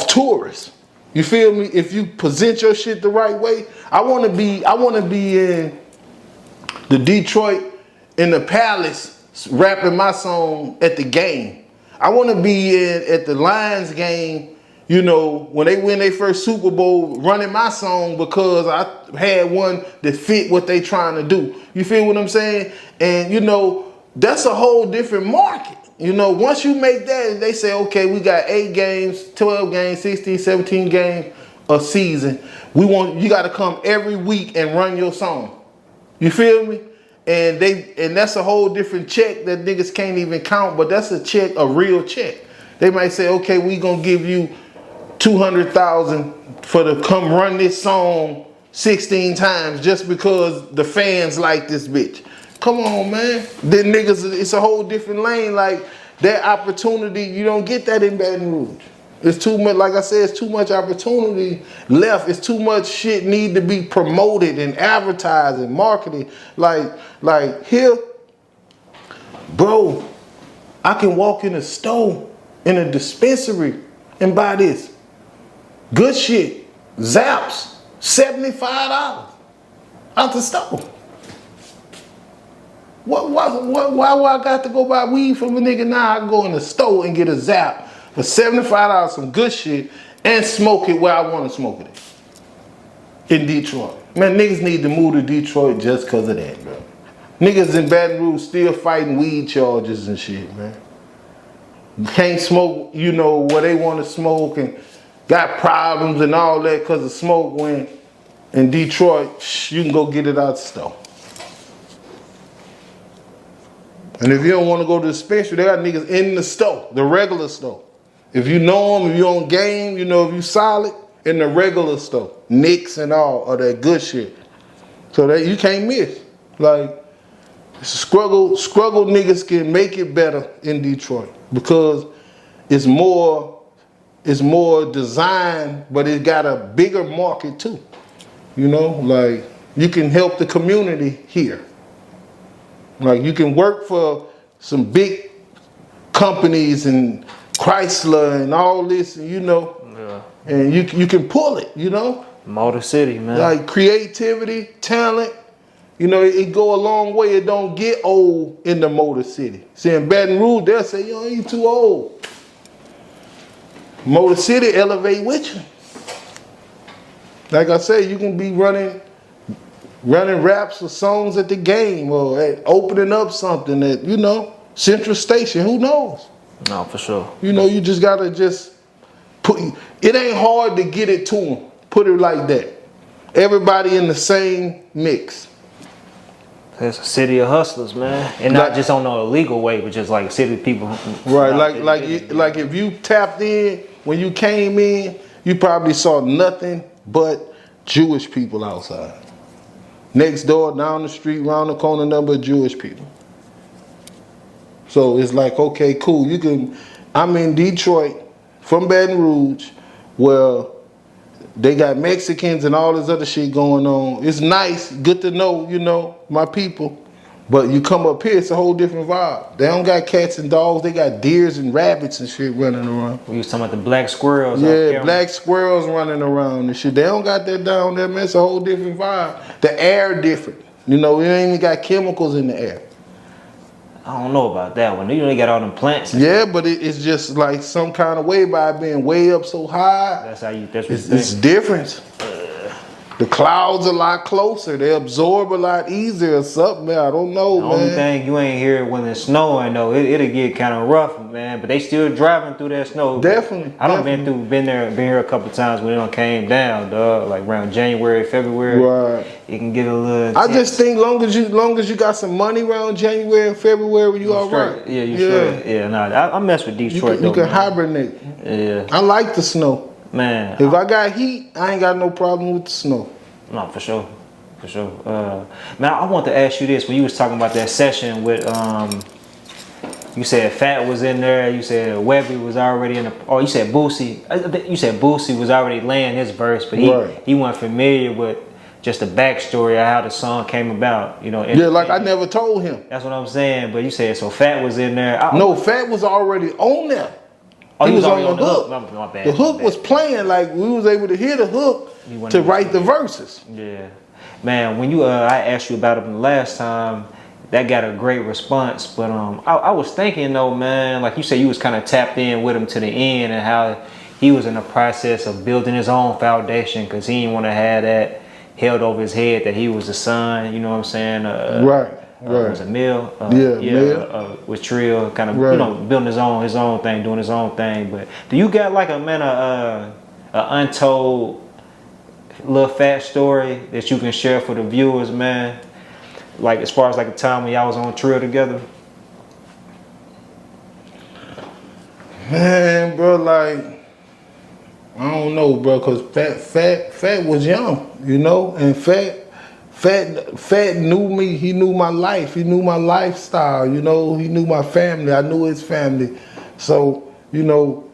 tourists. You feel me? If you present your shit the right way. I want to be in the Detroit in the Palace rapping my song at the game. I want to be at the Lions game, you know, when they win their first Super Bowl, running my song because I had one that fit what they trying to do. You feel what I'm saying? And you know, that's a whole different market. You know, once you make that, they say, okay, we got 8 games, 12 games, 16, 17 games a season. You got to come every week and run your song. You feel me? And that's a whole different check that niggas can't even count, but that's a check, a real check. They might say, okay, we gonna give you $200,000 for to come run this song 16 times just because the fans like this bitch. Come on, man. Then niggas, it's a whole different lane. Like that opportunity, you don't get that in Baton Rouge. It's too much, like I said, it's too much opportunity left. It's too much shit need to be promoted and advertised and marketed. Like here, bro, I can walk in a store, in a dispensary and buy this. Good shit, Zaps, $75 out the store. Why I got to go buy weed from a nigga now? I can go in the store and get a Zap for $75, some good shit, and smoke it where I want to smoke it in Detroit. Man, niggas need to move to Detroit just because of that, bro. Niggas in Baton Rouge still fighting weed charges and shit, man. Can't smoke, you know, where they want to smoke and got problems and all that because of smoke, when in Detroit, you can go get it out the store. And if you don't want to go to the dispensary, they got niggas in the store, the regular store. If you know them, if you on game, you know if you solid, in the regular store. Nicks and all of that good shit. So that you can't miss. Like, struggle niggas can make it better in Detroit because it's more designed, but it got a bigger market too. You know, like you can help the community here. Like you can work for some big companies and Chrysler and all this, and you know, and you can pull it, you know. Motor City, man. Like creativity, talent, you know, it go a long way. It don't get old in the Motor City. See, in Baton Rouge, they'll say, yo, you too old. Motor City elevate with you. Like I say, you can be running raps or songs at the game or opening up something at, you know, Central Station. Who knows? No, for sure. You know, you just gotta just put. It ain't hard to get it to them. Put it like that. Everybody in the same mix. It's a city of hustlers, man, and not just on a legal way, but just like a city of people. Right, like if you tapped in when you came in, you probably saw nothing but Jewish people outside. Next door, down the street, round the corner, number of Jewish people. So it's like, okay, cool. You can. I'm in Detroit from Baton Rouge, where they got Mexicans and all this other shit going on. It's nice, good to know, you know, my people. But you come up here, it's a whole different vibe. They don't got cats and dogs, they got deers and rabbits and shit running around. We was talking about the black squirrels. Yeah, black squirrels running around and shit. They don't got that down there, man. It's a whole different vibe. The air different. You know, we ain't even got chemicals in the air. I don't know about that one. You know, they got all them plants. Yeah, but it's just like some kind of way by being way up so high. That's how you. That's what it's different. The clouds a lot closer. They absorb a lot easier or something, man. I don't know, man. The only thing you ain't hear when it's snowing though, it'll get kind of rough, man. But they still driving through that snow. Definitely. I done been here a couple times when it done came down, dog. Like around January, February. Right. It can get a little. I just think long as you got some money around January and February, you all right. Yeah, you straight. Yeah, nah. I mess with Detroit though. You can hibernate. Yeah. I like the snow. Man. If I got heat, I ain't got no problem with the snow. No, for sure. For sure. Man, I want to ask you this. When you was talking about that session with, you said Fat was in there. You said Webbie was already in the, or you said Boosie. You said Boosie was already laying his verse, but he wasn't familiar with just the backstory of how the song came about. You know. Yeah, like I never told him. That's what I'm saying. But you said, so Fat was in there. No, Fat was already on there. Oh, he was on the hook. My bad. The hook was playing, like we was able to hear the hook to write the verses. Yeah, man. When you I asked you about it the last time, that got a great response. But I was thinking though, man, like you said, you was kind of tapped in with him to the end, and how he was in the process of building his own foundation because he didn't want to have that held over his head that he was the son. You know what I'm saying? Right. It was a mill. With Treal, kind of you know, building his own thing, doing his own thing. But do you got like a untold little Fat story that you can share for the viewers, man? Like as far as like a time when y'all was on Trill together. Man, bro, like I don't know, bro, cause Fat was young, you know, and Fat knew me. He knew my life. He knew my lifestyle. You know, he knew my family. I knew his family. So, you know,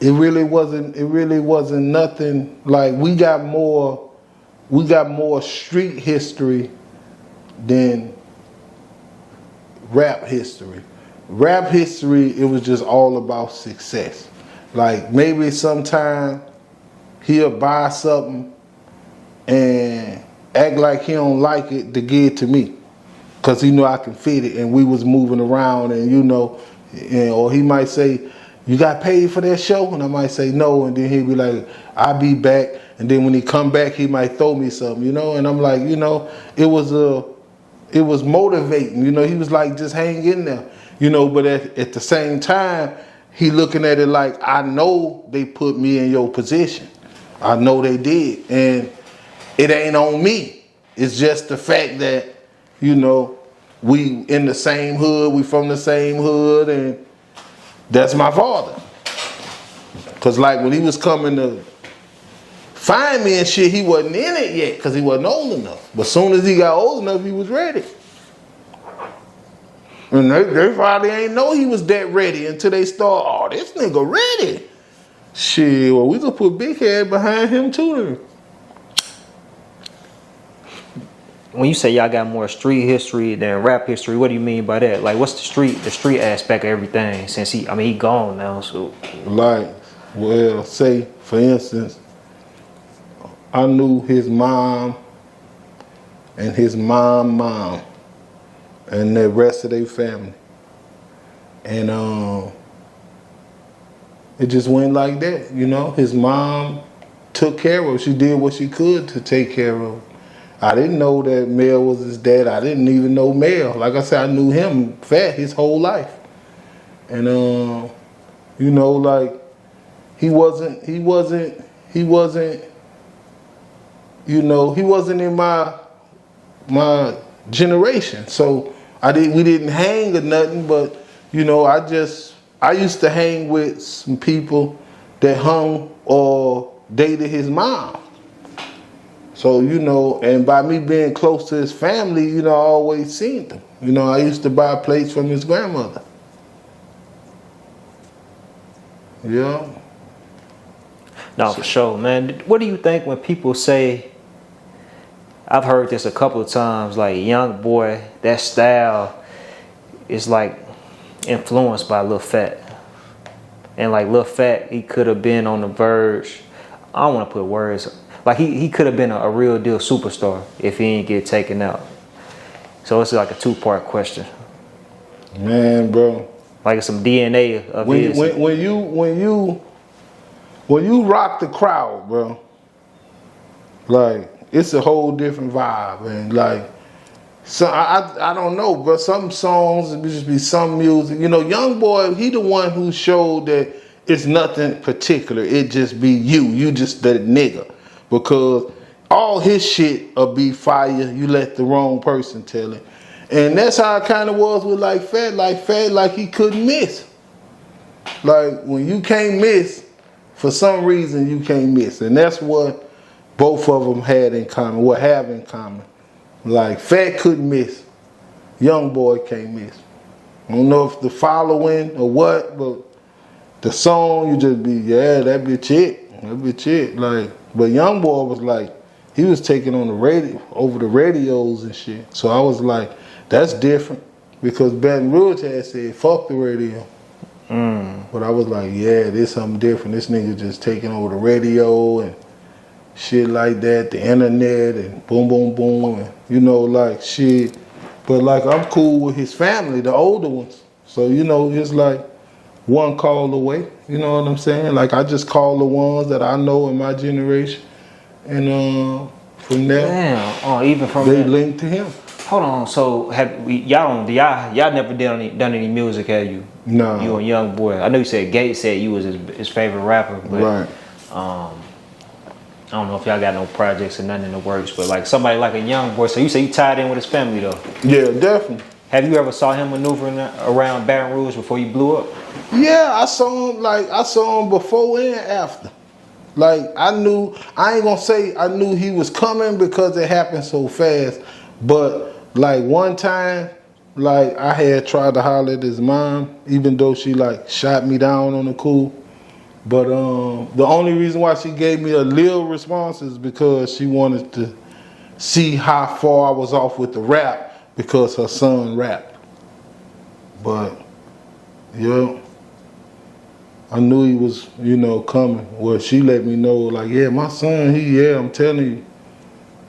it really wasn't nothing. Like we got more street history than rap history. Rap history, it was just all about success. Like maybe sometime he'll buy something and act like he don't like it to give it to me, cause he know I can fit it, and we was moving around, and you know, or he might say, "You got paid for that show?" And I might say no, and then he'd be like, "I'll be back," and then when he come back, he might throw me something, you know, and I'm like, you know, it was motivating, you know. He was like, just hang in there, you know, but at the same time, he looking at it like, I know they put me in your position, I know they did, and it ain't on me. It's just the fact that, you know, we in the same hood, we from the same hood, and that's my father. Cause like when he was coming to find me and shit, he wasn't in it yet, cause he wasn't old enough. But soon as he got old enough, he was ready. And they probably ain't know he was that ready until they start, oh, this nigga ready. Shit, well, we could put Big Head behind him too then. When you say y'all got more street history than rap history, what do you mean by that? Like, what's the street aspect of everything? Since he gone now, so. Like, well, say, for instance, I knew his mom and his mom and the rest of their family. And it just went like that, you know? His mom took care of him. She did what she could to take care of him. I didn't know that Mel was his dad. I didn't even know Mel. Like I said, I knew him fat his whole life. And you know, like he wasn't, you know, he wasn't in my generation. So we didn't hang or nothing, but you know, I used to hang with some people that hung or dated his mom. So, you know, and by me being close to his family, you know, I always seen them. You know, I used to buy plates from his grandmother. Yeah. No, for sure, man. What do you think when people say, I've heard this a couple of times, like, young boy, that style is like influenced by Lil Fat. And like Lil Fat, he could have been on the verge. I don't want to put words. Like he could have been a real deal superstar if he didn't get taken out. So it's like a 2-part question. Man, bro. Like it's some DNA of his. When you rock the crowd, bro, like it's a whole different vibe. And like, so I don't know, but some songs it just be some music. You know, Young Boy, he the one who showed that it's nothing particular. It just be you. You just the nigga. Because all his shit will be fire. You let the wrong person tell it. And that's how it kind of was with like Fat. Like he couldn't miss. Like when you can't miss, for some reason you can't miss. And that's what both of them had in common, what have in common. Like Fat couldn't miss. Young Boy can't miss. I don't know if the following or what, but the song you just be, yeah, that bitch it. That bitch it. Like, but Young Boy was like, he was taking on the radio, over the radios and shit. So I was like, that's different. Because Baton Rouge had said, fuck the radio. But I was like, yeah, this something different. This nigga just taking over the radio and shit like that, the internet and boom, boom, boom. And, you know, like shit. But like, I'm cool with his family, the older ones. So, you know, it's like one call away. You know what I'm saying? Like, I just call the ones that I know in my generation. And from there, damn. Even from they that. link to him. Hold on, so y'all never done any music, have you? No. You a Young Boy. I know you said Gates said you was his favorite rapper, but Right. I don't know if y'all got no projects or nothing in the works, but like somebody like a Young Boy. So you say you tied in with his family though? Yeah, definitely. Have you ever saw him maneuvering around Baton Rouge before you blew up? Yeah, I saw him before and after. Like I ain't gonna say I knew he was coming because it happened so fast, but like one time, like I had tried to holler at his mom, even though she like shot me down on the cool. But the only reason why she gave me a little response is because she wanted to see how far I was off with the rap because her son rapped. But yeah, I knew he was, you know, coming. Well, she let me know, like, yeah, my son, I'm telling you.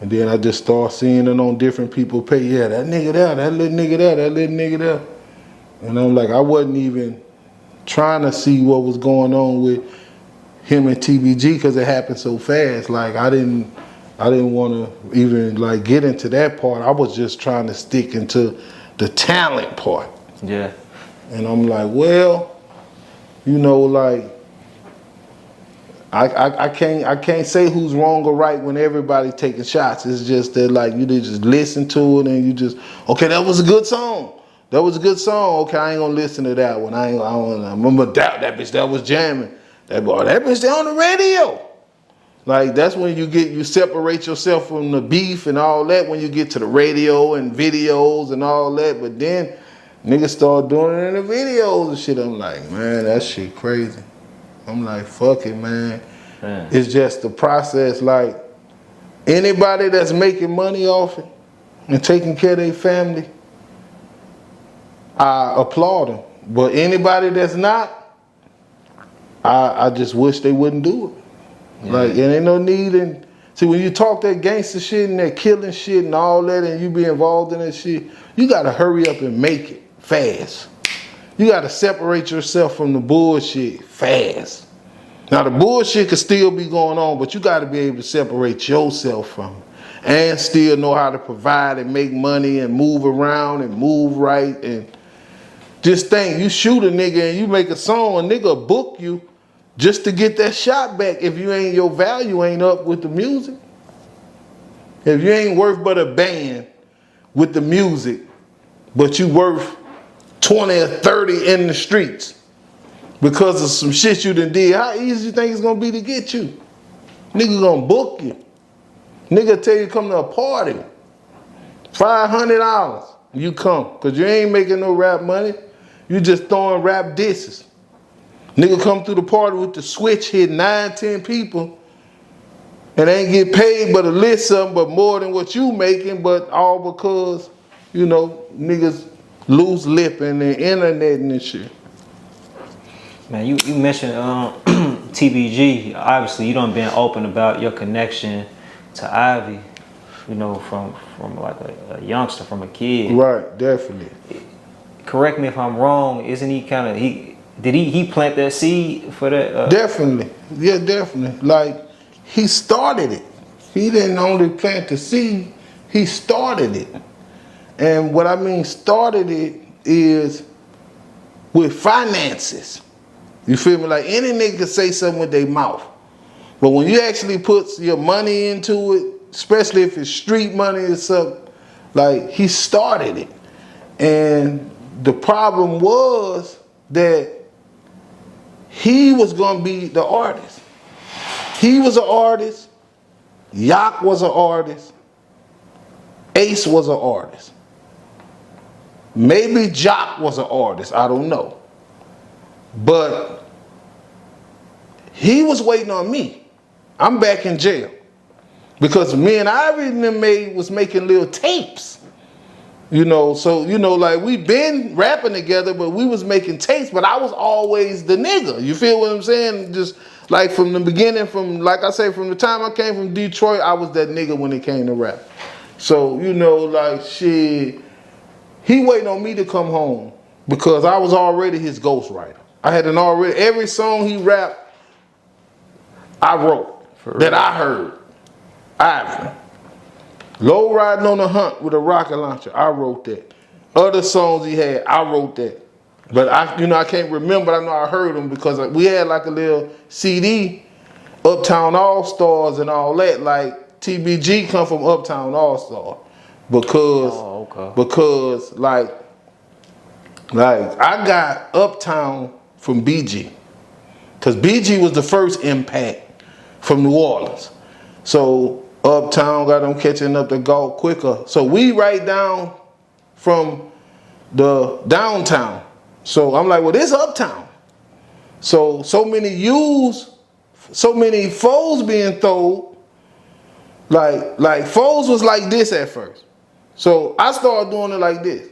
And then I just start seeing it on different people's page. Yeah, that nigga there, that little nigga there, that little nigga there. And I'm like, I wasn't even trying to see what was going on with him and TBG because it happened so fast. Like, I didn't want to even, like, get into that part. I was just trying to stick into the talent part. Yeah. And I'm like, well, you know, like, I can't say who's wrong or right when everybody taking shots. It's just that like you just listen to it and you just okay, that was a good song. That was a good song. Okay, I ain't gonna listen to that one. I'm gonna doubt that bitch that was jamming. That bitch they on the radio. Like that's when you separate yourself from the beef and all that when you get to the radio and videos and all that. But then niggas start doing it in the videos and shit. I'm like, man, that shit crazy. I'm like, fuck it, man. It's just the process. Like anybody that's making money off it and taking care of their family, I applaud them. But anybody that's not, I just wish they wouldn't do it. Yeah. Like, and ain't no need in, see when you talk that gangster shit and that killing shit and all that and you be involved in that shit, you gotta hurry up and make it fast. You gotta separate yourself from the bullshit fast. Now the bullshit could still be going on, but you gotta be able to separate yourself from it and still know how to provide and make money and move around and move right. And just think, you shoot a nigga and you make a song, a nigga book you just to get that shot back if your value ain't up with the music. If you ain't worth but a band with the music, but you worth 20 or 30 in the streets because of some shit you done did, how easy you think it's gonna be to get you? Nigga gonna book you. Nigga tell you come to a party, $500, you come, cause you ain't making no rap money, you just throwing rap disses. Nigga come through the party with the switch, hit 9, 10 people, and ain't get paid but a little something, but more than what you making, but all because, you know, niggas loose lip and the internet and shit. Man, you mentioned TBG. Obviously, you done been open about your connection to Ivy, you know, from like a youngster, from a kid. Right, definitely. Correct me if I'm wrong. Isn't he kind of did he plant that seed for that? Definitely, yeah, definitely. Like he started it. He didn't only plant the seed; he started it. And what I mean, started it is with finances. You feel me? Like any nigga can say something with their mouth, but when you actually put your money into it, especially if it's street money or something, like he started it. And the problem was that he was gonna be the artist. He was an artist. Yak was an artist. Ace was an artist. Maybe Jock was an artist. I don't know. But he was waiting on me. I'm back in jail because me and Ivy was making little tapes. You know, so, you know, like we been rapping together, but we was making tapes, but I was always the nigga. You feel what I'm saying? Just like from the beginning, like I say, from the time I came from Detroit, I was that nigga when it came to rap. So, you know, like shit, he waiting on me to come home because I was already his ghostwriter. I had every song he rapped, I wrote, that I heard. Ivy. Low Riding on the Hunt with a rocket launcher, I wrote that. Other songs he had, I wrote that. But I can't remember, I know I heard them because we had like a little CD, Uptown All-Stars and all that. Like TBG come from Uptown All-Star. Because like I got Uptown from BG. Because BG was the first impact from New Orleans. So Uptown got them catching up the golf quicker. So we right down from the downtown. So I'm like, well, this Uptown. So many foes being thrown. Like foes was like this at first. So I started doing it like this.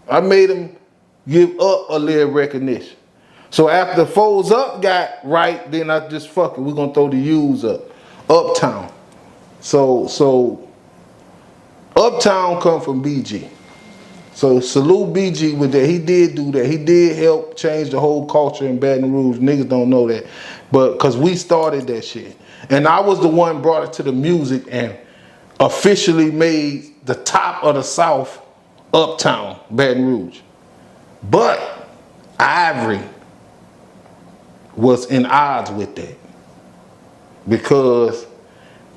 I made them give up a little recognition. So after foes up got right, then I just fuck it. We're gonna throw the U's up. Uptown. So Uptown come from BG. So salute BG with that. He did do that. He did help change the whole culture in Baton Rouge. Niggas don't know that. But because we started that shit. And I was the one brought it to the music and officially made the top of the South Uptown, Baton Rouge. But Ivory was in odds with that. because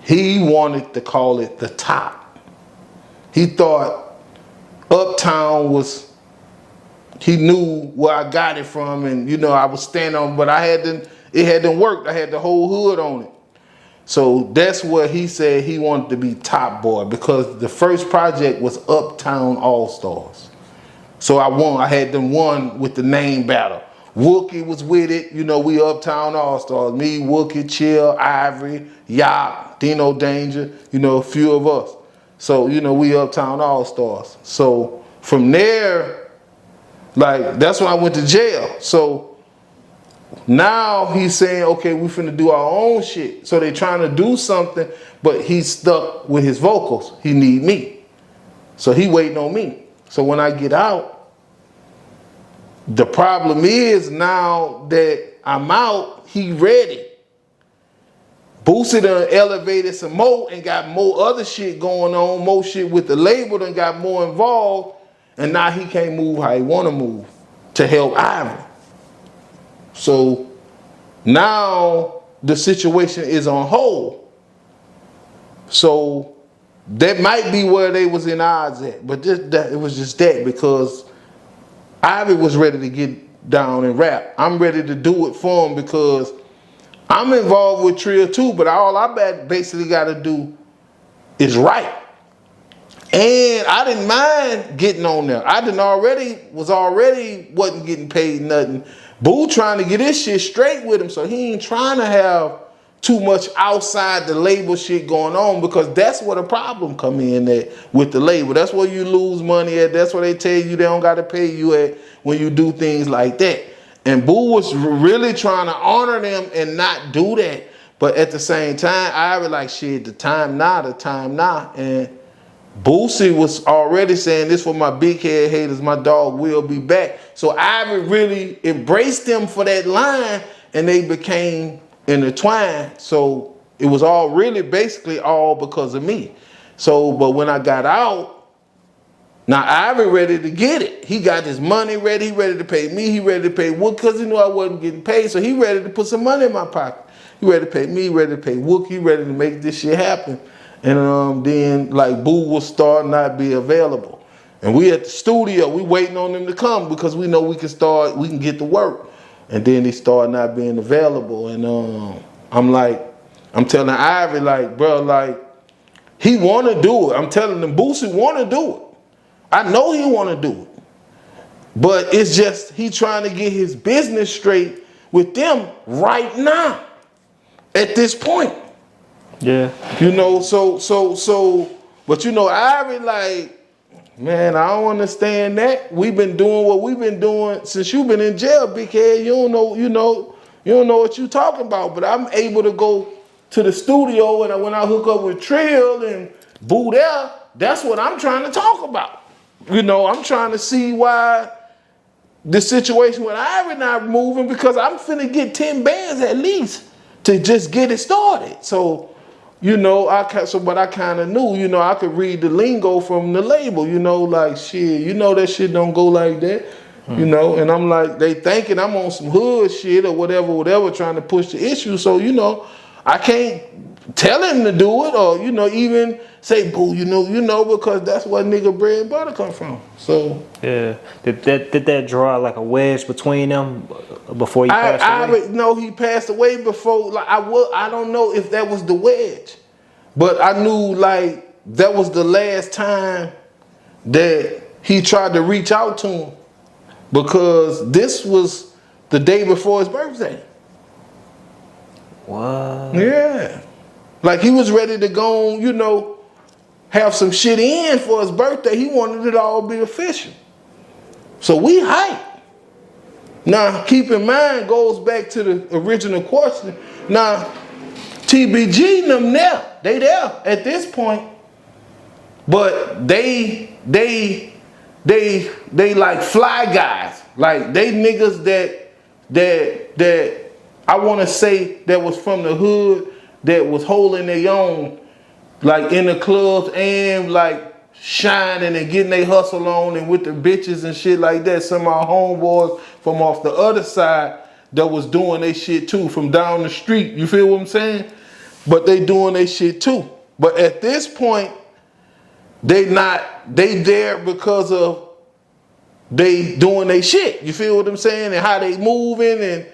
he wanted to call it the top. He thought Uptown was, he knew where I got it from, and you know, I was standing on, but it hadn't worked. I had the whole hood on it. So that's what he said he wanted to be Top Boy, because the first project was Uptown All Stars. So I had them won with the name battle. Wookie was with it, you know, we Uptown All Stars. Me, Wookie, Chill, Ivory, Yop, Dino Danger, you know, a few of us. So, you know, we Uptown All Stars. So from there, like, that's when I went to jail. So now he's saying, okay, we finna do our own shit. So they trying to do something, but he's stuck with his vocals. He need me. So he waiting on me. So when I get out, the problem is now that I'm out, he ready. Boosie done elevated some more and got more other shit going on, more shit with the label done got more involved, and now he can't move how he wanna move to help Ivory. So now the situation is on hold. So that might be where they was in odds at, but it was just that, because Ivy was ready to get down and rap. I'm ready to do it for him because I'm involved with Treal too, but all I basically got to do is write. And I didn't mind getting on there. I wasn't getting paid nothing. Boo trying to get his shit straight with him, so he ain't trying to have too much outside the label shit going on, because that's where the problem come in at with the label. That's where you lose money at. That's where they tell you they don't got to pay you at when you do things like that. And Boo was really trying to honor them and not do that. But at the same time, I was like, shit, the time now. And Boosie was already saying, this for my big head haters, my dog will be back. So I really embraced them for that line, and they became intertwined. So it was all really basically all because of me. So, but when I got out, now Ivory ready to get it. He got his money ready. He ready to pay me. He ready to pay Wook, because he knew I wasn't getting paid. So he ready to put some money in my pocket. He ready to pay me. He ready to pay Wook. He ready to make this shit happen. And then like Boo will start not be available. And we at the studio, we waiting on them to come because we know we can get to work. And then he started not being available. And I'm telling Ivy, like, bro, like, he want to do it. I'm telling him, Boosie want to do it. I know he want to do it. But it's just he trying to get his business straight with them right now at this point. Yeah. You know, but you know, Ivy, like, man, I don't understand that. We've been doing what we've been doing since you've been in jail, big head. You don't know what you talking about. But I'm able to go to the studio, and when I hook up with Trill and Boo there, that's what I'm trying to talk about. You know, I'm trying to see why the situation with Ivy not moving, because I'm finna get 10 bands at least to just get it started. So, you know, but I kind of knew, you know, I could read the lingo from the label, you know, like, shit, you know, that shit don't go like that, you know, and I'm like, they thinking I'm on some hood shit or whatever, trying to push the issue. So, you know, I can't tell him to do it, or, you know, even say, Boo, you know, because that's where nigga bread and butter come from. So yeah, did that draw like a wedge between them before he passed away? No, he passed away before. Like I don't know if that was the wedge, but I knew like that was the last time that he tried to reach out to him, because this was the day before his birthday. What? Yeah. Like he was ready to go on, you know, have some shit in for his birthday. He wanted it all to be official. So we hype. Now, keep in mind, goes back to the original question. Now, TBG them there. They there at this point. But they like fly guys. Like they niggas that I want to say that was from the hood, that was holding their own, like in the clubs and like shining and getting their hustle on and with the bitches and shit like that. Some of our homeboys from off the other side that was doing their shit too, from down the street. You feel what I'm saying? but they doing their shit too. But at this point, they there because of they doing their shit. You feel what I'm saying? And how they moving and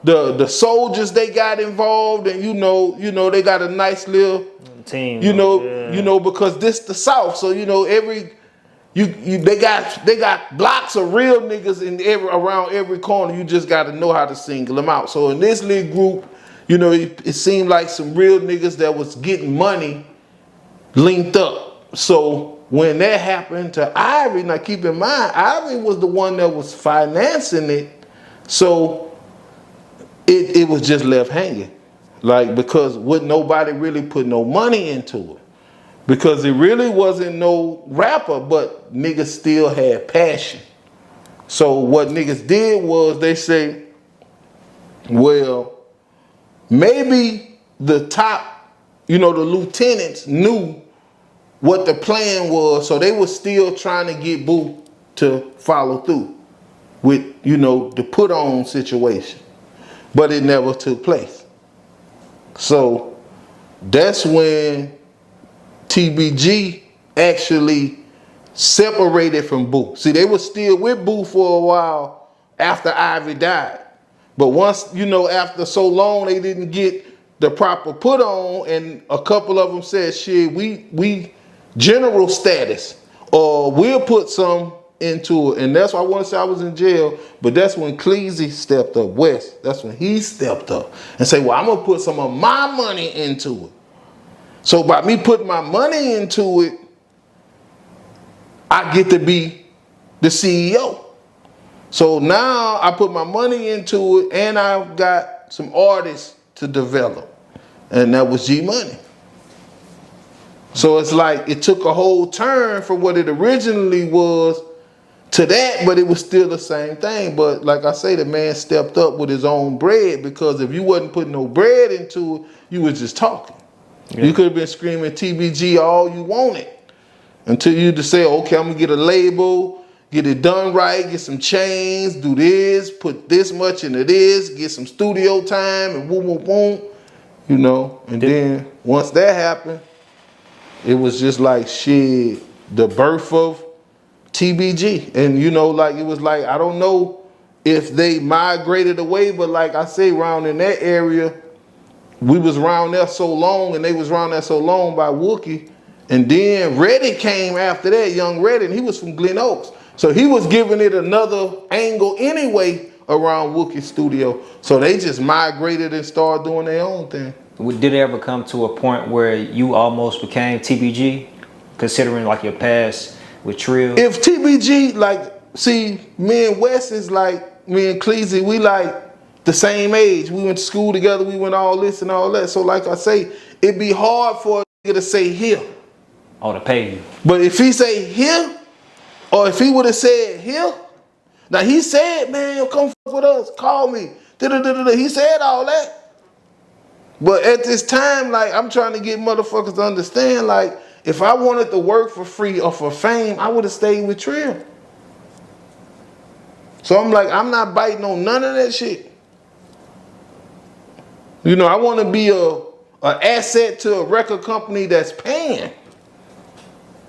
the soldiers they got involved, and you know they got a nice little team. You know because this the South, so you know they got blocks of real niggas around every corner. You just got to know how to single them out. So in this little group, you know, it seemed like some real niggas that was getting money linked up. So when that happened to Ivory, now keep in mind, Ivory was the one that was financing it. So it was just left hanging. Like, because nobody really put no money into it. Because it really wasn't no rapper, but niggas still had passion. So what niggas did was they say, well, maybe the top, you know, the lieutenants knew what the plan was, so they were still trying to get Boo to follow through with, you know, the put on situation. But it never took place. So that's when TBG actually separated from Boo. See, they were still with Boo for a while after Ivy died. But once, you know, after so long they didn't get the proper put on, and a couple of them said, shit, we general status, or we'll put some into it. And that's why I want to say I was in jail, but that's when Cleasy stepped up, West. That's when he stepped up and said, well, I'm going to put some of my money into it. So by me putting my money into it, I get to be the CEO. So now I put my money into it, and I've got some artists to develop. And that was G Money. So it's like it took a whole turn from what it originally was to that, but it was still the same thing. But like I say, the man stepped up with his own bread, because if you wasn't putting no bread into it, you was just talking. Yeah. You could have been screaming TBG all you wanted until you just say, okay, I'm gonna get a label, get it done right, get some chains, do this, put this much into this, get some studio time, and boom, boom, boom, you know. And then once that happened, it was just like shit, the birth of TBG. And you know, like it was like, I don't know if they migrated away, but like I say, around in that area, we was around there so long, and they was around there so long by Wookie. And then Reddy came after that, young Reddy, and he was from Glen Oaks. So he was giving it another angle anyway around Wookie's studio. So they just migrated and started doing their own thing. Did it ever come to a point where you almost became TBG, considering like your past with Trill? If TBG, like, see, me and Wes is like, me and Cleasy, we like the same age. We went to school together, we went all this and all that. So like I say, it'd be hard for a nigga to say here. Oh, to pay you. But if he say here, or if he would have said here, now he said, man, come fuck with us, call me. He said all that. But at this time, like, I'm trying to get motherfuckers to understand, like, if I wanted to work for free or for fame, I would have stayed with Treal. So I'm like, I'm not biting on none of that shit. You know, I want to be an asset to a record company that's paying.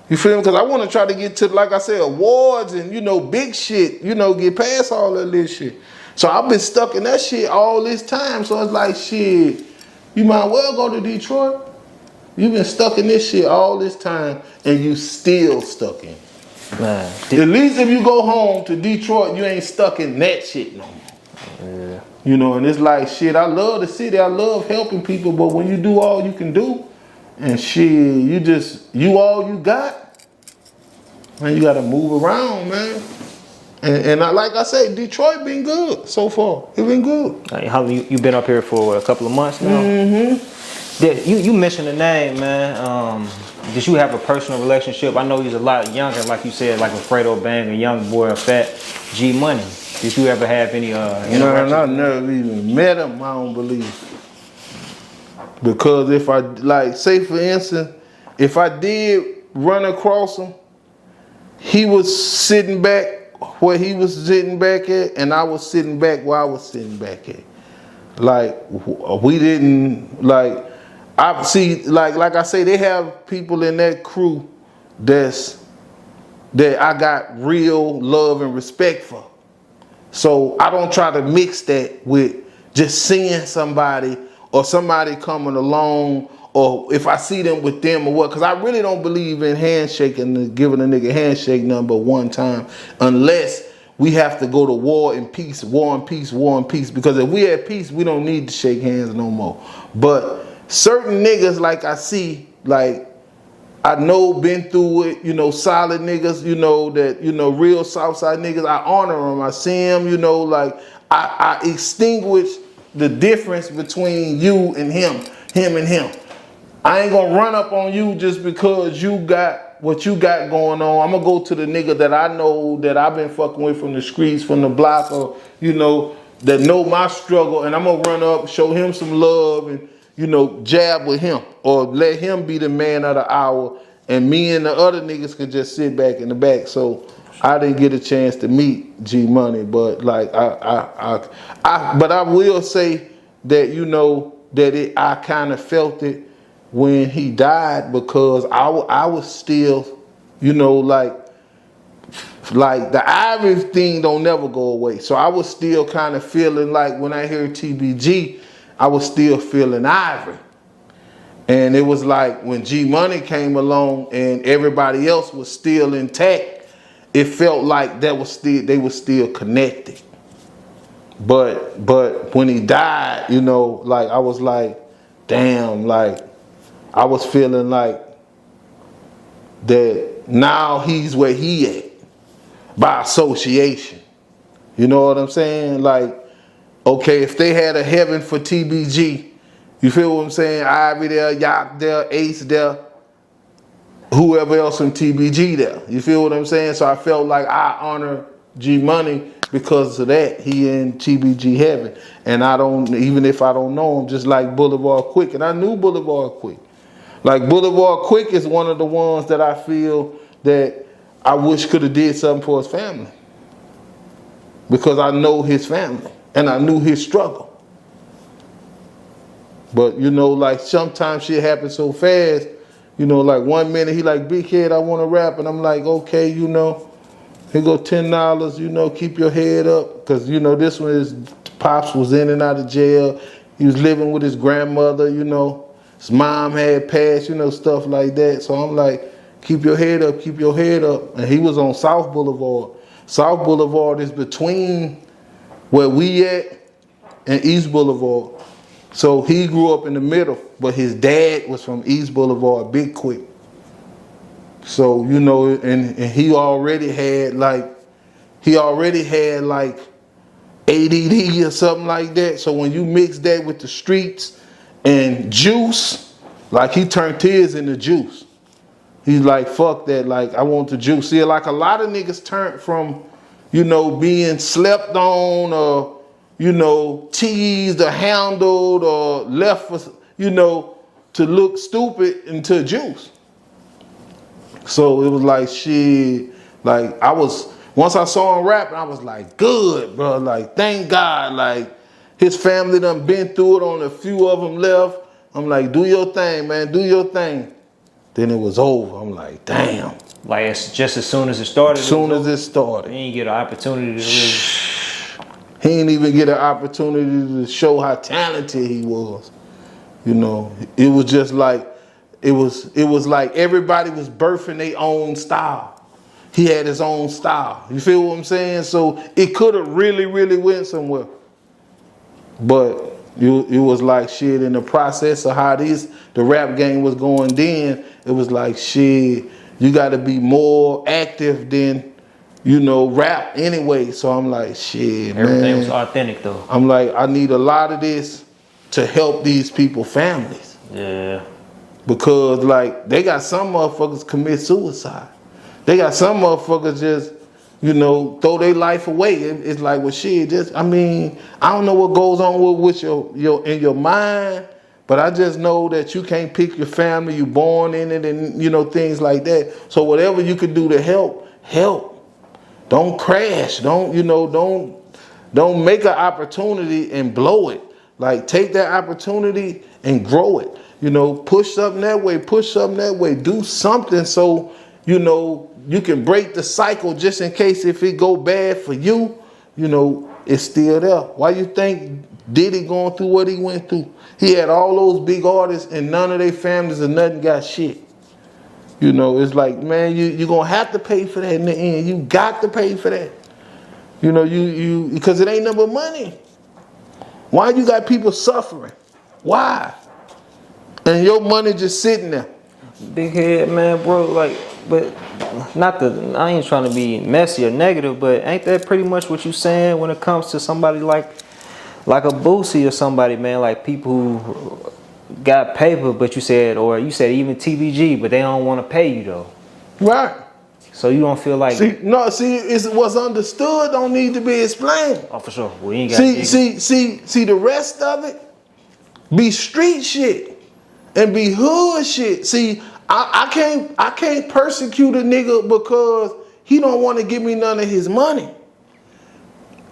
You feel me? Because I want to try to get to, like I said, awards and, you know, big shit, you know, get past all that little shit. So I've been stuck in that shit all this time. So it's like, shit, you might well go to Detroit. You've been stuck in this shit all this time, and you still stuck in it. Man. At least if you go home to Detroit, you ain't stuck in that shit no more. Yeah. You know, and it's like, shit, I love the city. I love helping people, but when you do all you can do, and shit, you all you got, man, you gotta move around, man. And like I say, Detroit been good so far. It been good. How you been up here for a couple of months now? Mm-hmm. You mentioned the name, man. Did you have a personal relationship? I know he's a lot younger, like you said, like with Fredo Bang, a young boy, a fat G Money. Did you ever have any interactions? No, I never even met him, I don't believe. Because if I, like, say for instance, if I did run across him, he was sitting back where he was sitting back at, and I was sitting back where I was sitting back at. Like, we didn't, like, I see, like I say, they have people in that crew that I got real love and respect for. So I don't try to mix that with just seeing somebody or somebody coming along, or if I see them with them or what, because I really don't believe in handshaking, giving a nigga handshake number one time, unless we have to go to war and peace, war and peace, war and peace. Because if we at peace, we don't need to shake hands no more. But certain niggas, like I see, like I know, been through it, you know, solid niggas, you know, that, you know, real Southside niggas, I honor them, I see them, you know, like I extinguish the difference between you and him and him. I ain't gonna run up on you just because you got what you got going on. I'm gonna go to the nigga that I know, that I've been fucking with from the streets, from the block, or, you know, that know my struggle, and I'm gonna run up, show him some love, and, you know, jab with him, or let him be the man of the hour, and me and the other niggas can just sit back in the back. So I didn't get a chance to meet G Money, but like but I will say that, you know, that I kind of felt it when he died, because I was still, you know, like the Ivory thing don't never go away. So I was still kind of feeling like when I heard TBG, I was still feeling Ivory. And it was like when G Money came along and everybody else was still intact, it felt like they were still connected. But when he died, you know, like I was like, damn, like I was feeling like that now he's where he at by association. You know what I'm saying? Like, okay, if they had a heaven for TBG, you feel what I'm saying? Ivy there, Yacht there, Ace there, whoever else from TBG there. You feel what I'm saying? So I felt like I honor G Money because of that. He in TBG heaven. And I don't, even if I don't know him, just like Boulevard Quick. And I knew Boulevard Quick. Like Boulevard Quick is one of the ones that I feel that I wish could have did something for his family. Because I know his family and I knew his struggle. But you know, like sometimes shit happens so fast, you know, like 1 minute he like, big head, I want to rap. And I'm like, okay, you know, here go $10, you know, keep your head up. Cause you know, this one his pops was in and out of jail. He was living with his grandmother, you know. His mom had passed, you know, stuff like that. So I'm like, keep your head up, keep your head up. And he was on South Boulevard. South Boulevard is between where we at and East Boulevard. So he grew up in the middle, but his dad was from East Boulevard, Big Quick. So, you know, and he already had like ADD or something like that. So when you mix that with the streets and juice, like he turned his into juice. He's like, fuck that, like I want the juice. See, like a lot of niggas turned from, you know, being slept on or, you know, teased or handled or left for, you know, to look stupid into juice. So it was like shit, like once I saw him rapping, I was like, good, bro, like thank God, like his family done been through it, on a few of them left. I'm like, do your thing, man, do your thing. Then it was over. I'm like, damn. Like it's just as soon as it started? As soon as it started. You didn't get an opportunity to really... He didn't even get an opportunity to show how talented he was. You know, it was just like, it was like everybody was birthing their own style. He had his own style. You feel what I'm saying? So it could have really, really went somewhere. But it was like shit, in the process of how the rap game was going then, it was like shit, you gotta be more active than, you know, rap anyway. So I'm like, shit, everything was authentic though. I'm like, I need a lot of this to help these people families. Yeah. Because like they got some motherfuckers commit suicide. They got some motherfuckers just, you know, throw their life away. It's like, well, shit, just, I mean, I don't know what goes on with your in your mind, but I just know that you can't pick your family, you born in it, and you know, things like that. So whatever you could do to help. Don't crash. Don't make an opportunity and blow it. Like take that opportunity and grow it. You know, push something that way, push something that way. Do something so, you know, you can break the cycle just in case if it go bad for you, you know, it's still there. Why you think Diddy going through what he went through? He had all those big artists and none of their families or nothing got shit. You know, it's like, man, you're going to have to pay for that in the end. You got to pay for that. You know, because it ain't nothing but money. Why you got people suffering? Why? And your money just sitting there. Big head, man, bro. Like, but I ain't trying to be messy or negative, but ain't that pretty much what you saying when it comes to somebody like a Boosie or somebody, man? Like people who got paper, but you said even TBG, but they don't want to pay you though. Right. So you don't feel like it's what's understood don't need to be explained. Oh, for sure. We ain't got see the rest of it be street shit and be hood shit. See, I can't persecute a nigga because he don't want to give me none of his money.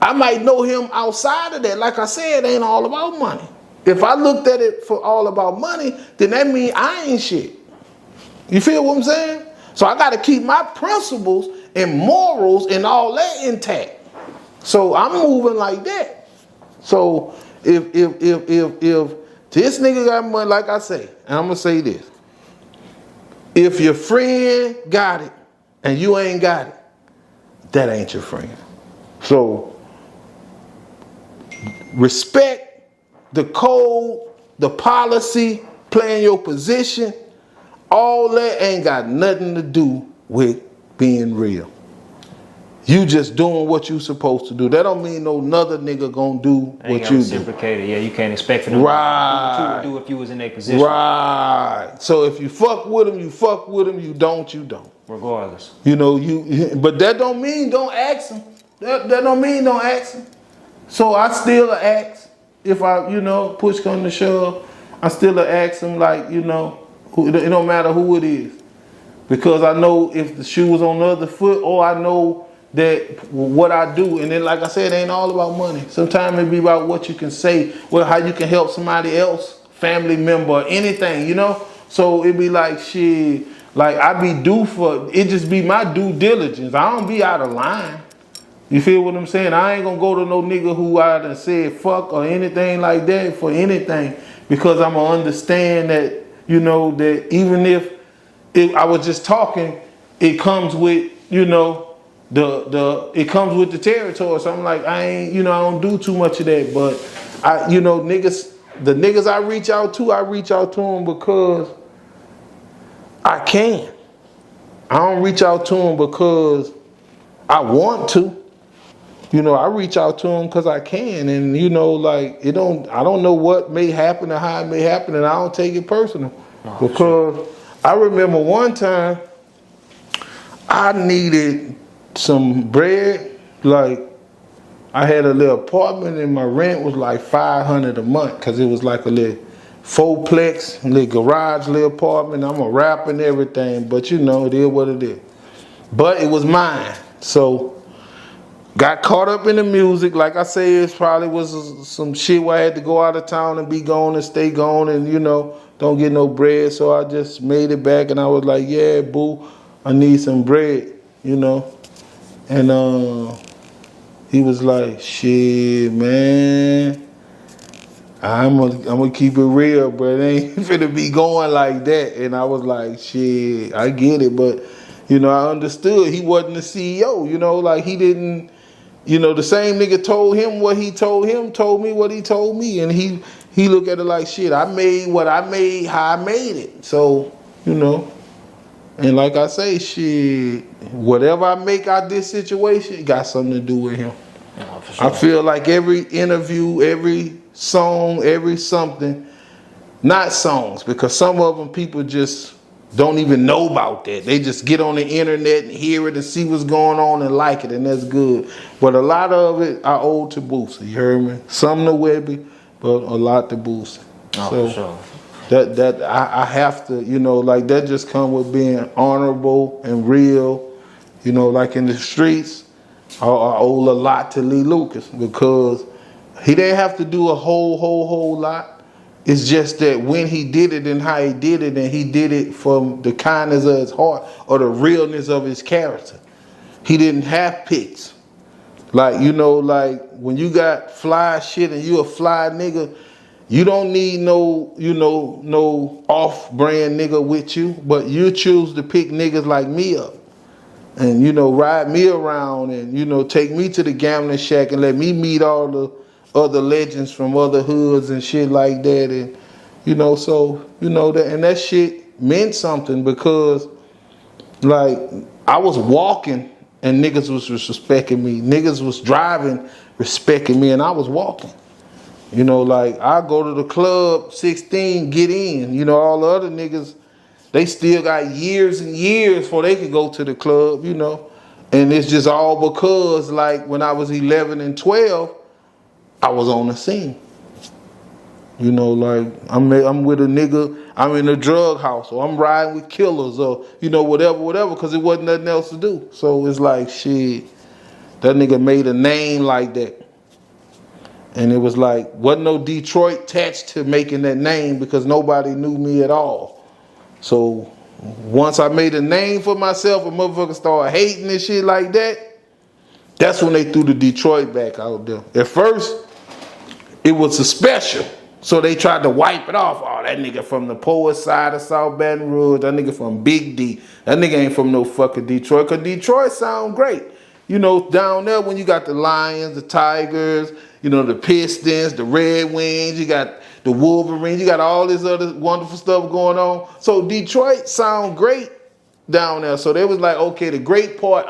I might know him outside of that. Like I said, it ain't all about money. If I looked at it for all about money, then that means I ain't shit. You feel what I'm saying? So I got to keep my principles and morals and all that intact. So I'm moving like that. So if this nigga got money, like I say, and I'm gonna say this: if your friend got it and you ain't got it, that ain't your friend. So respect the code, the policy, playing your position. All that ain't got nothing to do with being real. You just doing what you supposed to do. That don't mean no another nigga gonna do what you do. Yeah, you can't expect for them to do what you would do if you was in their position. Right. So if you fuck with them, you fuck with them. You don't, you don't. Regardless. You know, but that don't mean don't ask them. That don't mean don't ask them. So I still ask if I, you know, push come to shove. I still ask them like, you know, it don't matter who it is. Because I know if the shoe was on the other foot, or I know that what I do, and then like I said, it ain't all about money. Sometimes it be about what you can say, well, how you can help somebody else, family member, anything, you know? So it be like, shit, like I be due for, it just be my due diligence. I don't be out of line. You feel what I'm saying? I ain't gonna go to no nigga who I done said fuck or anything like that for anything, because I'm gonna understand that, you know, that even if I was just talking, it comes with, you know, it comes with the territory. So I'm like, I ain't, you know, I don't do too much of that. But I, you know, the niggas I reach out to them because I can. I don't reach out to them because I want to. You know, I reach out to them because I can, and you know, like I don't know what may happen or how it may happen, and I don't take it personal. Because I remember one time I needed some bread. Like I had a little apartment and my rent was like $500 a month because it was like a little fourplex, little garage, little apartment. I'm a rapper and everything, but you know, it is what it is. But it was mine, so. Got caught up in the music. Like I say, it probably was some shit where I had to go out of town and be gone and stay gone and, you know, don't get no bread. So I just made it back and I was like, yeah, boo, I need some bread, you know. And he was like, shit, man, I'm gonna keep it real, but it ain't finna be going like that. And I was like, shit, I get it. But, you know, I understood he wasn't the CEO, you know, like he didn't. You know, the same nigga told him what he told him, told me what he told me. And he looked at it like, shit, I made what I made, how I made it. So, you know, and like I say, shit, whatever I make out this situation, it got something to do with him. Oh, for sure. I feel like every interview, every song, every something, not songs, because some of them people just don't even know about that. They just get on the internet and hear it and see what's going on and like it, and that's good. But a lot of it I owe to Boosie, you heard me? Some to Webbie, but a lot to Boosie. Oh, so for sure. that I have to, you know, like that just come with being honorable and real. You know, like in the streets, I owe a lot to Lee Lucas because he didn't have to do a whole lot. It's just that when he did it and how he did it, and he did it from the kindness of his heart or the realness of his character. He didn't have pics. Like, you know, like when you got fly shit and you a fly nigga, you don't need no, you know, no off-brand nigga with you, but you choose to pick niggas like me up. And, you know, ride me around and, you know, take me to the gambling shack and let me meet all the other legends from other hoods and shit like that. And, you know, so, you know, that, and that shit meant something because, like, I was walking and niggas was respecting me. Niggas was driving, respecting me, and I was walking. You know, like, I go to the club, 16, get in. You know, all the other niggas, they still got years and years before they could go to the club, you know. And it's just all because, like, when I was 11 and 12, I was on the scene. You know, like, I'm with a nigga, I'm in a drug house, or I'm riding with killers, or, you know, whatever, because it wasn't nothing else to do. So it's like, shit, that nigga made a name like that. And it was like, wasn't no Detroit attached to making that name because nobody knew me at all. So once I made a name for myself, a motherfucker started hating and shit like that, that's when they threw the Detroit back out there. At first, it was a special. So they tried to wipe it off. Oh, that nigga from the poor side of South Baton Rouge, that nigga from Blvd. That nigga ain't from no fucking Detroit, because Detroit sound great. You know, down there when you got the Lions, the Tigers, you know, the Pistons, the Red Wings, you got the Wolverines, you got all this other wonderful stuff going on. So Detroit sound great down there. So they was like, okay, the great part,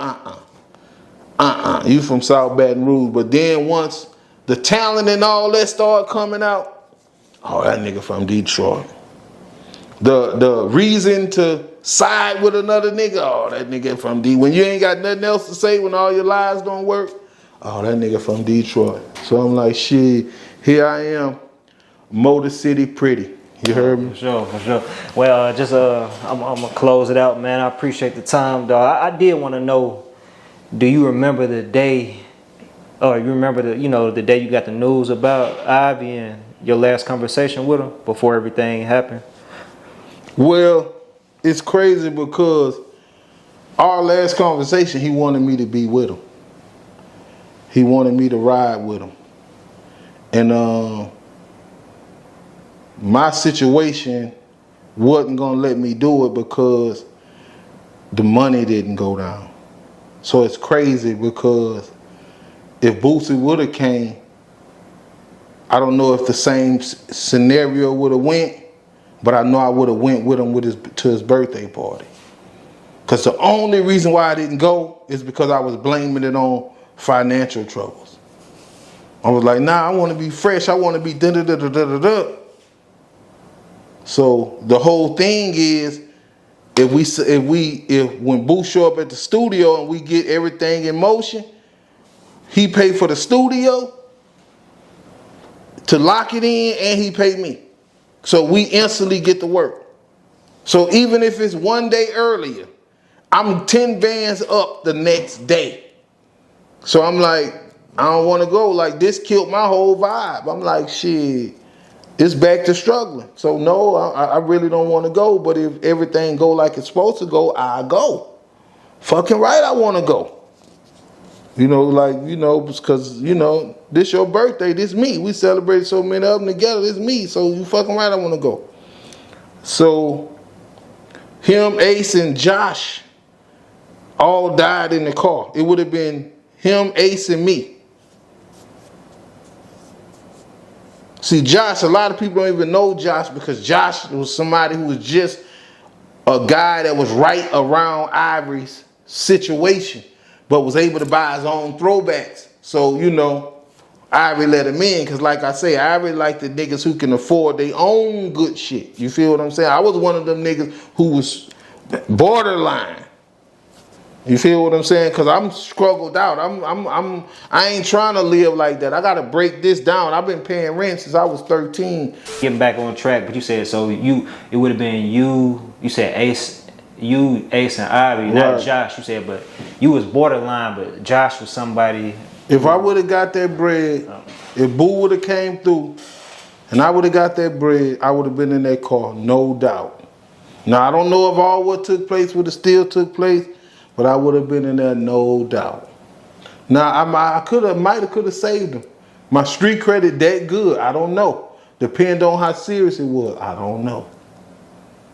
you from South Baton Rouge. But then once the talent and all that started coming out, oh, that nigga from Detroit. The reason to side with another nigga, oh, that nigga from D. When you ain't got nothing else to say, when all your lies don't work, oh, that nigga from Detroit. So I'm like, shit, here I am, Motor City pretty. You heard me? For sure. Well, I'm gonna close it out, man. I appreciate the time, dog. I did want to know, do you remember the day, or you remember the day you got the news about Ivy and your last conversation with him before everything happened? Well, it's crazy because our last conversation, he wanted me to be with him. He wanted me to ride with him. And my situation wasn't gonna let me do it because the money didn't go down. So it's crazy because if Boosie would have came, I don't know if the same scenario would have went, but I know I would have went with him to his birthday party. Because the only reason why I didn't go is because I was blaming it on financial troubles. I was like, nah, I want to be fresh. I want to be da-da-da-da-da-da. So the whole thing is, if when Boo show up at the studio and we get everything in motion, he pay for the studio to lock it in, and he pay me. So we instantly get to work. So even if it's one day earlier, I'm 10 bands up the next day. So I'm like, I don't want to go. Like, this killed my whole vibe. I'm like, shit, it's back to struggling. So no, I really don't want to go. But if everything go like it's supposed to go, I go. Fucking right, I want to go. You know, like, you know, because, you know, this your birthday, this me. We celebrated so many of them together, this me. So you fucking right, I want to go. So him, Ace, and Josh all died in the car. It would have been him, Ace, and me. See, Josh, a lot of people don't even know Josh because Josh was somebody who was just a guy that was right around Ivory's situation, but was able to buy his own throwbacks. So, you know, Ivory let him in because, like I say, Ivory like the niggas who can afford their own good shit. You feel what I'm saying? I was one of them niggas who was borderline. You feel what I'm saying? Because I'm struggled out. I ain't trying to live like that. I got to break this down. I've been paying rent since I was 13. Getting back on track, but you said, so it would have been you said Ace, Ace and Ivy, not Josh. You said, but you was borderline, but Josh was somebody. If I would have got that bread, if Boo would have came through, and I would have got that bread, I would have been in that car, no doubt. Now, I don't know if all what took place would have still took place, but I would have been in there, no doubt. Now, I might have saved him. My street credit that good, I don't know. Depend on how serious it was, I don't know.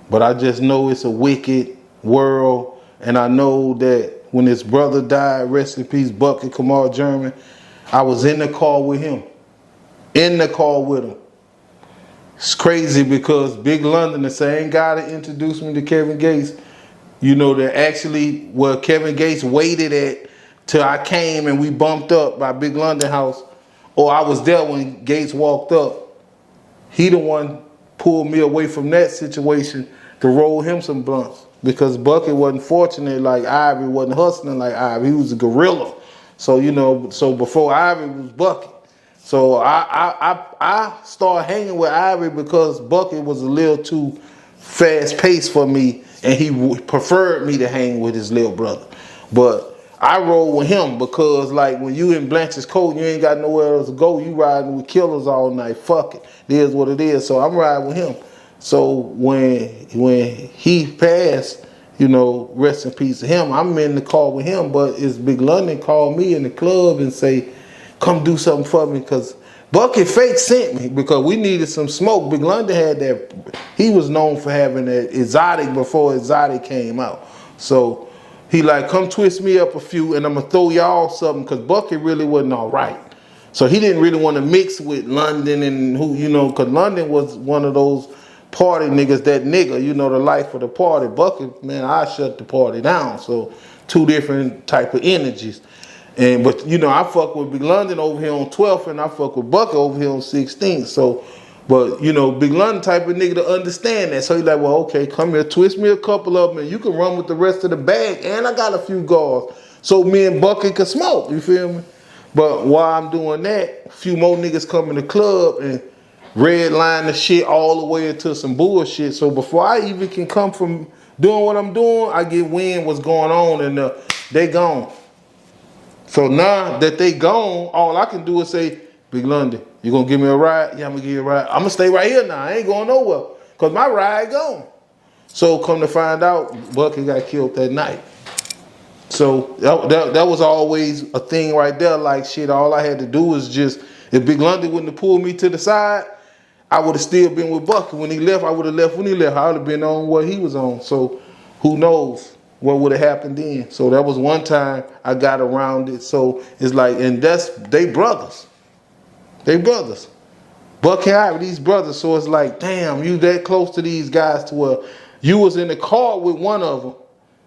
But I just know it's a wicked world, and I know that when his brother died, rest in peace, Bucket Kamal German, I was in the car with him. In the car with him. It's crazy because Big London, the same guy that introduced me to Kevin Gates, you know, that actually where Kevin Gates waited at till I came and we bumped up by Big London house, or I was there when Gates walked up. He the one pulled me away from that situation to roll him some blunts because Bucket wasn't fortunate like Ivy, wasn't hustling like Ivy. He was a gorilla. So, you know, so before Ivy was Bucket. So I started hanging with Ivy because Bucket was a little too fast paced for me, and he preferred me to hang with his little brother. But I roll with him because, like, when you in Blanche's Coat, you ain't got nowhere else to go. You riding with killers all night. Fuck it. It is what it is. So I'm riding with him. So when he passed, you know, rest in peace to him, I'm in the car with him. But it's Big London called me in the club and say, come do something for me, because Bucket fake sent me because we needed some smoke. Big London had that. He was known for having that exotic before exotic came out. So he like, come twist me up a few and I'm going to throw y'all something, because Bucket really wasn't all right. So he didn't really want to mix with London and who, you know, because London was one of those party niggas, that nigga, you know, the life of the party. Bucket, man, I shut the party down. So two different type of energies. But you know, I fuck with Big London over here on 12th, and I fuck with Bucket over here on 16th. So, but you know, Big London type of nigga to understand that. So he like, well, okay, come here, twist me a couple of them, and you can run with the rest of the bag. And I got a few guards, so me and Bucket can smoke. You feel me? But while I'm doing that, a few more niggas come in the club and red line the shit all the way into some bullshit. So before I even can come from doing what I'm doing, I get wind what's going on, and they gone. So now that they gone, all I can do is say, Big London, you gonna give me a ride? Yeah, I'm gonna give you a ride. I'm gonna stay right here now. I ain't going nowhere, because my ride gone. So come to find out, Bucket got killed that night. So that was always a thing right there. Like, shit, all I had to do was just, if Big London wouldn't have pulled me to the side, I would have still been with Bucket. When he left, I would have left when he left. I would have been on what he was on. So who knows what would have happened then. So that was one time I got around it. So it's like, and they brothers. They brothers. Buck and Ivy, these brothers. So it's like, damn, you that close to these guys to where you was in the car with one of them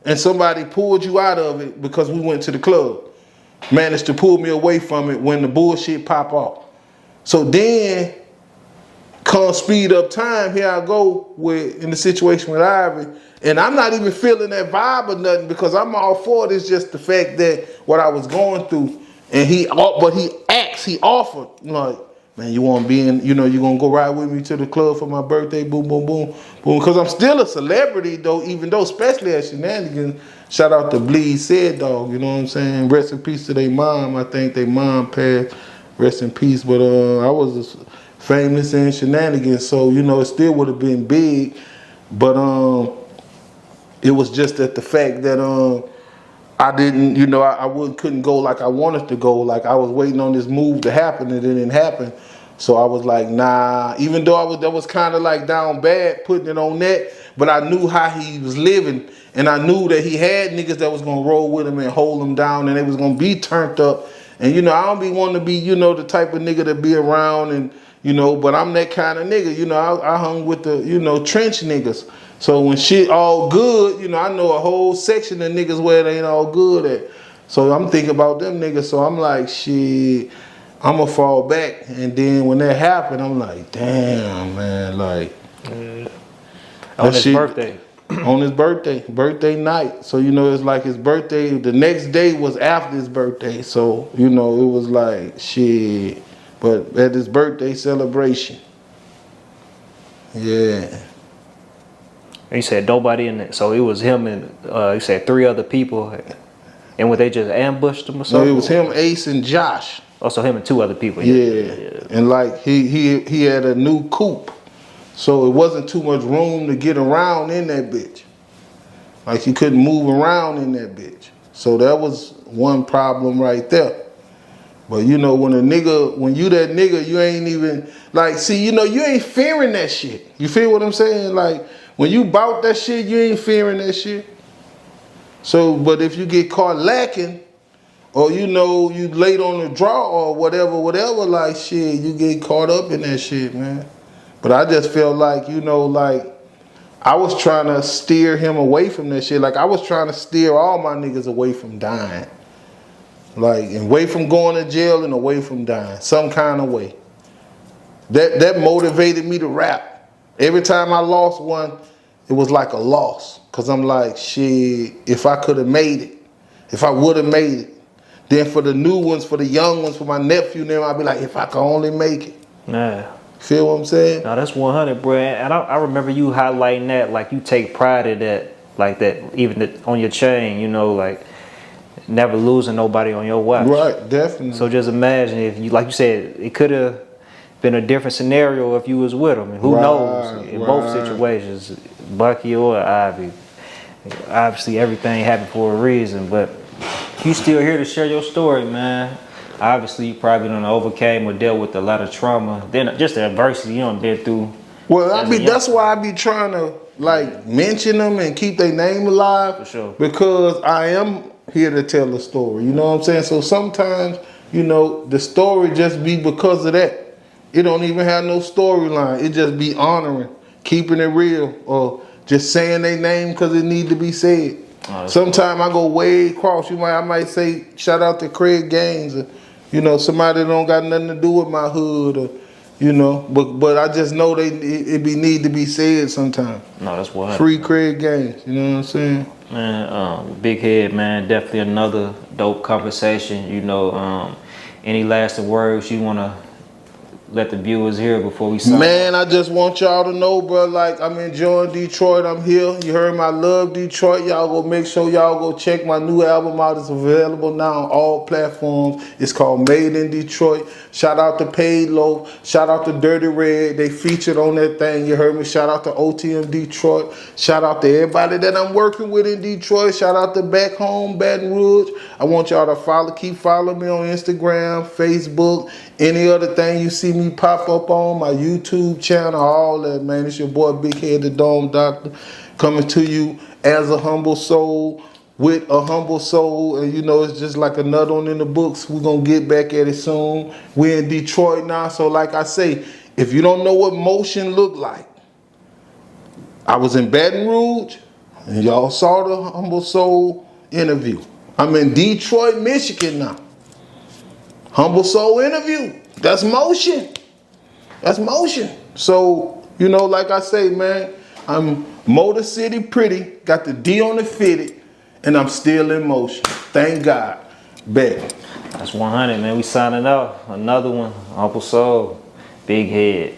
and somebody pulled you out of it because we went to the club. Managed to pull me away from it when the bullshit pop off. So then, come speed up time, here I go in the situation with Ivy. And I'm not even feeling that vibe or nothing, because I'm all for it. It's just the fact that what I was going through. And he offered, like, man, you want to be in, you know, you going to go ride with me to the club for my birthday, boom, boom, boom, boom. Because I'm still a celebrity, though, even though, especially at Shenanigans. Shout out to Blvd Said Dog, you know what I'm saying? Rest in peace to their mom. I think their mom passed. Rest in peace. But I was famous in Shenanigans, so, you know, it still would have been big. But it was just that the fact that I didn't, you know, couldn't go like I wanted to go. Like, I was waiting on this move to happen, and it didn't happen. So I was like, nah. Even though that was kind of like down bad putting it on that, but I knew how he was living, and I knew that he had niggas that was gonna roll with him and hold him down, and they was gonna be turned up. And you know, I don't be wanting to be, you know, the type of nigga that be around, and you know, but I'm that kind of nigga. You know, I hung with the, you know, trench niggas. So when shit all good, you know, I know a whole section of niggas where it ain't all good at. So I'm thinking about them niggas. So I'm like, shit, I'm gonna fall back. And then when that happened, I'm like, damn, man, like. On his birthday. On his birthday night. So, you know, it's like his birthday, the next day was after his birthday. So, you know, it was like, shit. But at his birthday celebration. Yeah. He said nobody in it. So it was him and he said 3 other people. And would they just ambushed him or something? No, it was him, Ace, and Josh. Also, him and 2 other people. Yeah. And like he had a new coupe, so it wasn't too much room to get around in that bitch. Like he couldn't move around in that bitch. So that was one problem right there. But you know, when you that nigga, you ain't even like, see, you know, you ain't fearing that shit. You feel what I'm saying? Like when you bout that shit, you ain't fearing that shit. So, but if you get caught lacking, or you know, you late on the draw or whatever, like shit, you get caught up in that shit, man. But I just feel like, you know, like I was trying to steer him away from that shit. Like I was trying to steer all my niggas away from dying. Like, and away from going to jail and away from dying, some kind of way. That motivated me to rap. Every time I lost one, it was like a loss. Cause I'm like, shit, if I could have made it, if I would have made it, then for the new ones, for the young ones, for my nephew and them, I'd be like, if I could only make it. Nah. Feel what I'm saying? No, that's 100, bro. And I remember you highlighting that, like you take pride in that, like that, even on your chain, you know, like never losing nobody on your watch. Right, definitely. So just imagine if you, like you said, it could have been a different scenario if you was with them. And who knows? In both situations, Bucky or Ivy. Obviously, everything happened for a reason, but you still here to share your story, man. Obviously, you probably done overcame or dealt with a lot of trauma. Then just the adversity you done been through. Well, that's why I be trying to like mention them and keep their name alive. For sure. Because I am here to tell a story. You know what I'm saying? So sometimes, you know, the story just be because of that. It don't even have no storyline. It just be honoring, keeping it real, or just saying their name because it need to be said. Sometimes I go way across. I might say shout out to Craig Gaines, or, you know, somebody that don't got nothing to do with my hood, or, you know. But I just know it need to be said sometimes. No, that's what. Free Craig Gaines. You know what I'm saying? Man, big head, man. Definitely another dope conversation. You know, any lasting words you wanna let the viewers hear before we sign? Man, I just want y'all to know, bro, like I'm enjoying Detroit. I'm here. You heard me, I love Detroit. Y'all go make sure y'all go check my new album out. It's available now on all platforms. It's called Made in Detroit. Shout out to Paid Low. Shout out to Dirty Red. They featured on that thing. You heard me. Shout out to OTM Detroit. Shout out to everybody that I'm working with in Detroit. Shout out to back home, Baton Rouge. I want y'all to keep following me on Instagram, Facebook, any other thing you see me pop up on, my YouTube channel, all that, man. It's your boy Big Head the Dome Doctor, coming to you as a humble soul, with a humble soul. And you know, it's just like another one in the books. We're gonna get back at it soon. We're in Detroit now, so like I say, if you don't know what motion look like, I was in Baton Rouge, and y'all saw the Humble Soul interview. I'm in Detroit, Michigan now. Humble Soul interview. That's motion. That's motion. So, you know, like I say, man, I'm Motor City pretty, got the D on the fitted, and I'm still in motion. Thank God. Bet. That's 100, man. We signing out. Another one. Humble Soul. Big head.